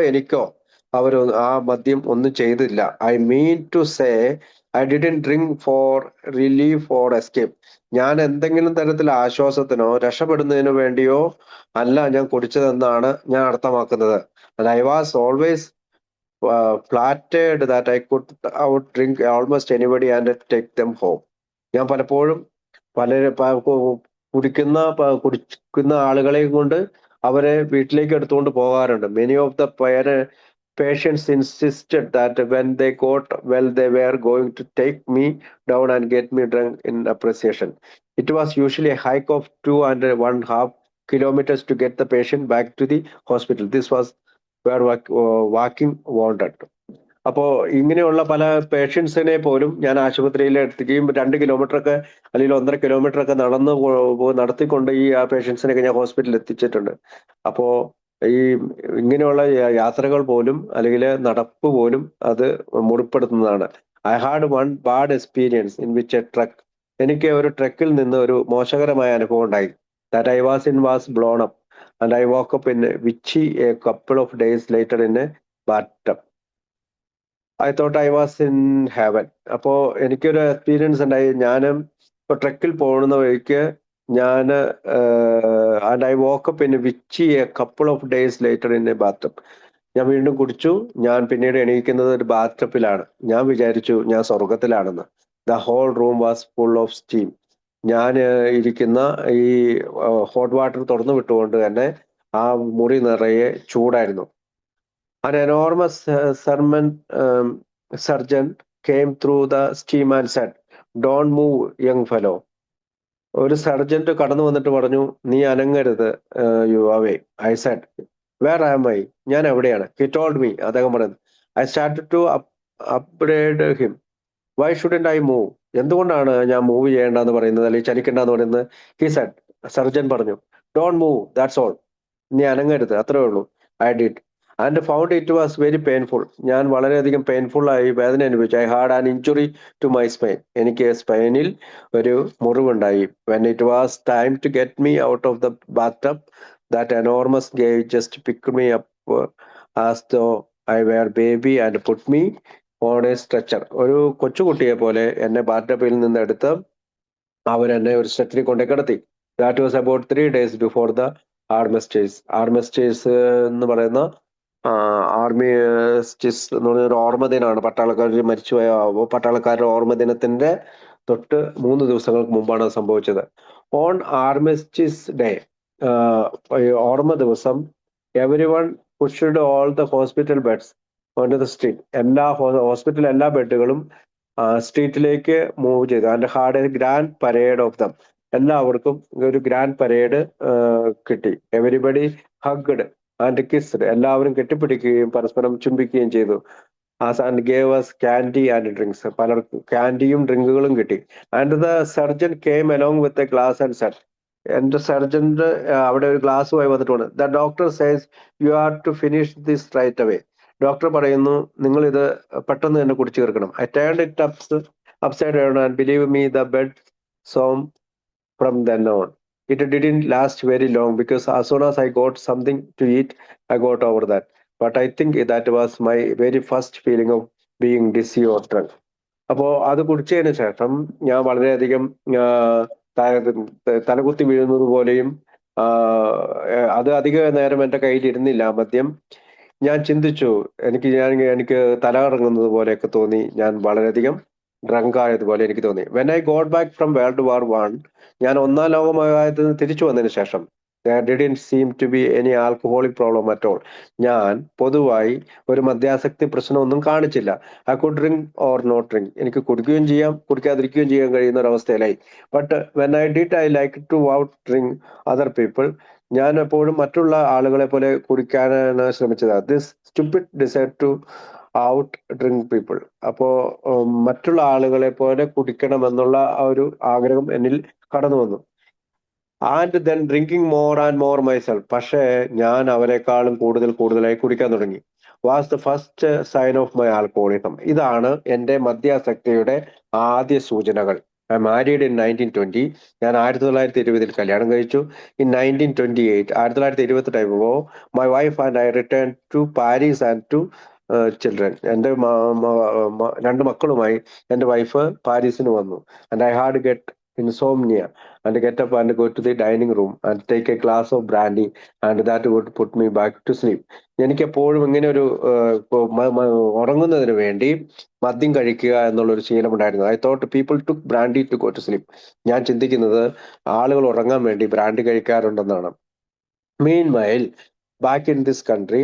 എനിക്കോ അവർ ആ മദ്യം ഒന്നും ചെയ്തില്ല. I mean to say I didn't drink for relief or escape. ഞാൻ എന്തെങ്കിലും തരത്തിൽ ആശ്വാസത്തിനോ രക്ഷപ്പെടുന്നതിനോ വേണ്ടിയോ അല്ല ഞാൻ കുടിച്ചതെന്നാണ് ഞാൻ അർത്ഥമാക്കുന്നത്. And I was always flattered that I could outdrink almost anybody and take them home. ഞാൻ പലപ്പോഴും കുടിക്കുന്ന ആളുകളെയും കൊണ്ട് അവരെ വീട്ടിലേക്ക് എടുത്തുകൊണ്ട് പോകാറുണ്ട്. Many of the patients insisted that when they got well, they were going to take me down and get me drunk in appreciation. It was usually a hike of 2.5 kilometers to get the patient back to the hospital. This was were walking wanted. അപ്പോ ഇങ്ങനെയുള്ള പല പേഷ്യൻസിനെ പോലും ഞാൻ ആശുപത്രിയിൽ എത്തിക്കുകയും 2 കിലോമീറ്റർ ഒക്കെ അല്ലെങ്കിൽ 1.5 കിലോമീറ്റർ ഒക്കെ നടത്തിക്കൊണ്ട് ആ പേഷ്യൻസിനെയൊക്കെ ഞാൻ ഹോസ്പിറ്റലിൽ എത്തിച്ചിട്ടുണ്ട്. അപ്പോ ഈ ഇങ്ങനെയുള്ള യാത്രകൾ പോലും അല്ലെങ്കിൽ നടപ്പ് പോലും അത് മുറിപ്പെടുത്തുന്നതാണ്. I had one bad experience in which a truck. എനിക്ക് ഒരു ട്രക്കിൽ നിന്ന് ഒരു മോശകരമായ അനുഭവം ഉണ്ടായി. That I was in was blown up and I woke up in Vichy a couple of days later in a bathtub. I thought I was in heaven. അപ്പോ എനിക്കൊരു എക്സ്പീരിയൻസ് ഉണ്ടായി. ഞാനും ഇപ്പൊ ട്രക്കിൽ പോകുന്ന വഴിക്ക് ഞാൻ and I woke up in Vichy a couple of days later in a bathtub. ഞാൻ വീണ്ടും കുടിച്ചു. ഞാൻ പിന്നീട് എണീക്കുന്നത് ഒരു ബാത്തപ്പിലാണ്. ഞാൻ വിചാരിച്ചു ഞാൻ സ്വർഗത്തിലാണെന്ന്. The whole room was full of steam. ഞാൻ ഇരിക്കുന്ന ഈ ഹോട്ട് വാട്ടർ തുറന്നു വിട്ടുകൊണ്ട് തന്നെ ആ മുറി നിറയെ ചൂടായിരുന്നു. An enormous surgeon came through the steam and said, "Don't move, young fellow." ഒരു സർജന്റ് കടന്നു വന്നിട്ട് പറഞ്ഞു, നീ അനങ്ങരുത് യുവാവേ. I said, where am I? ഞാൻ എവിടെയാണ്? He told me. അദ്ദേഹം പറയുന്നത്, I started to upgrade him. Why shouldn't I move? എന്തുകൊണ്ടാണ് ഞാൻ മൂവ് ചെയ്യേണ്ടെന്ന് പറയുന്നത്, അല്ലെങ്കിൽ ചലിക്കേണ്ടെന്ന് പറയുന്നത്? ഹി സെഡ്, സർജൻ പറഞ്ഞു, ഡോണ്ട് മൂവ്, ദാറ്റ്സ് ഓൾ. നീ അനങ്ങരുത്, അത്രേ ഉള്ളൂ. I did and found it was very painful. ഞാൻ വളരെയധികം പെയിൻഫുൾ ആയി, വേദന അനുഭവിച്ചു. I had an injury to my spine. എനിക്ക് സ്പൈനിൽ ഒരു മുറിവുണ്ടായി. When it was time to get me out of the bath that enormous gave just pick me up as though I were baby and put me on a stretcher. ഒരു കൊച്ചുകുട്ടിയെ പോലെ എന്നെ ബാറ്റപ്പിൽ നിന്ന് എടുത്ത് അവരെന്നെ ഒരു സ്ട്രെച്ചറിൽ കൊണ്ടേ കിടത്തി. That was about 3 days before the armistice. Armistice എന്ന് പറയുന്ന ആർമിസ്റ്റേഴ്സ് എന്ന് പറഞ്ഞ ഒരു ഓർമ്മ ദിനമാണ്. പട്ടാളക്കാർ മരിച്ചുപോയ പട്ടാളക്കാരുടെ ഓർമ്മ ദിനത്തിന്റെ തൊട്ട് 3 ദിവസങ്ങൾക്ക് മുമ്പാണ് അത് സംഭവിച്ചത്. ഓൺ ആർമിസ്റ്റേഴ്സ് ഡേ, ഓർമ്മ ദിവസം, everyone pushed all the hospital beds on the street. Hospital എല്ലാ ബെഡുകളും സ്ട്രീറ്റിലേക്ക് മൂവ് ചെയ്തു. And had a grand parade of them. എല്ലാവർക്കും ഒരു ഗ്രാൻഡ് പരേഡ് കിട്ടി. Everybody hugged and kissed. എല്ലാവരും കെട്ടിപ്പിടിക്കുകയും പരസ്പരം ചുംബിക്കുകയും ചെയ്തു. And gave us candy and drinks. പലർക്കും ക്യാൻഡിയും ഡ്രിങ്കുകളും കിട്ടി. And the surgeon came along with a glass and said. എന്റെ സർജന്റ് അവിടെ ഒരു ഗ്ലാസ്സുമായി വന്നിട്ടുണ്ട്. The doctor says you are to finish this right away. Doctor പറയുന്നു, നിങ്ങൾ ഇത് പെട്ടെന്ന് തന്നെ കുടിച്ചു തീർക്കണം. I turned it upside down and believe me, the bed sawed from then on. It didn't last very long because as soon as I got something to eat, I got over that. But I think that was my very first feeling of being dizzy or drunk. അപ്പോ അത് കുടിച്ചതിന് ശേഷം ഞാൻ വളരെയധികം തലകുത്തി വീഴുന്നത് പോലെയും അത് അധിക നേരം എന്റെ കയ്യിൽ ഇരുന്നില്ല മദ്യം. ഞാൻ ചിന്തിച്ചു, എനിക്ക് തല കറങ്ങുന്നത് പോലെയൊക്കെ തോന്നി. ഞാൻ വളരെയധികം ഡ്രങ്ക് ആയതുപോലെ എനിക്ക് തോന്നി. When I got back from world War 1, ഞാൻ 1-ാം ലോകമഹായുദ്ധത്തിൽ തിരിച്ചു വന്നതിന് ശേഷം, there didn't seem to be any alcoholic problem at all. ഞാൻ പൊതുവായി ഒരു മദ്യാസക്തി പ്രശ്നമൊന്നും കാണിച്ചില്ല. I could drink or not drink. എനിക്ക് കുടിക്കുകയും ചെയ്യാം, കുടിക്കാതിരിക്കുകയും ചെയ്യാൻ കഴിയുന്ന ഒരു അവസ്ഥയിലായി. But when I did, I like to outdrink other people. ഞാൻ എപ്പോഴും മറ്റുള്ള ആളുകളെ പോലെ കുടിക്കാനാണ് ശ്രമിച്ചത്. This stupid decide to outdrink people. അപ്പോ മറ്റുള്ള ആളുകളെ പോലെ കുടിക്കണം എന്നുള്ള ആ ഒരു ആഗ്രഹം എന്നിൽ കടന്നു വന്നു. And then drinking more and more myself. പക്ഷേ ഞാൻ അവരെക്കാളും കൂടുതലായി കുടിക്കാൻ തുടങ്ങി. Was the first sign of my alcoholism. ഇതാണ് എന്റെ മദ്യാസക്തിയുടെ ആദ്യ സൂചനകൾ. I married in 1920. ഞാൻ 1920 കല്യാണം കഴിച്ചു. In 1928, 1928 my wife and I return to Paris and two children. എൻ്റെ 2 മക്കളുമായി എൻ്റെ വൈഫ് പാരീസിന് വന്നു. And I had get insomnia and get up and go to the dining room and take a glass of brandy and that would put me back to sleep. എനിക്ക് എപ്പോഴും ഇങ്ങനെ ഒരു ഉറങ്ങുന്നതിന് വേണ്ടി മദ്യം കഴിക്കുക എന്നുള്ളൊരു ശീലമുണ്ടായിരുന്നു. I thought people took brandy to go to sleep. ഞാൻ ചിന്തിക്കുന്നത് ആളുകൾ ഉറങ്ങാൻ വേണ്ടി ബ്രാൻഡി കഴിക്കാറുണ്ടെന്നാണ്. Meanwhile back in this country,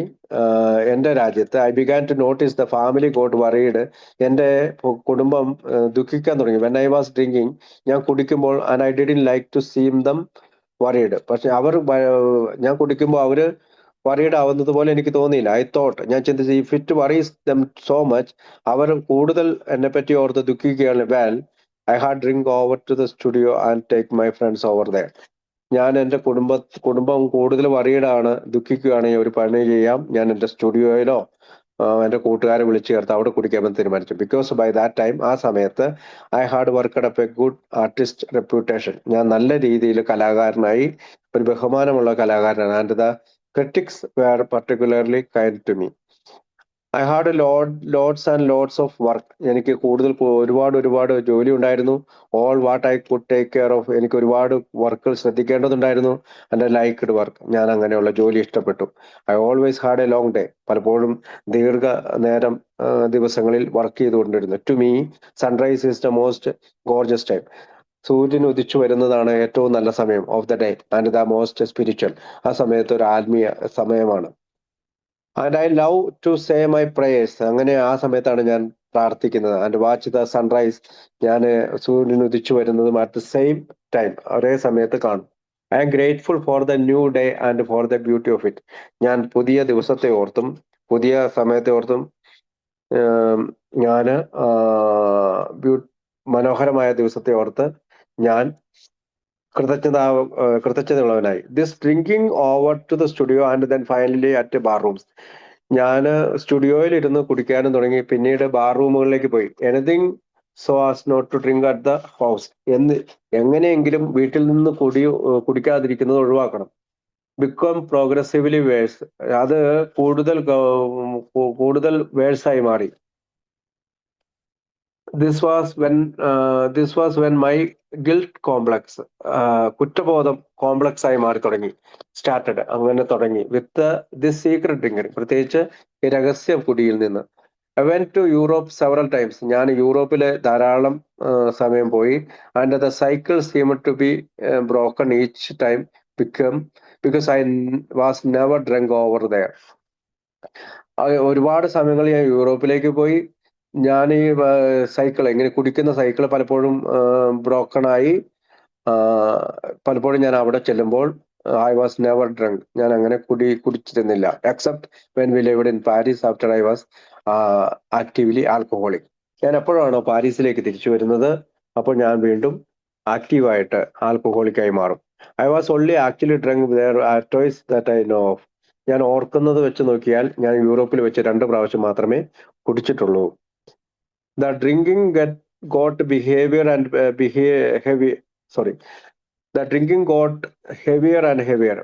എൻ്റെ രാജ്യത്ത്, I began to notice the family got worried. എൻ്റെ കുടുംബം ദുഃഖിക്കാൻ തുടങ്ങി. വെൻ ഐ വാസ് ഡ്രിങ്കിങ്, ഞാൻ കുടിക്കുമ്പോൾ, and I didn't like to seem them worried. പക്ഷെ ഞാൻ കുടിക്കുമ്പോൾ അവര് വറീഡ് ആവുന്നത് പോലെ എനിക്ക് തോന്നിയില്ല. ഐ തോട്ട്, ഞാൻ ചിന്തിച്ചു, if it worries them so much, അവർ കൂടുതൽ എന്നെ പറ്റി ഓർത്ത് ദുഃഖിക്കുകയാണ്, well I had drink over to the studio and take my friends over there. ഞാൻ എൻ്റെ കുടുംബം കൂടുതൽ വറീഡാണ്, ദുഃഖിക്കുകയാണെങ്കിൽ ഒരു പണി ചെയ്യാം, ഞാൻ എൻ്റെ സ്റ്റുഡിയോയിലോ എൻ്റെ കൂട്ടുകാരെ വിളിച്ചു ചേർത്ത് അവിടെ കുടിക്കാമെന്ന് തീരുമാനിച്ചു. ബിക്കോസ് ബൈ ദാറ്റ് ടൈം, ആ സമയത്ത് I had worked up a good artist reputation. ഞാൻ നല്ല രീതിയിൽ കലാകാരനായി, ഒരു ബഹുമാനമുള്ള കലാകാരനാണ്. And the critics were particularly kind to me. I had loads and loads of work. എനിക്ക് ഒരുപാട് ജോലി ഉണ്ടായിരുന്നു. All what I could take care of. എനിക്ക് ഒരുപാട് വർക്കുകൾ ശ്രദ്ധിക്കേണ്ടതുണ്ടായിരുന്നു. And I liked work. ഞാൻ അങ്ങനെയുള്ള ജോലി ഇഷ്ടപ്പെട്ടു. I always had a long day. പലപ്പോഴും ദീർഘ നേരം ദിവസങ്ങളിൽ വർക്ക് ചെയ്തുകൊണ്ടിരുന്നു. To me, sunrise is the most gorgeous time. സൂര്യൻ ഉദിച്ചു വരുന്നതാണ് ഏറ്റവും നല്ല സമയം of the day and the most spiritual. ആ സമയത്ത് ഒരു ആത്മീയ സമയമാണ്. And I love to say my prayers. അങ്ങനെ ആ സമയത്താണ് ഞാൻ പ്രാർത്ഥിക്കുന്നത്. And watch the sunrise. ഞാൻ സൂര്യൻ ഉദിച്ചു വരുന്നതും അറ്റ് ദ സെയിം ടൈം, ഒരേ സമയത്ത് കാണും. I am grateful for the new day and for the beauty of it. ഞാൻ പുതിയ ദിവസത്തെ ഓർത്തും പുതിയ സമയത്തെ ഓർത്തും ഞാൻ മനോഹരമായ ദിവസത്തെ ഓർത്ത് ഞാൻ കൃതജ്ഞതയുള്ളവനായി. This drinking over to the studio and then finally at bar rooms. ഞാൻ സ്റ്റുഡിയോയിൽ ഇരുന്ന് കുടിക്കാനും തുടങ്ങി, പിന്നീട് ബാർ റൂമുകളിലേക്ക് പോയി. Anything so as not to drink at the house. എങ്ങനെയെങ്കിലും വീട്ടിൽ നിന്ന് കുടിക്കാതിരിക്കുന്നത് ഒഴിവാക്കണം. Become progressively worse. അത് കൂടുതൽ വേഴ്സായി മാറി. This was when my guilt complex, കുറ്റബോധം കോംപ്ലക്സ് ആയി മാറി തുടങ്ങി. സ്റ്റാർട്ടഡ്, അങ്ങനെ തുടങ്ങി. വിത്ത് ദിസ് സീക്രട്ട് ഡ്രിങ്കിങ്, പ്രത്യേകിച്ച് ഈ രഹസ്യ കുടിയിൽ നിന്ന്. I went to Europe several times. ഞാൻ യൂറോപ്പിലെ ധാരാളം സമയം പോയി. And the cycle seem to be broken each time because I was never drunk over there. ഒരുപാട് സമയങ്ങളിൽ ഞാൻ യൂറോപ്പിലേക്ക് പോയി. ഞാൻ ഈ സൈക്കിൾ, ഇങ്ങനെ കുടിക്കുന്ന സൈക്കിൾ പലപ്പോഴും ബ്രോക്കൺ ആയി. പലപ്പോഴും ഞാൻ അവിടെ ചെല്ലുമ്പോൾ ഐ വാസ് നെവർ ഡ്രങ്ക്. ഞാൻ അങ്ങനെ കുടിച്ചിരുന്നില്ല. Except when we lived in Paris after I was actively alcoholic. ഞാൻ എപ്പോഴാണോ പാരീസിലേക്ക് തിരിച്ചു വരുന്നത്, അപ്പോൾ ഞാൻ വീണ്ടും ആക്റ്റീവായിട്ട് ആൽക്കഹോളിക്കായി മാറും. I was only actually drunk there toys that I know of. ഞാൻ ഓർക്കുന്നത് വെച്ച് നോക്കിയാൽ ഞാൻ യൂറോപ്പിൽ വെച്ച് 2 പ്രാവശ്യം മാത്രമേ കുടിച്ചിട്ടുള്ളൂ. The drinking got behavior and heavy. Sorry. The drinking got heavier and heavier.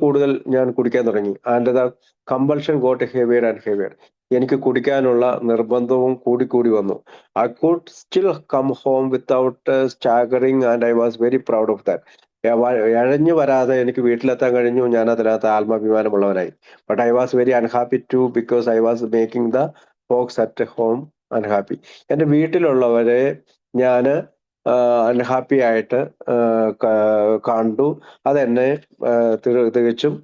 കൂടുതൽ ഞാൻ കുടിക്കാൻ തുടങ്ങി. And the compulsion got heavier and heavier. എനിക്ക് കുടിക്കാനുള്ള നിർബന്ധവും കൂടി വന്നു. I could still come home without staggering and I was very proud of that. എഴഞ്ഞു വരാതെ എനിക്ക് വീട്ടിലെത്താൻ കഴിഞ്ഞു. ഞാൻ അതിനകത്ത് ആത്മാഭിമാനമുള്ളവനായി. But I was very unhappy too because I was making the folks at home unhappy. എൻ്റെ വീട്ടിലുള്ളവരെ ഞാൻ അൺഹാപ്പി ആയിട്ട് കണ്ടു. അതെന്നെ തികച്ചും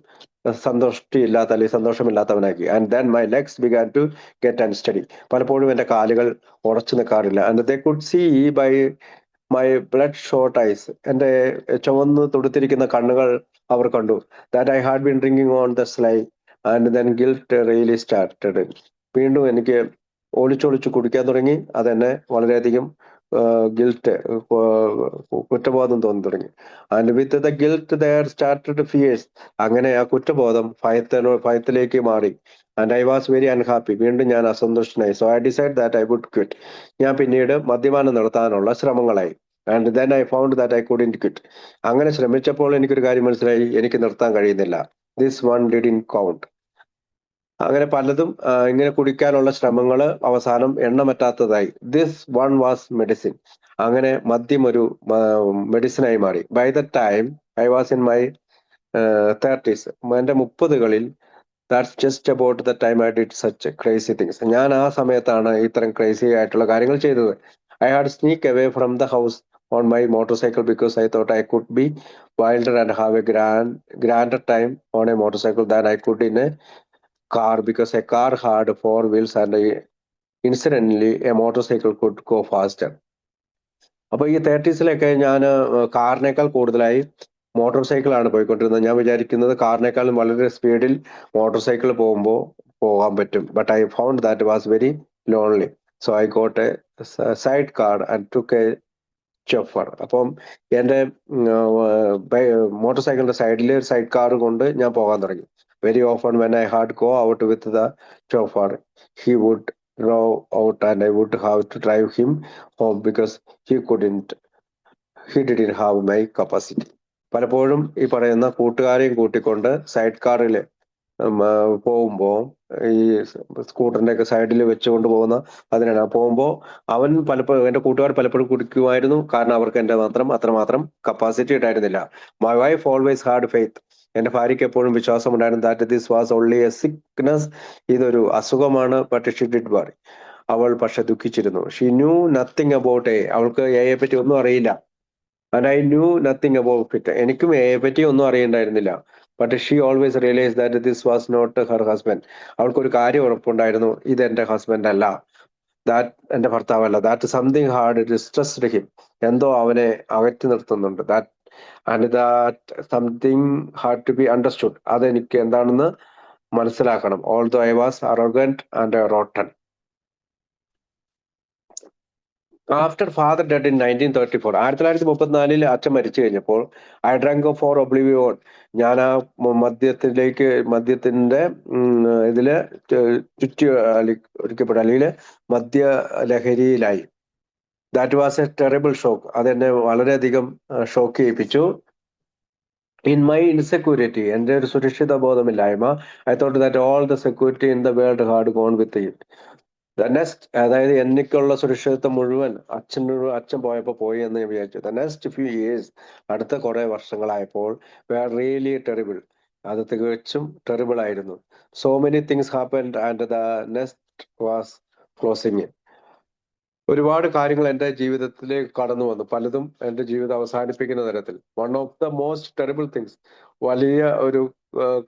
സന്തോഷമില്ലാത്ത അല്ലെങ്കിൽ സന്തോഷമില്ലാത്തവനാക്കി. And then my legs began to get unsteady. പലപ്പോഴും എൻ്റെ കാലുകൾ ഉറച്ചു നിൽക്കാറില്ല. And they could see by my bloodshot eyes. എൻ്റെ ചുവന്ന് തുടുത്തിരിക്കുന്ന കണ്ണുകൾ അവർ കണ്ടു. That I had been drinking on the sly and then guilt really started. വീണ്ടും എനിക്ക് ഒളിച്ചൊളിച്ച് കുടിക്കാൻ തുടങ്ങി. അതെന്നെ വളരെയധികം ഗിൽറ്റ്, കുറ്റബോധം തോന്നി തുടങ്ങി. And with the guilt there started fears. അങ്ങനെ ആ കുറ്റബോധം ഭയത്തിലേക്ക് മാറി. And I was very unhappy. വീണ്ടും ഞാൻ അസന്തുഷ്ടനായി. So I decide that I would quit. ഞാൻ പിന്നീട് മദ്യപാനം നിർത്താനുള്ള ശ്രമങ്ങളായി. And then I found that I couldn't quit. അങ്ങനെ ശ്രമിച്ചപ്പോൾ എനിക്കൊരു കാര്യം മനസ്സിലായി, എനിക്ക് നിർത്താൻ കഴിയുന്നില്ല. This one didn't count. അങ്ങനെ പലതും ഇങ്ങനെ കുടിക്കാനുള്ള ശ്രമങ്ങൾ അവസാനം എണ്ണമറ്റാത്തതായി. This one was medicine. അങ്ങനെ മദ്യം ഒരു മെഡിസിനായി മാറി. By the time I was in my 30s, എൻ്റെ 30കളിൽ, that's just about the time I did such crazy things. ഞാൻ ആ സമയത്താണ് ഇത്തരം ക്രേസി ആയിട്ടുള്ള കാര്യങ്ങൾ ചെയ്തത്. I had sneak away from the house on my motorcycle because I thought I could be wilder and have a grander time on a motorcycle than I could in a car because a car had 4 wheels and incidentally a motorcycle could go faster. അപ്പൊ ഈ 30s ഞാൻ കാറിനേക്കാൾ കൂടുതലായി മോട്ടോർ സൈക്കിളാണ് പോയിക്കൊണ്ടിരുന്നത്. ഞാൻ വിചാരിക്കുന്നത് കാറിനേക്കാളും വളരെ സ്പീഡിൽ മോട്ടോർ സൈക്കിൾ പോകുമ്പോൾ പോകാൻ പറ്റും. But I found that was very lonely. So I got a sidecar and took a chauffeur. അപ്പം എൻ്റെ മോട്ടോർ സൈക്കിളിന്റെ സൈഡിൽ സൈഡ് കാർ കൊണ്ട് ഞാൻ പോകാൻ തുടങ്ങി. Very often when I had go out with the chauffeur, he would drove out and I would have to drive him home because he didn't have my capacity. പലപ്പോഴും ഈ പറയുന്ന കൂട്ടുകാരെയും കൂട്ടിക്കൊണ്ട് സൈഡ് കാറിൽ പോകുമ്പോൾ ഈ സ്കൂട്ടറിന്റെ ഒക്കെ സൈഡിൽ വെച്ചുകൊണ്ട് പോകുന്ന അതിനാണ് പോകുമ്പോൾ അവൻ പലപ്പോഴും എന്റെ കൂട്ടുകാർ പലപ്പോഴും കുടിക്കുമായിരുന്നു. കാരണം അവർക്ക് എന്റെ അത്രമാത്രം കപ്പാസിറ്റി ഉണ്ടായിരുന്നില്ല. My wife always had faith. എന്റെ ഭാര്യയ്ക്ക് എപ്പോഴും വിശ്വാസം ഉണ്ടായിരുന്നു that this was only a sickness, ഇതൊരു അസുഖമാണ്. But she did worry. അവൾ പക്ഷെ ദുഃഖിച്ചിരുന്നു. She knew nothing about A. അവൾക്ക് എയെ പറ്റി ഒന്നും അറിയില്ല. And I knew nothing about it. എനിക്കും എയെ പറ്റി ഒന്നും അറിയണ്ടായിരുന്നില്ല. But she always realize that this was not her husband. അവൾക്കൊരു കാര്യം ഉറപ്പുണ്ടായിരുന്നു, ഇത് എന്റെ ഹസ്ബൻഡ് അല്ല, ദാറ്റ് എന്റെ ഭർത്താവല്ല. That something had distressed him. എന്തോ അവനെ അകറ്റി നിർത്തുന്നുണ്ട്. That and that something had to be understood. അതെനിക്ക് എന്താണെന്ന് മനസ്സിലാക്കണം. Although I was arrogant and rotten. After father dead in 1934, 1934 അച്ഛൻ മരിച്ചു കഴിഞ്ഞപ്പോൾ ഐ ഡ്രാങ്ക് ഫോർ ഒബ്ലിവിയോൺ. ഞാൻ ആ മദ്യത്തിന്റെ ഇതില് ചുറ്റി ഒരിക്കപ്പെട്ടു, അല്ലെങ്കിൽ മദ്യ ലഹരിയിലായി. That was a terrible shock. അതെന്നെ വളരെയധികം ഷോക്ക് ചെയ്യിപ്പിച്ചു. ഇൻ മൈ ഇൻസെക്യൂരിറ്റി, എന്റെ ഒരു സുരക്ഷിത ബോധമില്ലായ്മ, I thought that all the security in the world had gone with it. The next, അതായത് എനിക്കുള്ള സുരക്ഷിതത്വം മുഴുവൻ അച്ഛൻ പോയപ്പോൾ പോയി എന്ന് ഞാൻ വിചാരിച്ചു. ദ നെക്സ്റ്റ് ഫ്യൂ ഇയേഴ്സ്, അടുത്ത കുറെ വർഷങ്ങളായപ്പോൾ, വേർ റിയലി ടെറിബിൾ. അത് തികച്ചും ടെറിബിൾ ആയിരുന്നു. So many things happened and the next was closing. ഒരുപാട് കാര്യങ്ങൾ എൻ്റെ ജീവിതത്തിലേക്ക് കടന്നു വന്നു, പലതും എൻ്റെ ജീവിതം അവസാനിപ്പിക്കുന്ന തരത്തിൽ. One of the most terrible things, വലിയ ഒരു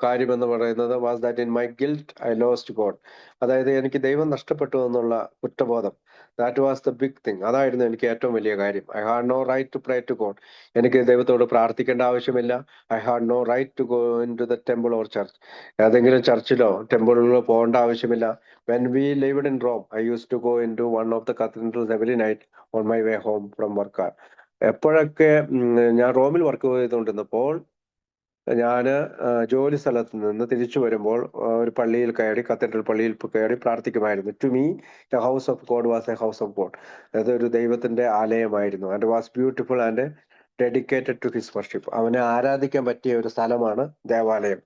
കാര്യം എന്ന് പറയുന്നത് was that in my guilt I lost God. അതായത് എനിക്ക് ദൈവം നഷ്ടപ്പെട്ടു എന്നുള്ള കുറ്റബോധം. That was the big thing. അതായിരുന്നു എനിക്ക് ഏറ്റവും വലിയ കാര്യം. I had no right to pray to God. എനിക്ക് ദൈവത്തോട് പ്രാർത്ഥിക്കേണ്ട ആവശ്യമില്ല. I had no right to go in to the temple or church. ഏതെങ്കിലും ചർച്ചിലോ ടെമ്പിളിലോ പോകേണ്ട ആവശ്യമില്ല. When we lived in Rome, I used to go into one of the cathedrals every night on my way home from work. എപ്പോഴൊക്കെ ഞാൻ റോമിൽ വർക്ക് ചെയ്തുകൊണ്ടിരുന്നപ്പോൾ, ഞാൻ ജോലി സ്ഥലത്ത് നിന്ന് തിരിച്ചു വരുമ്പോൾ ഒരു പള്ളിയിൽ കയറി, കത്തീഡ്രൽ പള്ളിയിൽ കയറി പ്രാർത്ഥിക്കുമായിരുന്നു. To me the house of God was a house of God. അതൊരു ദൈവത്തിന്റെ ആലയമായിരുന്നു. And was beautiful and dedicated to his worship. അവനെ ആരാധിക്കാൻ പറ്റിയ ഒരു സ്ഥലമാണ് ദേവാലയം.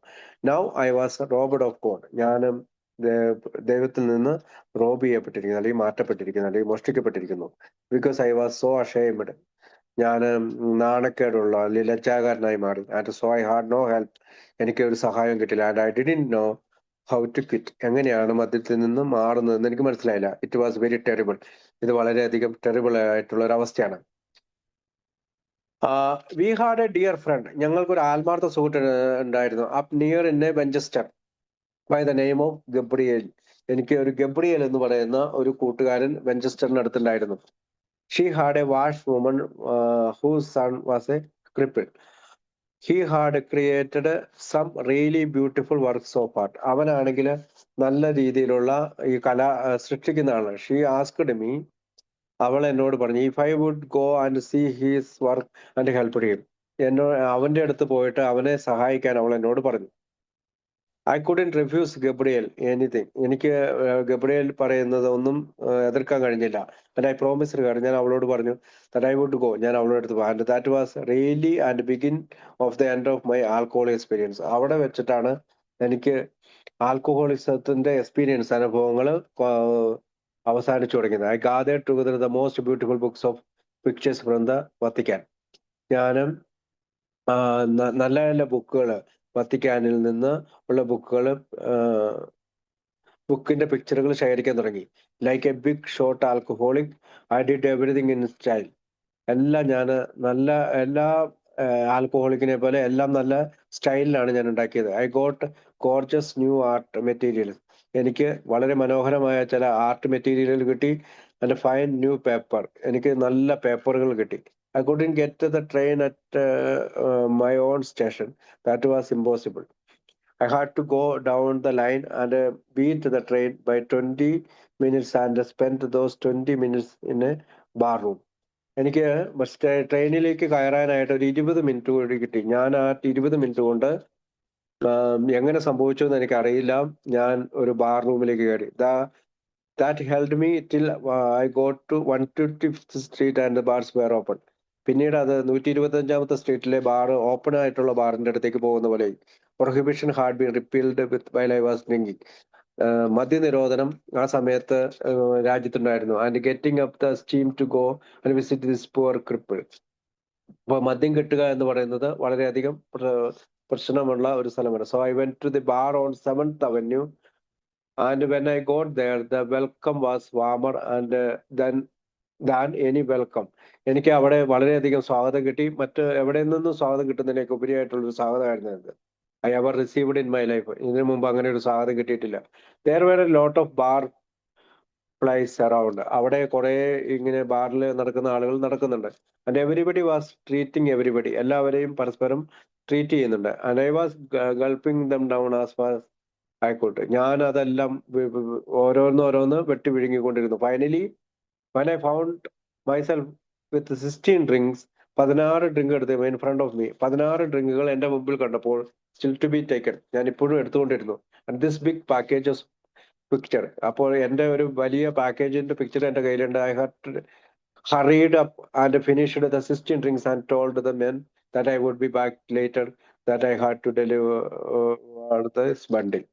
Now I was robbed of God. ഞാനും ദൈവത്തിൽ നിന്ന് റോബ് ചെയ്യപ്പെട്ടിരിക്കുന്നു, അല്ലെങ്കിൽ മാറ്റപ്പെട്ടിരിക്കുന്നു, അല്ലെങ്കിൽ മോഷ്ടിക്കപ്പെട്ടിരിക്കുന്നു. Because I was so ashamed. ഞാൻ നാണക്കേടുള്ള, അല്ലെങ്കിൽ ലജ്ജാകാരനായി മാറി. And so I had no help. എനിക്ക് ഒരു സഹായം കിട്ടില്ല. And I didn't know how to quit. എങ്ങനെയാണ് മദ്യത്തിൽ നിന്ന് മാറുന്നതെന്ന് എനിക്ക് മനസ്സിലായില്ല. It was very terrible. ഇത് വളരെയധികം ടെറിബിൾ ആയിട്ടുള്ള ഒരു അവസ്ഥയാണ്. We had a dear friend. ഞങ്ങൾക്കൊരു ആത്മാർത്ഥ സുഹൃത്ത് ഉണ്ടായിരുന്നു. Up near in a Winchester by the name of Gabriel. എനിക്ക് ഒരു ഗബ്രിയേൽ എന്ന് പറയുന്ന ഒരു കൂട്ടുകാരൻ വെഞ്ചസ്റ്ററിന് അടുത്തുണ്ടായിരുന്നു. She had a wash woman whose son was a cripple. He had created some really beautiful works of art. അവനാണെങ്കിൽ നല്ല രീതിയിലുള്ള ഈ കല സൃഷ്ടിക്കുന്ന ആളാണ്. ഷീ ആസ്ക്ഡ് മീ, അവൾ എന്നോട് പറഞ്ഞു, if I would go and see his work and help him. അവന്റെ അടുത്ത് പോയിട്ട് അവനെ സഹായിക്കാൻ അവൾ എന്നോട് പറഞ്ഞു. I couldn't refuse Gabriel anything. എനിക്ക് ഗബ്രിയേൽ പറയുന്നത് ഒന്നും എതിർക്കാൻ കഴിഞ്ഞില്ല. And I promised her. ഞാൻ അവളോട് പറഞ്ഞു ദാറ്റ് ഐ വുഡ് ഗോ. ഞാൻ അവളുടെ അടുത്ത് പോകാൻ. And that was really and begin of the end of my alcohol experience. അവിടെ വെച്ചിട്ടാണ് എനിക്ക് ആൽക്കഹോളിസത്തിന്റെ എക്സ്പീരിയൻസ്, അനുഭവങ്ങൾ അവസാനിച്ചു തുടങ്ങിയത്. I gathered together the most beautiful books of pictures from the Vatican. ഞാനും നല്ല നല്ല ബുക്കുകൾ, വത്തിക്കാനിൽ നിന്ന് ഉള്ള ബുക്കിന്റെ പിക്ചറുകൾ ശേഖരിക്കാൻ തുടങ്ങി. Like a big short alcoholic, I did everything in style. എല്ലാ ആൽക്കഹോളിക്കിനെ പോലെ എല്ലാം നല്ല സ്റ്റൈലിലാണ് ഞാൻ ഉണ്ടാക്കിയത്. I got gorgeous new art materials. എനിക്ക് വളരെ മനോഹരമായ ചില ആർട്ട് മെറ്റീരിയലുകൾ കിട്ടി. And fine new paper. എനിക്ക് നല്ല പേപ്പറുകൾ കിട്ടി. I couldn't get to the train at my own station. That was impossible. I had to go down the line and beat the train by 20 minutes and spend those 20 minutes in a bar room. എനിക്ക് ട്രെയിനിലേക്ക് കയറാനായിട്ട് ഒരു 20 മിനിറ്റ് കൂടി കിട്ടി. ഞാൻ ആ 20 മിനിറ്റ് കൊണ്ട് എങ്ങനെ സംഭവിച്ചു എന്ന് എനിക്കറിയില്ല. ഞാൻ ഒരു ബാർ റൂമിലേക്ക് കയറി. That held me till I got to 125th Street and the bars were open. പിന്നീട് അത് 125ാമത്തെ സ്ട്രീറ്റിലെ ബാർ ഓപ്പൺ ആയിട്ടുള്ള ബാറിന്റെ അടുത്തേക്ക് പോകുന്ന പോലെ. Prohibition had been repealed with while I was drinking. മദ്യനിരോധനം ആ സമയത്ത് രാജ്യത്തുണ്ടായിരുന്നു. And getting up the steam to go and visit this poor cripple. അപ്പൊ മദ്യം കിട്ടുക എന്ന് പറയുന്നത് വളരെയധികം പ്രശ്നമുള്ള ഒരു സ്ഥലമാണ്. So I went to the bar on 7th Avenue. And when I got there, the welcome was warmer and than any welcome. എനിക്ക് അവിടെ വളരെയധികം സ്വാഗതം കിട്ടി. മറ്റ് എവിടെ നിന്നും സ്വാഗതം കിട്ടുന്നതിനേക്ക് ഉപരിയായിട്ടുള്ളൊരു സ്വാഗതമായിരുന്നു ഇത്. I ever received in my life. ഇതിനു മുമ്പ് അങ്ങനെ ഒരു സ്വാഗതം കിട്ടിയിട്ടില്ല. There were a lot of bar flies around. അവിടെ കുറെ ഇങ്ങനെ ബാറിൽ നടക്കുന്ന ആളുകൾ നടക്കുന്നുണ്ട്. And everybody was treating everybody. എല്ലാവരെയും പരസ്പരം ട്രീറ്റ് ചെയ്യുന്നുണ്ട്. And I was gulping them down as far as ആയിക്കോട്ടെ. ഞാൻ അതെല്ലാം ഓരോന്ന് വെട്ടി വിഴുങ്ങിക്കൊണ്ടിരുന്നു. Finally when I found myself with 16 drinks, 16 drink എടുത്ത് ഇൻ ഫ്രണ്ട് ഓഫ് മീ. 16 ഡ്രിങ്കുകൾ എന്റെ മുമ്പിൽ കണ്ടപ്പോൾ സ്റ്റിൽ ടു ബി ടേക്കൺ. ഞാൻ ഇപ്പോഴും എടുത്തുകൊണ്ടിരുന്നു. And this big package picture. അപ്പോൾ എന്റെ ഒരു വലിയ പാക്കേജിന്റെ പിക്ചർ എന്റെ കയ്യിലുണ്ട്. I had hurried up and finished the 16 drinks and told the men that I would be back later, that I had to deliver this bundle.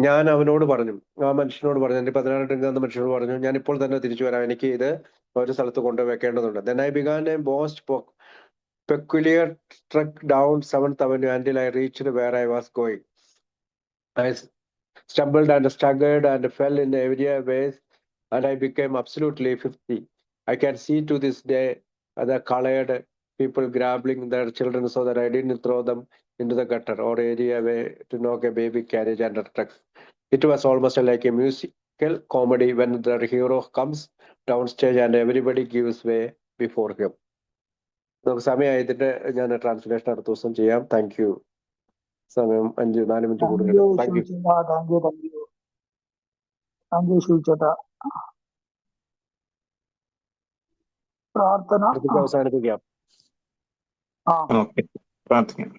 ഞാൻ അവനോട് പറഞ്ഞു, ആ മനുഷ്യനോട് പറഞ്ഞു, എന്റെ 16 ഡ്രിങ്ക് എന്ന മനുഷ്യനോട് പറഞ്ഞു, ഞാൻ ഇപ്പോൾ തന്നെ തിരിച്ചു വരാം, എനിക്ക് ഇത് ഒരു സ്ഥലത്ത് കൊണ്ടുവെക്കേണ്ടതുണ്ട്. Then I began a most peculiar trek down 7th Avenue until I reached where I was going. I stumbled and staggered and fell in every ways, and I became absolutely 50. I can see to this day the colored people grabbing their children so that I didn't throw them into the gutter or area way to knock a baby carriage under trucks. It was almost like a musical comedy when the hero comes downstage and everybody gives way before him. നമുക്ക് സമയമായിട്ട് ഞാൻ ട്രാൻസ്ലേഷൻ അടുത്ത ദിവസം ചെയ്യാം. Thank you. സമയം 4 മിനിറ്റ് കൂടുതൽ. താങ്ക് യു ശിവചേട്ടാ. പ്രാർത്ഥന അവസാനിപ്പിക്കാം. പ്രാർത്ഥിക്കാം.